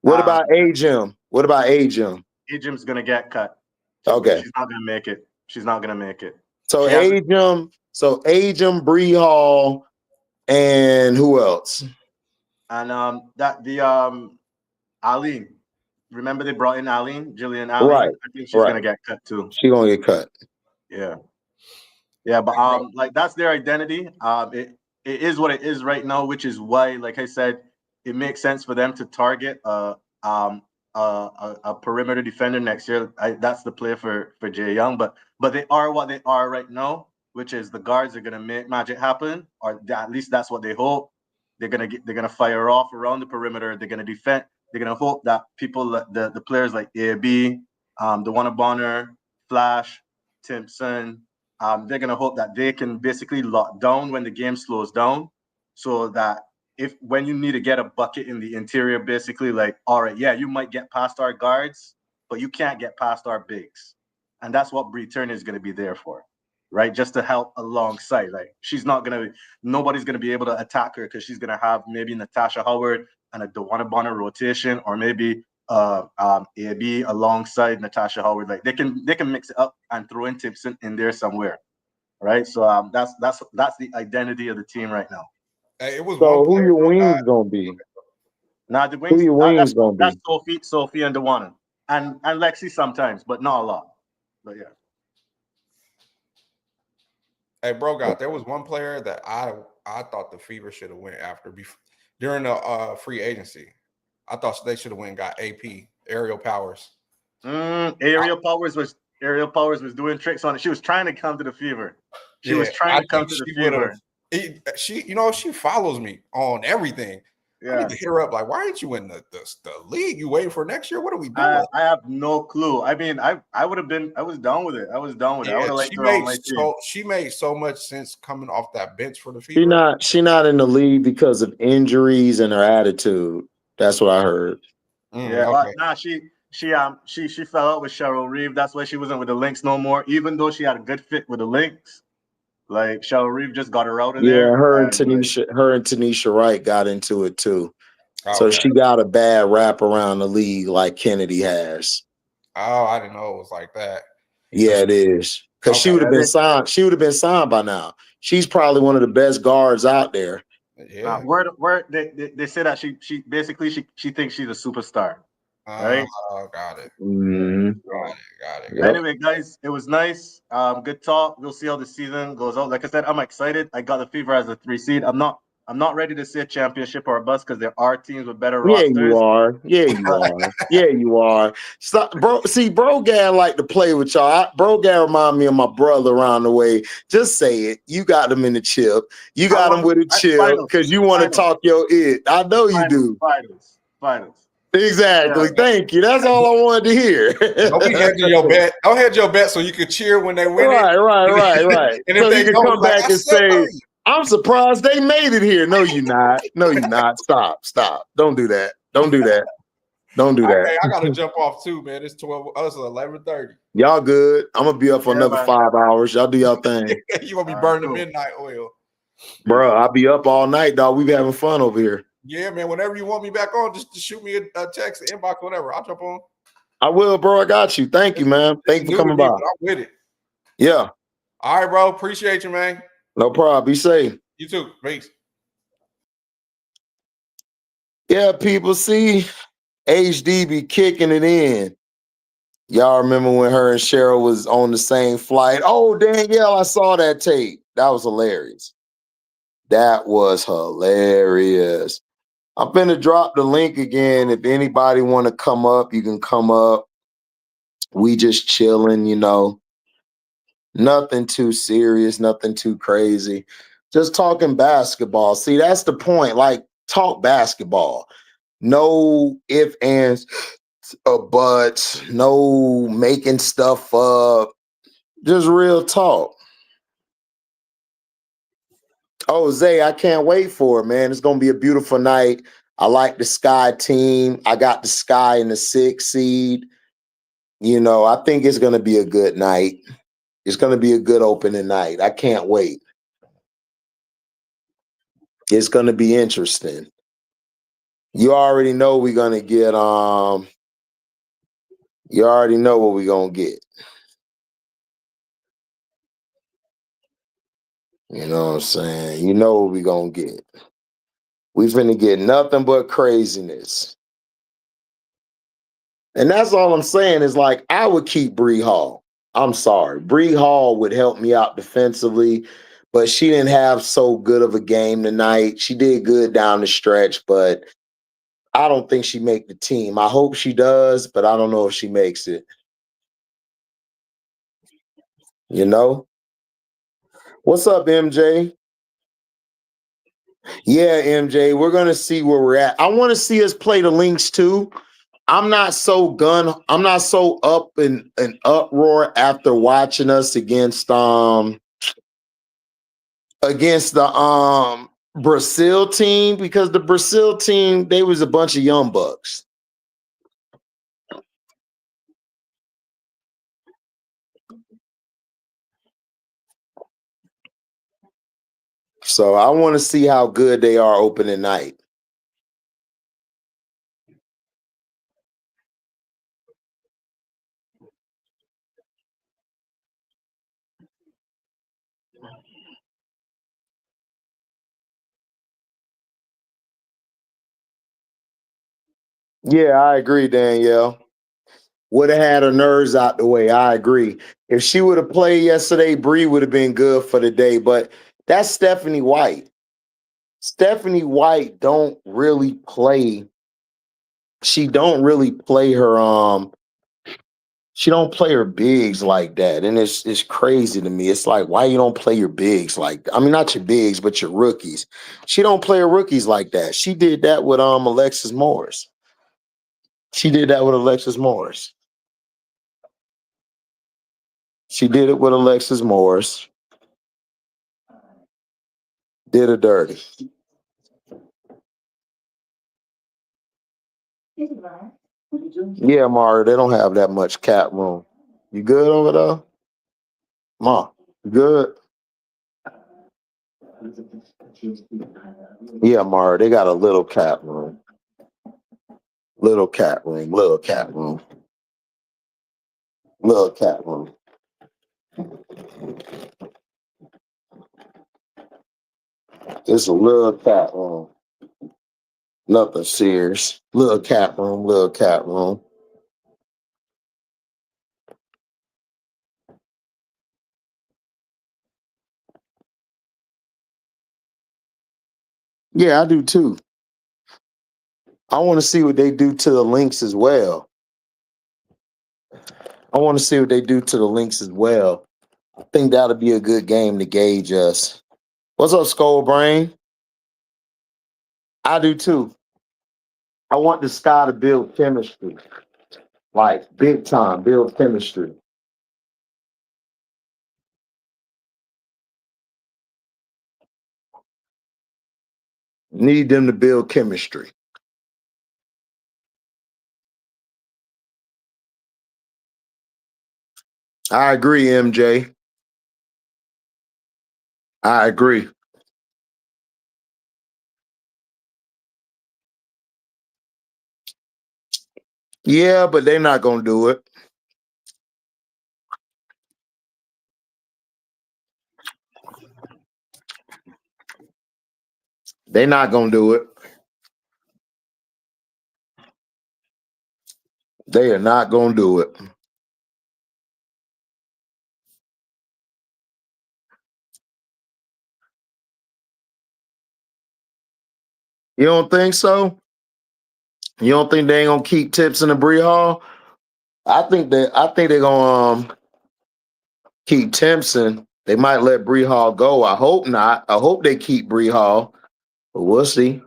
What about A-Jim? What about A-Jim? A-Jim's gonna get cut. Okay. She's not gonna make it. She's not gonna make it. So A-Jim, Bree Hall, and who else? And Aline. Remember they brought in Jillian Aline? Right. I think she's gonna get cut too. She's gonna get cut. Yeah. Yeah, but like that's their identity. It is what it is right now, which is why, like I said, it makes sense for them to target a perimeter defender next year. That's the play for Jay Young, but they are what they are right now, which is the guards are gonna make magic happen, or at least that's what they hope. They're gonna fire off around the perimeter. They're gonna defend. They're gonna hope that people, the players like AB, DeWanna Bonner, Flash, Timpson, they're gonna hope that they can basically lock down when the game slows down, so that when you need to get a bucket in the interior, basically like, all right, yeah, you might get past our guards, but you can't get past our bigs. And that's what Bree Turner is going to be there for, right? Just to help alongside. Like nobody's going to be able to attack her because she's going to have maybe Natasha Howard and a DeWanna Bonner rotation, or maybe AB alongside Natasha Howard. Like they can mix it up and throw in tips in there somewhere, right? So that's the identity of the team right now. Hey, it was one So who player your though, wings gonna be? Now the Who wings, your wings gonna that's be? Sophie and Dewana, and Lexi sometimes, but not a lot. But yeah. Hey, bro, God, there was one player that I thought the Fever should have went after during the free agency. I thought they should have went and got AP Aerial Powers. Aerial Powers was doing tricks on it. She was trying to come to the Fever. She was trying to come to the Fever. She follows me on everything. Yeah. I need to hit her up. Like, why ain't you in the league? You waiting for next year? What are we doing? I have no clue. I mean, I was down with it. I would have liked her on my team. She made so much sense coming off that bench for the Fever. She not in the league because of injuries and her attitude. That's what I heard. She fell out with Cheryl Reeve. That's why she wasn't with the Lynx no more. Even though she had a good fit with the Lynx, like Cheryl Reeve just got her out of there. Yeah, her and Tanisha Wright got into it too. Okay. So she got a bad rap around the league like Kennedy has. Oh, I didn't know it was like that. Yeah, it is. Because she would have been signed. She would have been signed by now. She's probably one of the best guards out there. Yeah. Where they say that she basically thinks she's a superstar. Right? Got it. Mm-hmm. Got it. Yep. Anyway, guys, it was nice. Good talk. We'll see how the season goes out. Like I said, I'm excited. I got the Fever as a 3 seed. I'm not ready to say a championship or a bust because there are teams with better rosters. You are. Yeah, you are. Stop, bro. See, Brogad like to play with y'all. Brogad remind me of my brother around the way. Just say it. You got them in the chip. You got them with a chip because you want to talk your it. I know you do. Finals. Exactly. Yeah. Thank you. That's all I wanted to hear. Don't be hedging your bet. Don't hedge your bet so you can cheer when they win it. Right. And if so they you can come back and say, I'm surprised they made it here. No, you're not. No, you're not. Stop. Don't do that. Don't do that. Okay, I gotta jump off too, man. It's 11:30. Y'all good. I'm gonna be up for another 5 hours. Y'all do y'all thing. You gonna be burning the midnight oil. Bro, I'll be up all night, dog. We be having fun over here. Yeah, man. Whenever you want me back on, just shoot me a text, inbox, whatever. I'll jump on. I will, bro. I got you. Thank you, man. Thank you for coming by. I'm with it. Yeah. All right, bro. Appreciate you, man. No problem. Be safe. You too. Peace. Yeah, people, see, HD be kicking it in. Y'all remember when her and Cheryl was on the same flight? Oh, Danielle, I saw that tape. That was hilarious. I'm finna drop the link again. If anybody want to come up, you can come up. We just chilling, Nothing too serious, nothing too crazy. Just talking basketball. See, that's the point. Like, talk basketball. No ifs, ands, or buts. No making stuff up. Just real talk. Oh, Zay, I can't wait for it, man. It's going to be a beautiful night. I like the Sky team. I got the Sky in the 6th seed. I think it's going to be a good night. It's going to be a good opening night. I can't wait. It's going to be interesting. You already know we're going to get you already know what we're going to get. You know what I'm saying? You know what we're going to get. We're finna get nothing but craziness. And that's all I'm saying is, like, I would keep Bree Hall. I'm sorry. Bree Hall would help me out defensively, but she didn't have so good of a game tonight. She did good down the stretch, but I don't think she make the team. I hope she does, but I don't know if she makes it. What's up, MJ? Yeah, MJ, we're going to see where we're at. I want to see us play the Lynx too. I'm not so up in an uproar after watching us against the Brazil team, because the Brazil team, they was a bunch of young bucks. So I want to see how good they are opening night. Yeah, I agree, Danielle. Would have had her nerves out the way. I agree. If she would have played yesterday, Bree would have been good for the day. But that's Stephanie White. Stephanie White don't really play. She don't really play her she don't play her bigs like that. And it's crazy to me. It's like, why you don't play your bigs like that? I mean, not your bigs, but your rookies. She don't play her rookies like that. She did that with Alexis Morris. She did that with Alexis Morris. She did it with Alexis Morris. Did her dirty. Yeah, Mario, they don't have that much cap room. You good over there? Ma, you good? Yeah, Mario, they got a little cap room. Little cat room, little cat room, little cat room. It's a little cat room. Nothing serious. Little cat room, little cat room. Yeah, I do too. I want to see what they do to the links as well. I want to see what they do to the links as well. I think that'll be a good game to gauge us. What's up, Skull Brain? I do too. I want the sky to build chemistry, like big time, build chemistry. Need them to build chemistry. I agree, MJ. I agree. Yeah, but they're not gonna do it. They're not gonna do it. They are not gonna do it. You don't think so? You don't think they ain't gonna keep Tips in the Bree Hall? I think they're gonna keep Timpson. They might let Bree Hall go. I hope not. I hope they keep Bree Hall, but we'll see.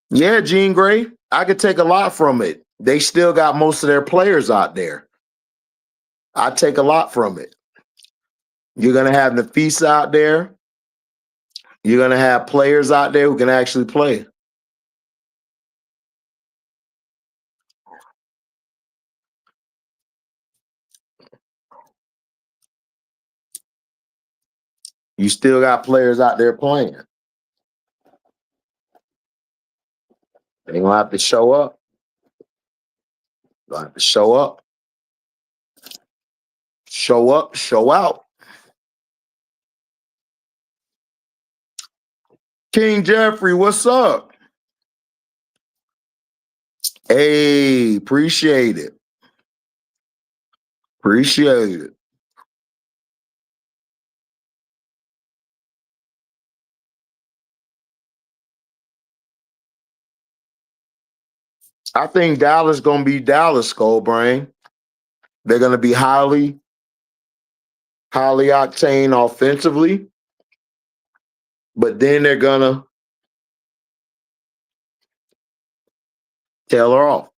Yeah, Gene Gray, I could take a lot from it. They still got most of their players out there. I take a lot from it. You're gonna have Nafisa out there. You're gonna have players out there who can actually play. You still got players out there playing. They're gonna have to show up. Gonna have to show up. Show up, show out. King Jeffrey, what's up? Hey, appreciate it. Appreciate it. I think Dallas gonna be Dallas, Skullbrain. They're gonna be highly octane offensively, but then they're gonna tail her off.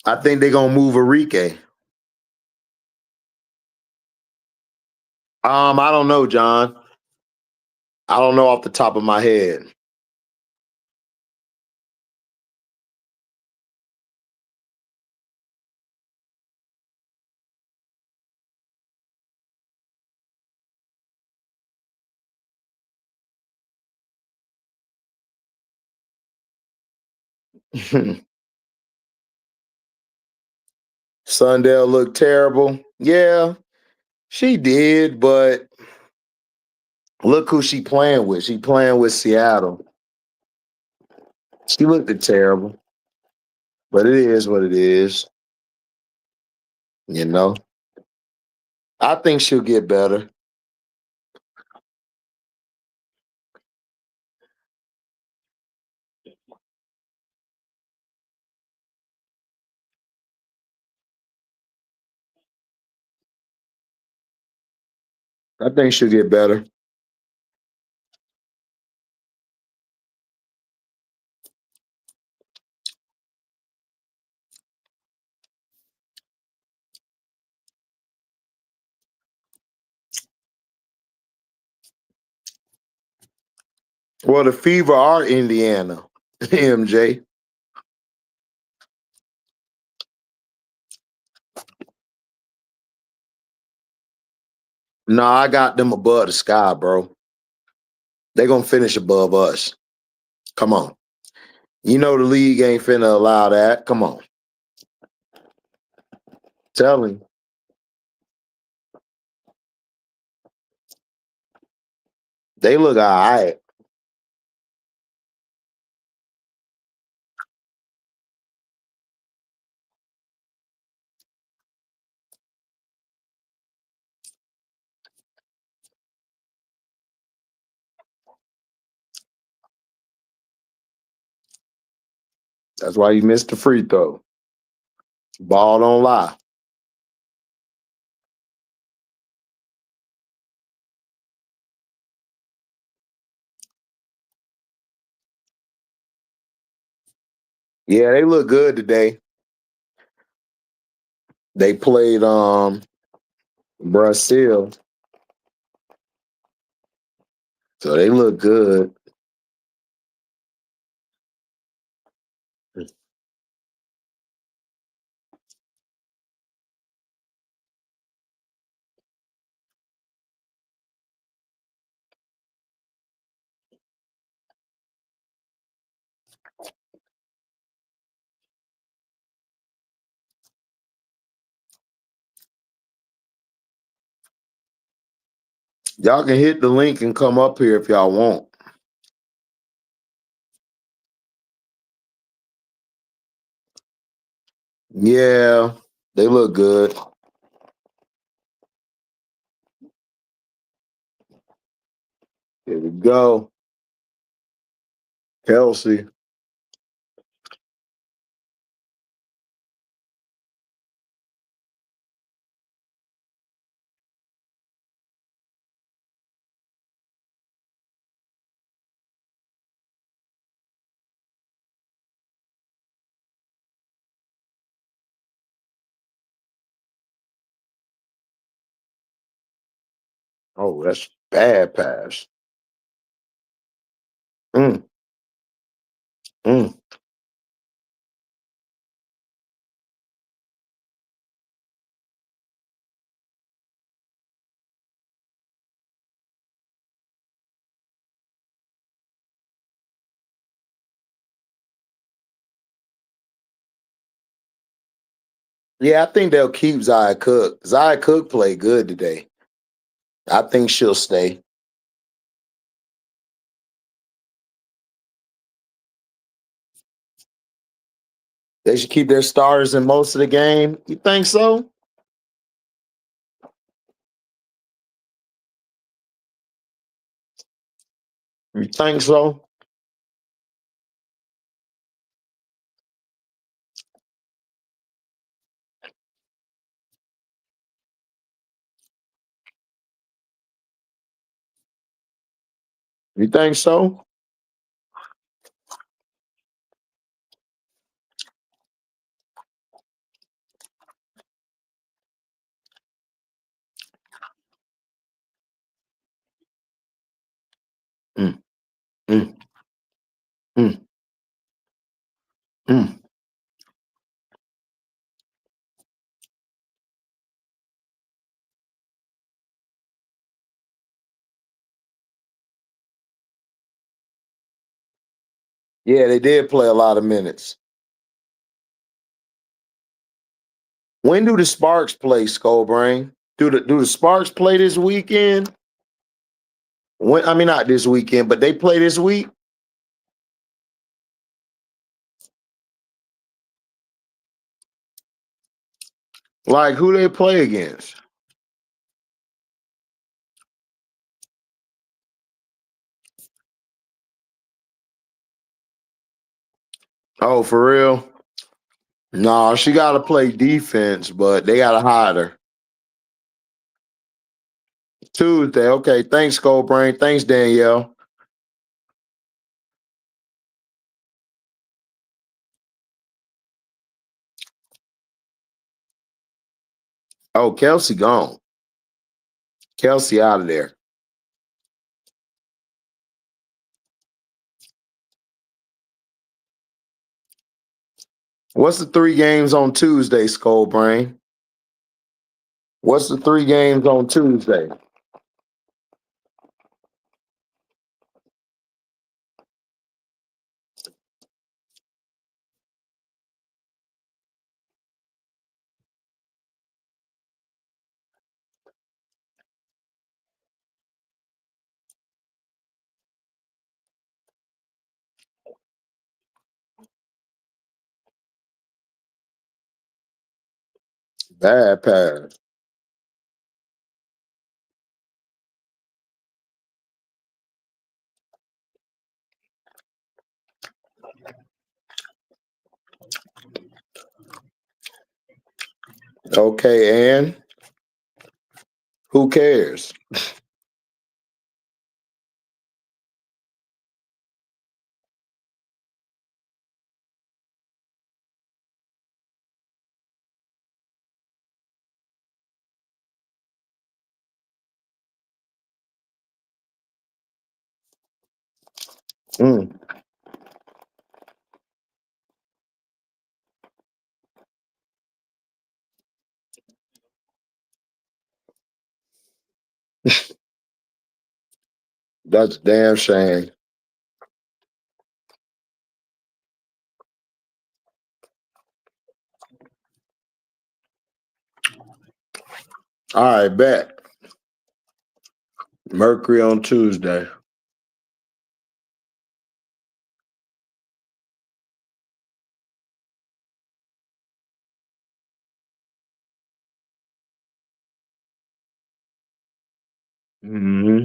I think they're gonna move Enrique. I don't know, John. I don't know off the top of my head. Sundell looked terrible. Yeah, she did, but look who she playing with. She playing with Seattle. She looked terrible, but it is what it is. You know, I think she'll get better. I think she'll get better. Well, the Fever are Indiana, MJ. No, I got them above the sky, bro. They gonna finish above us. Come on. You know the league ain't finna allow that. Come on. Tell him. They look all right. That's why you missed the free throw. Ball don't lie. Yeah, they look good today. They played Brazil. So they look good. Y'all can hit the link and come up here if y'all want. Yeah, they look good. Here we go. Kelsey. Oh, that's bad pass. Mm, mm. Yeah, I think they'll keep Zaya Cook. Zaya Cook played good today. I think she'll stay. They should keep their starters in most of the game. You think so? You think so? You think so? Mm, mm, mm, mm. Yeah, they did play a lot of minutes. When do the Sparks play, Skullbrain? Do the Sparks play this weekend? When, I mean, not this weekend, but they play this week. Like who they play against? Oh, for real? No, she got to play defense, but they got to hide her. Tuesday. Okay. Thanks, Skullbrain. Thanks, Danielle. Oh, Kelsey gone. Kelsey out of there. What's the 3 games on Tuesday, Skullbrain? What's the 3 games on Tuesday? Bad pass. Okay, and who cares? Mm, that's a damn shame. All right, bet. Mercury on Tuesday. Mm-hmm.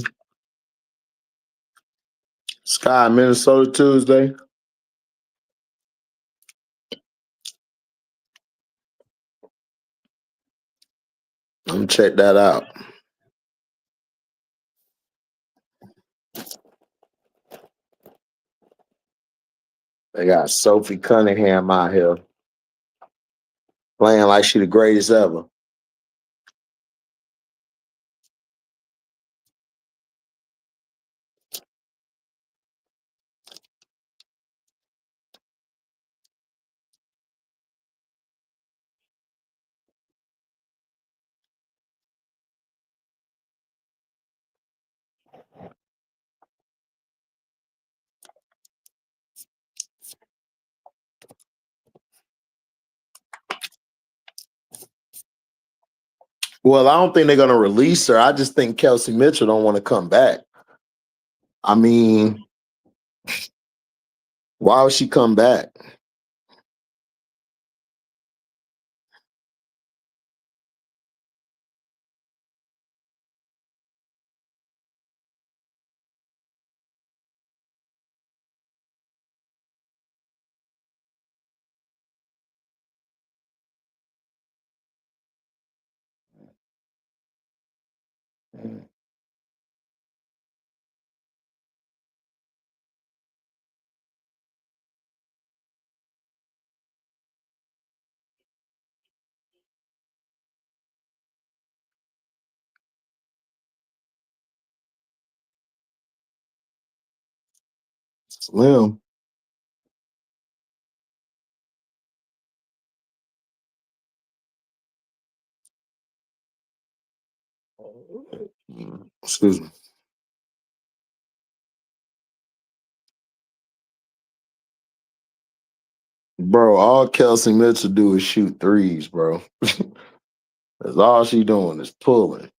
Sky, Minnesota Tuesday. I'm gonna check that out. They got Sophie Cunningham out here playing like she the greatest ever. Well, I don't think they're gonna release her. I just think Kelsey Mitchell don't want to come back. I mean, why would she come back? Slim. Excuse me. Bro, all Kelsey Mitchell do is shoot threes, bro. That's all she doing is pulling.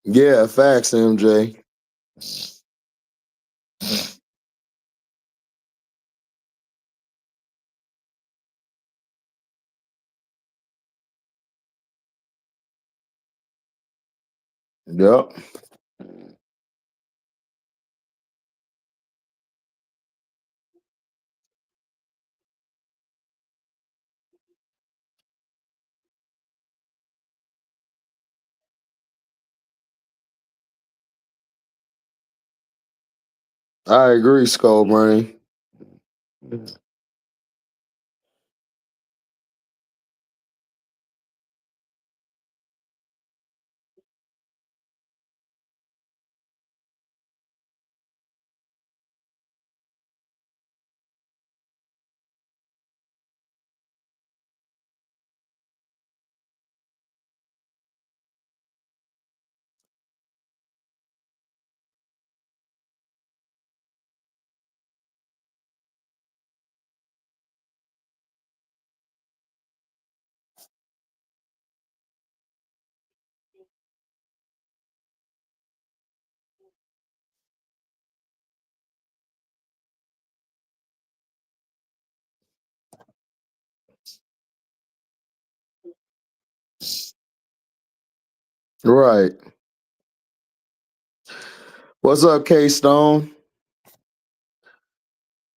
Yeah, facts, MJ. Yep. I agree, Skullbrain. Right. What's up, K-Stone?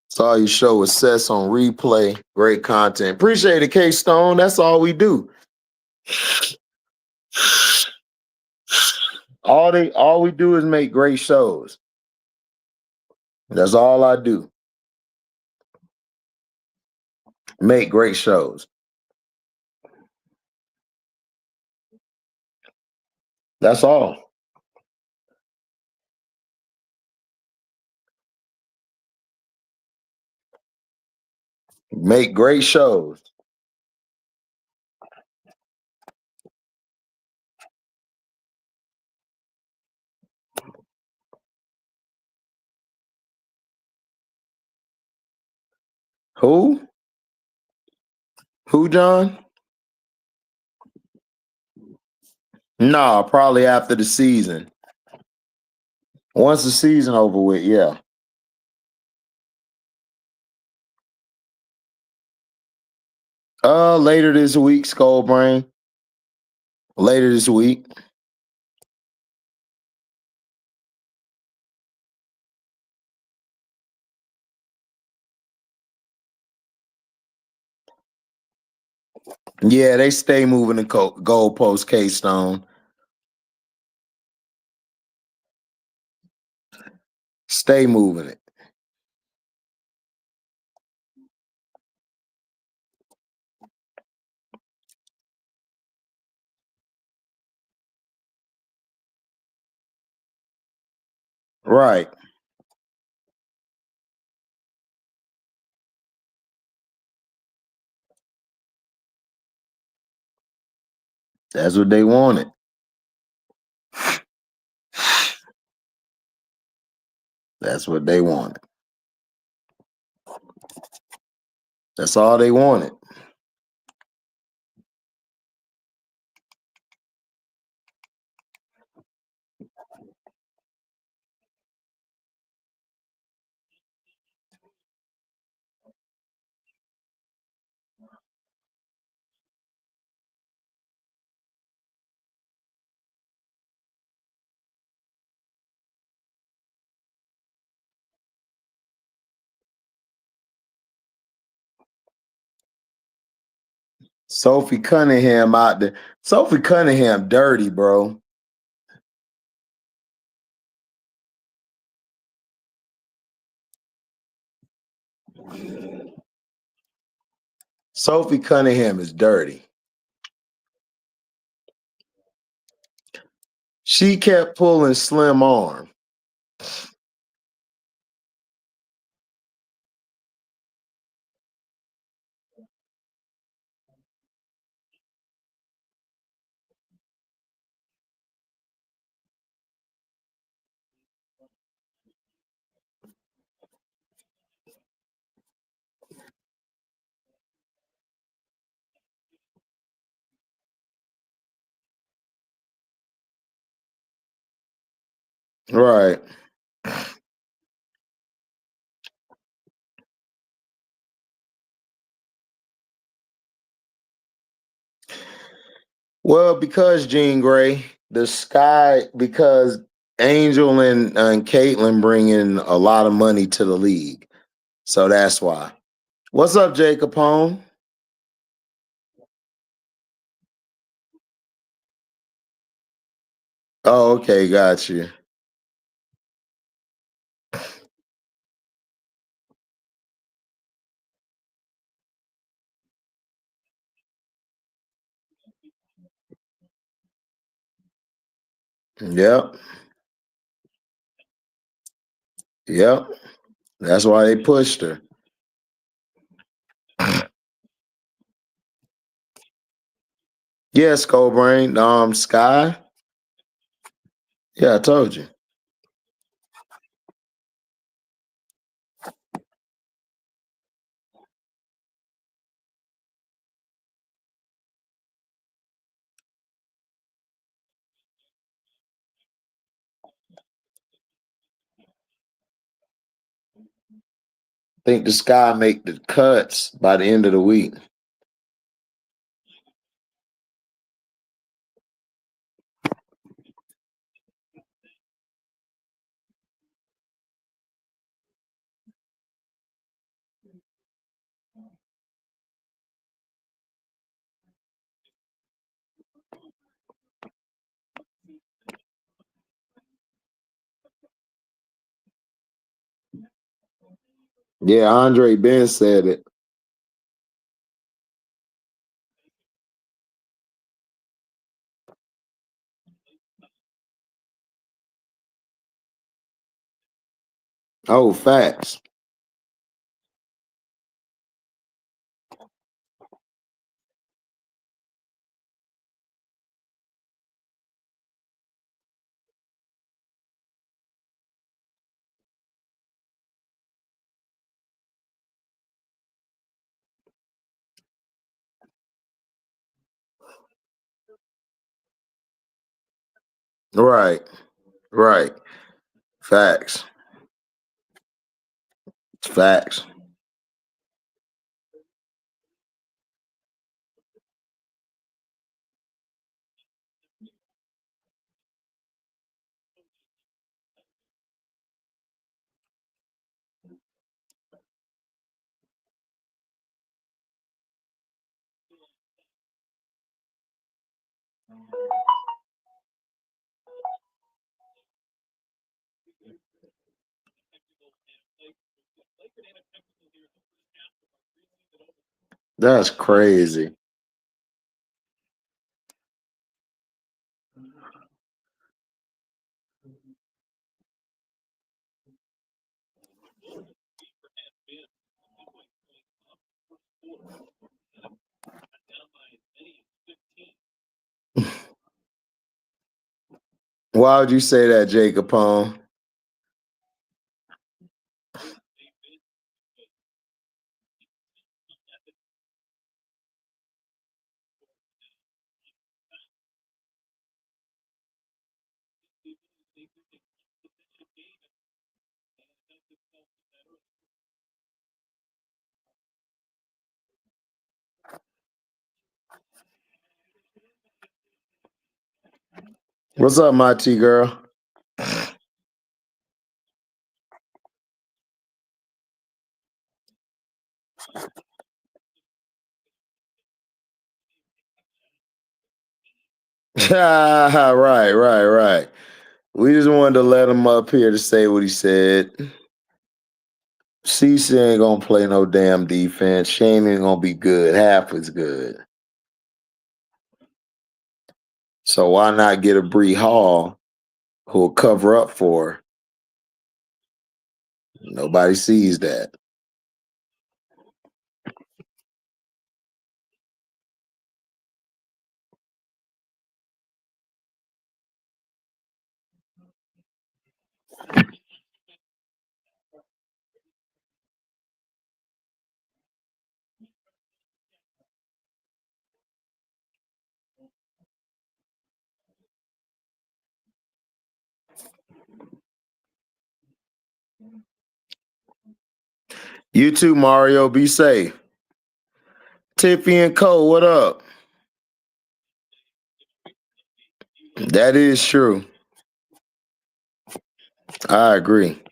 Saw your show with Sess on replay. Great content. Appreciate it, K-Stone. That's all we do. All we do is make great shows. That's all I do. Make great shows. That's all. Make great shows. Who? Who, John? Nah, probably after the season. Once the season over with, yeah. Later this week, Skullbrain. Later this week. Yeah, they stay moving the goalpost, K-Stone. Stay moving it. Right. That's what they wanted. That's what they wanted. That's all they wanted. Sophie Cunningham out there. Sophie Cunningham dirty, bro. Sophie Cunningham is dirty. She kept pulling Slim arm. Right. Well, because Jean Grey, the sky, because Angel and Caitlin bring in a lot of money to the league. So that's why. What's up, Jay Capone? Oh, okay, got you. Yep. Yep. That's why they pushed her. Yeah, Skullbrain. Sky. Yeah, I told you. Think the Sky make the cuts by the end of the week. Yeah, Andre Ben said it. Oh, facts. Right. Right. Facts. Facts. That's crazy. Why would you say that, Jay Capone? What's up, my T girl? Right, right, right. We just wanted to let him up here to say what he said. CC ain't gonna play no damn defense. Shane ain't gonna be good. Half is good. So why not get a Bree Hall who'll cover up for her? Nobody sees that. You too, Mario. Be safe. Tiffy and Cole, what up? That is true. I agree.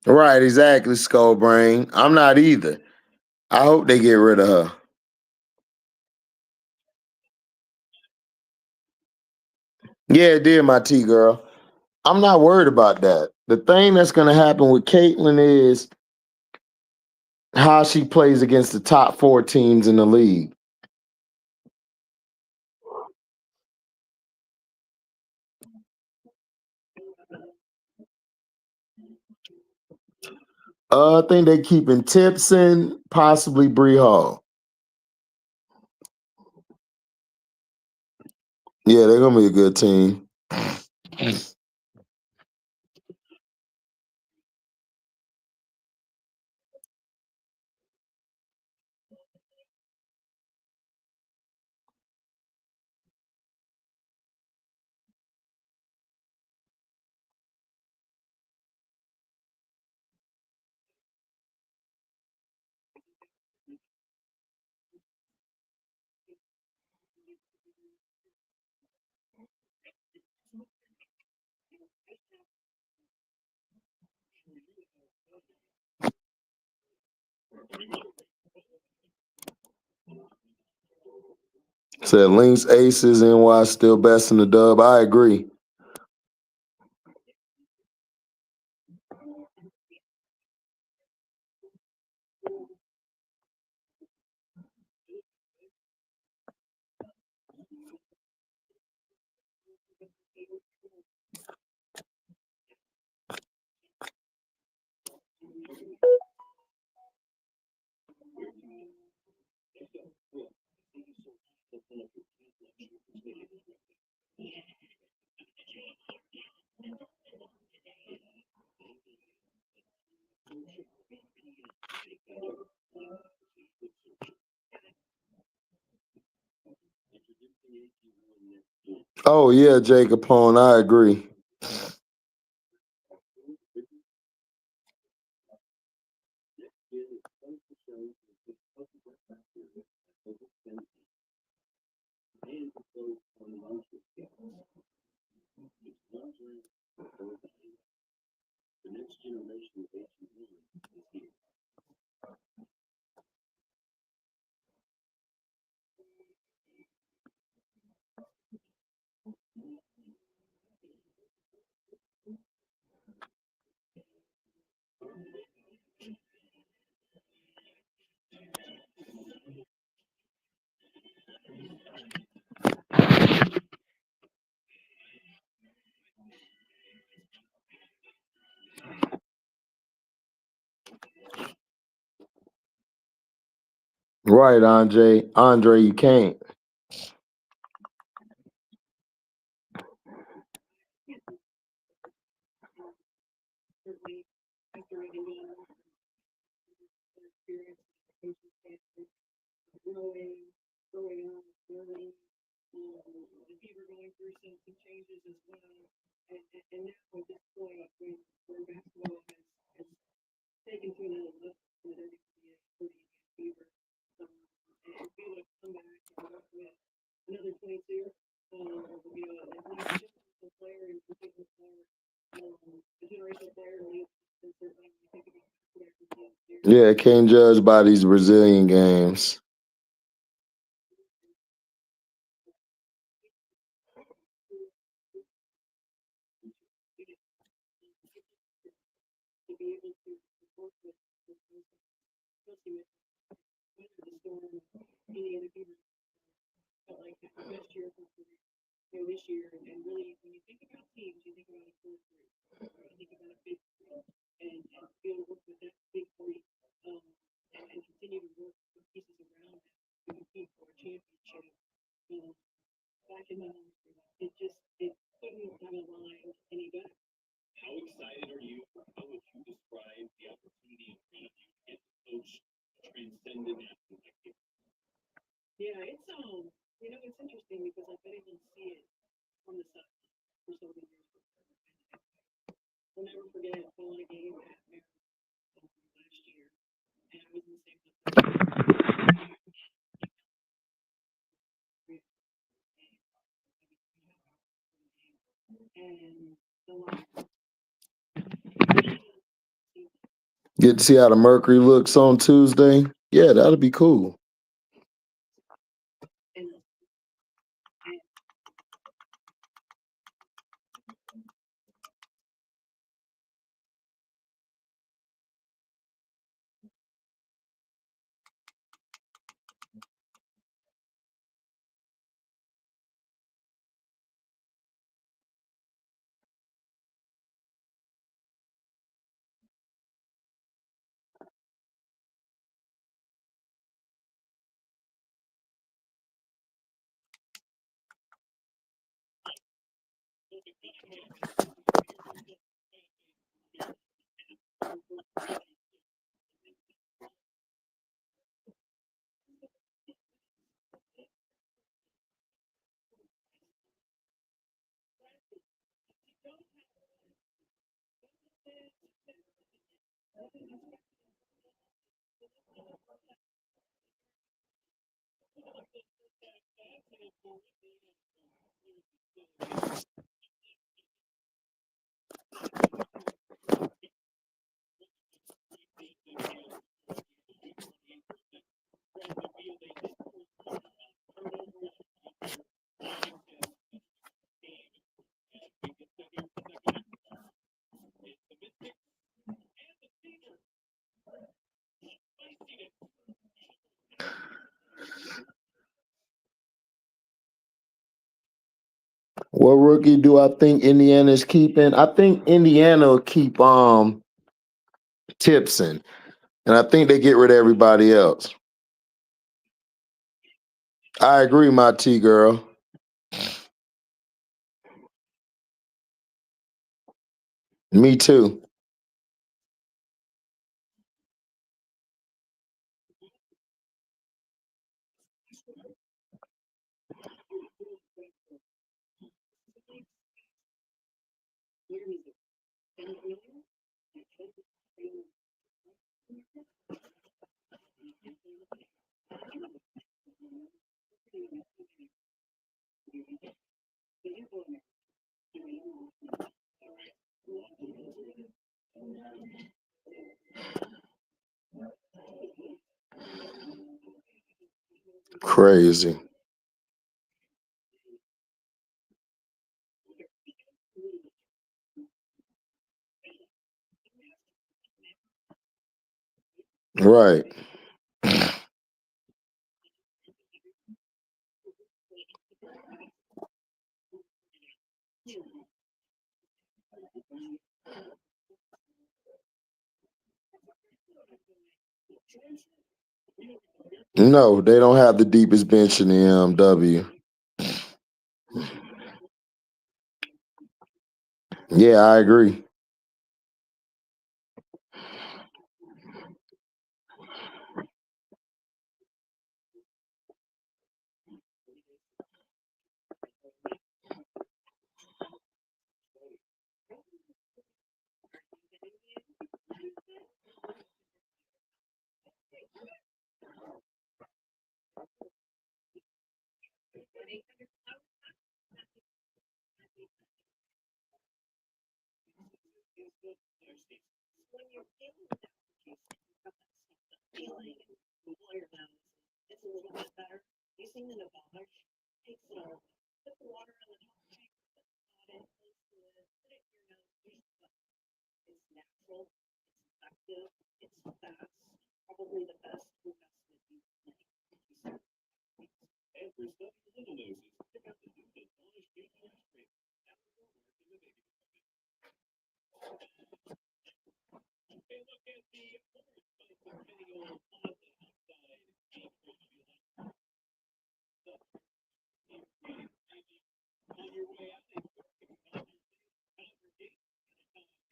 Right, exactly, Skull Brain. I'm not either. I hope they get rid of her. Yeah, it did, my T girl. I'm not worried about that. The thing that's going to happen with Caitlyn is how she plays against the top 4 teams in the league. I think they keeping Tipson, possibly Bree Hall. Yeah, they're gonna be a good team. Said Lynx Aces, NY still best in the dub. I agree. Oh yeah, Jay Capone, I agree. Right, Andre. Andre, you can't. Yeah, can't judge by these Brazilian games. Get to see how the Mercury looks on Tuesday. Yeah, that'll be cool. What rookie do I think Indiana's keeping? I think Indiana will keep Tipson, and I think they get rid of everybody else. I agree, my T girl. Me too. Crazy. Right. No, they don't have the deepest bench in the MW. Yeah, I agree.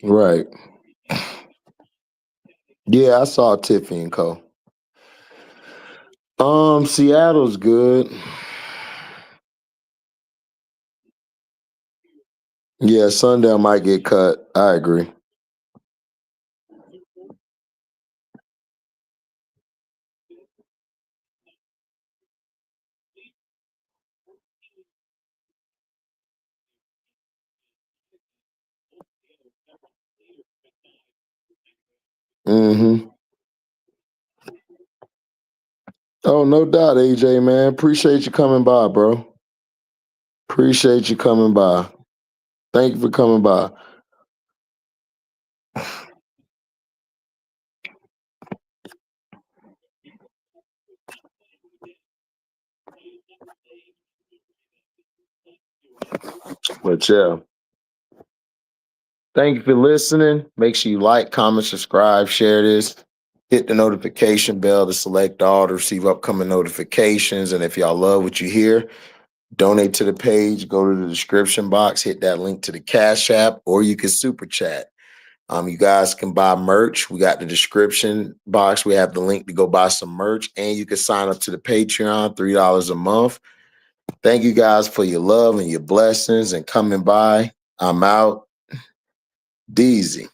Right. Yeah, I saw Tiffany and Co. Seattle's good. Yeah, Sundown might get cut. I agree. Mm-hmm. Oh, no doubt, AJ, man. Appreciate you coming by, bro. Appreciate you coming by. Thank you for coming by. But yeah, thank you for listening. Make sure you like, comment, subscribe, share this. Hit the notification bell to select all to receive upcoming notifications. And if y'all love what you hear, donate to the page. Go to the description box, hit that link to the Cash App, or you can super chat. You guys can buy merch. We got the description box. We have the link to go buy some merch, and you can sign up to the Patreon, $3 a month. Thank you guys for your love and your blessings and coming by. I'm out. Deezy.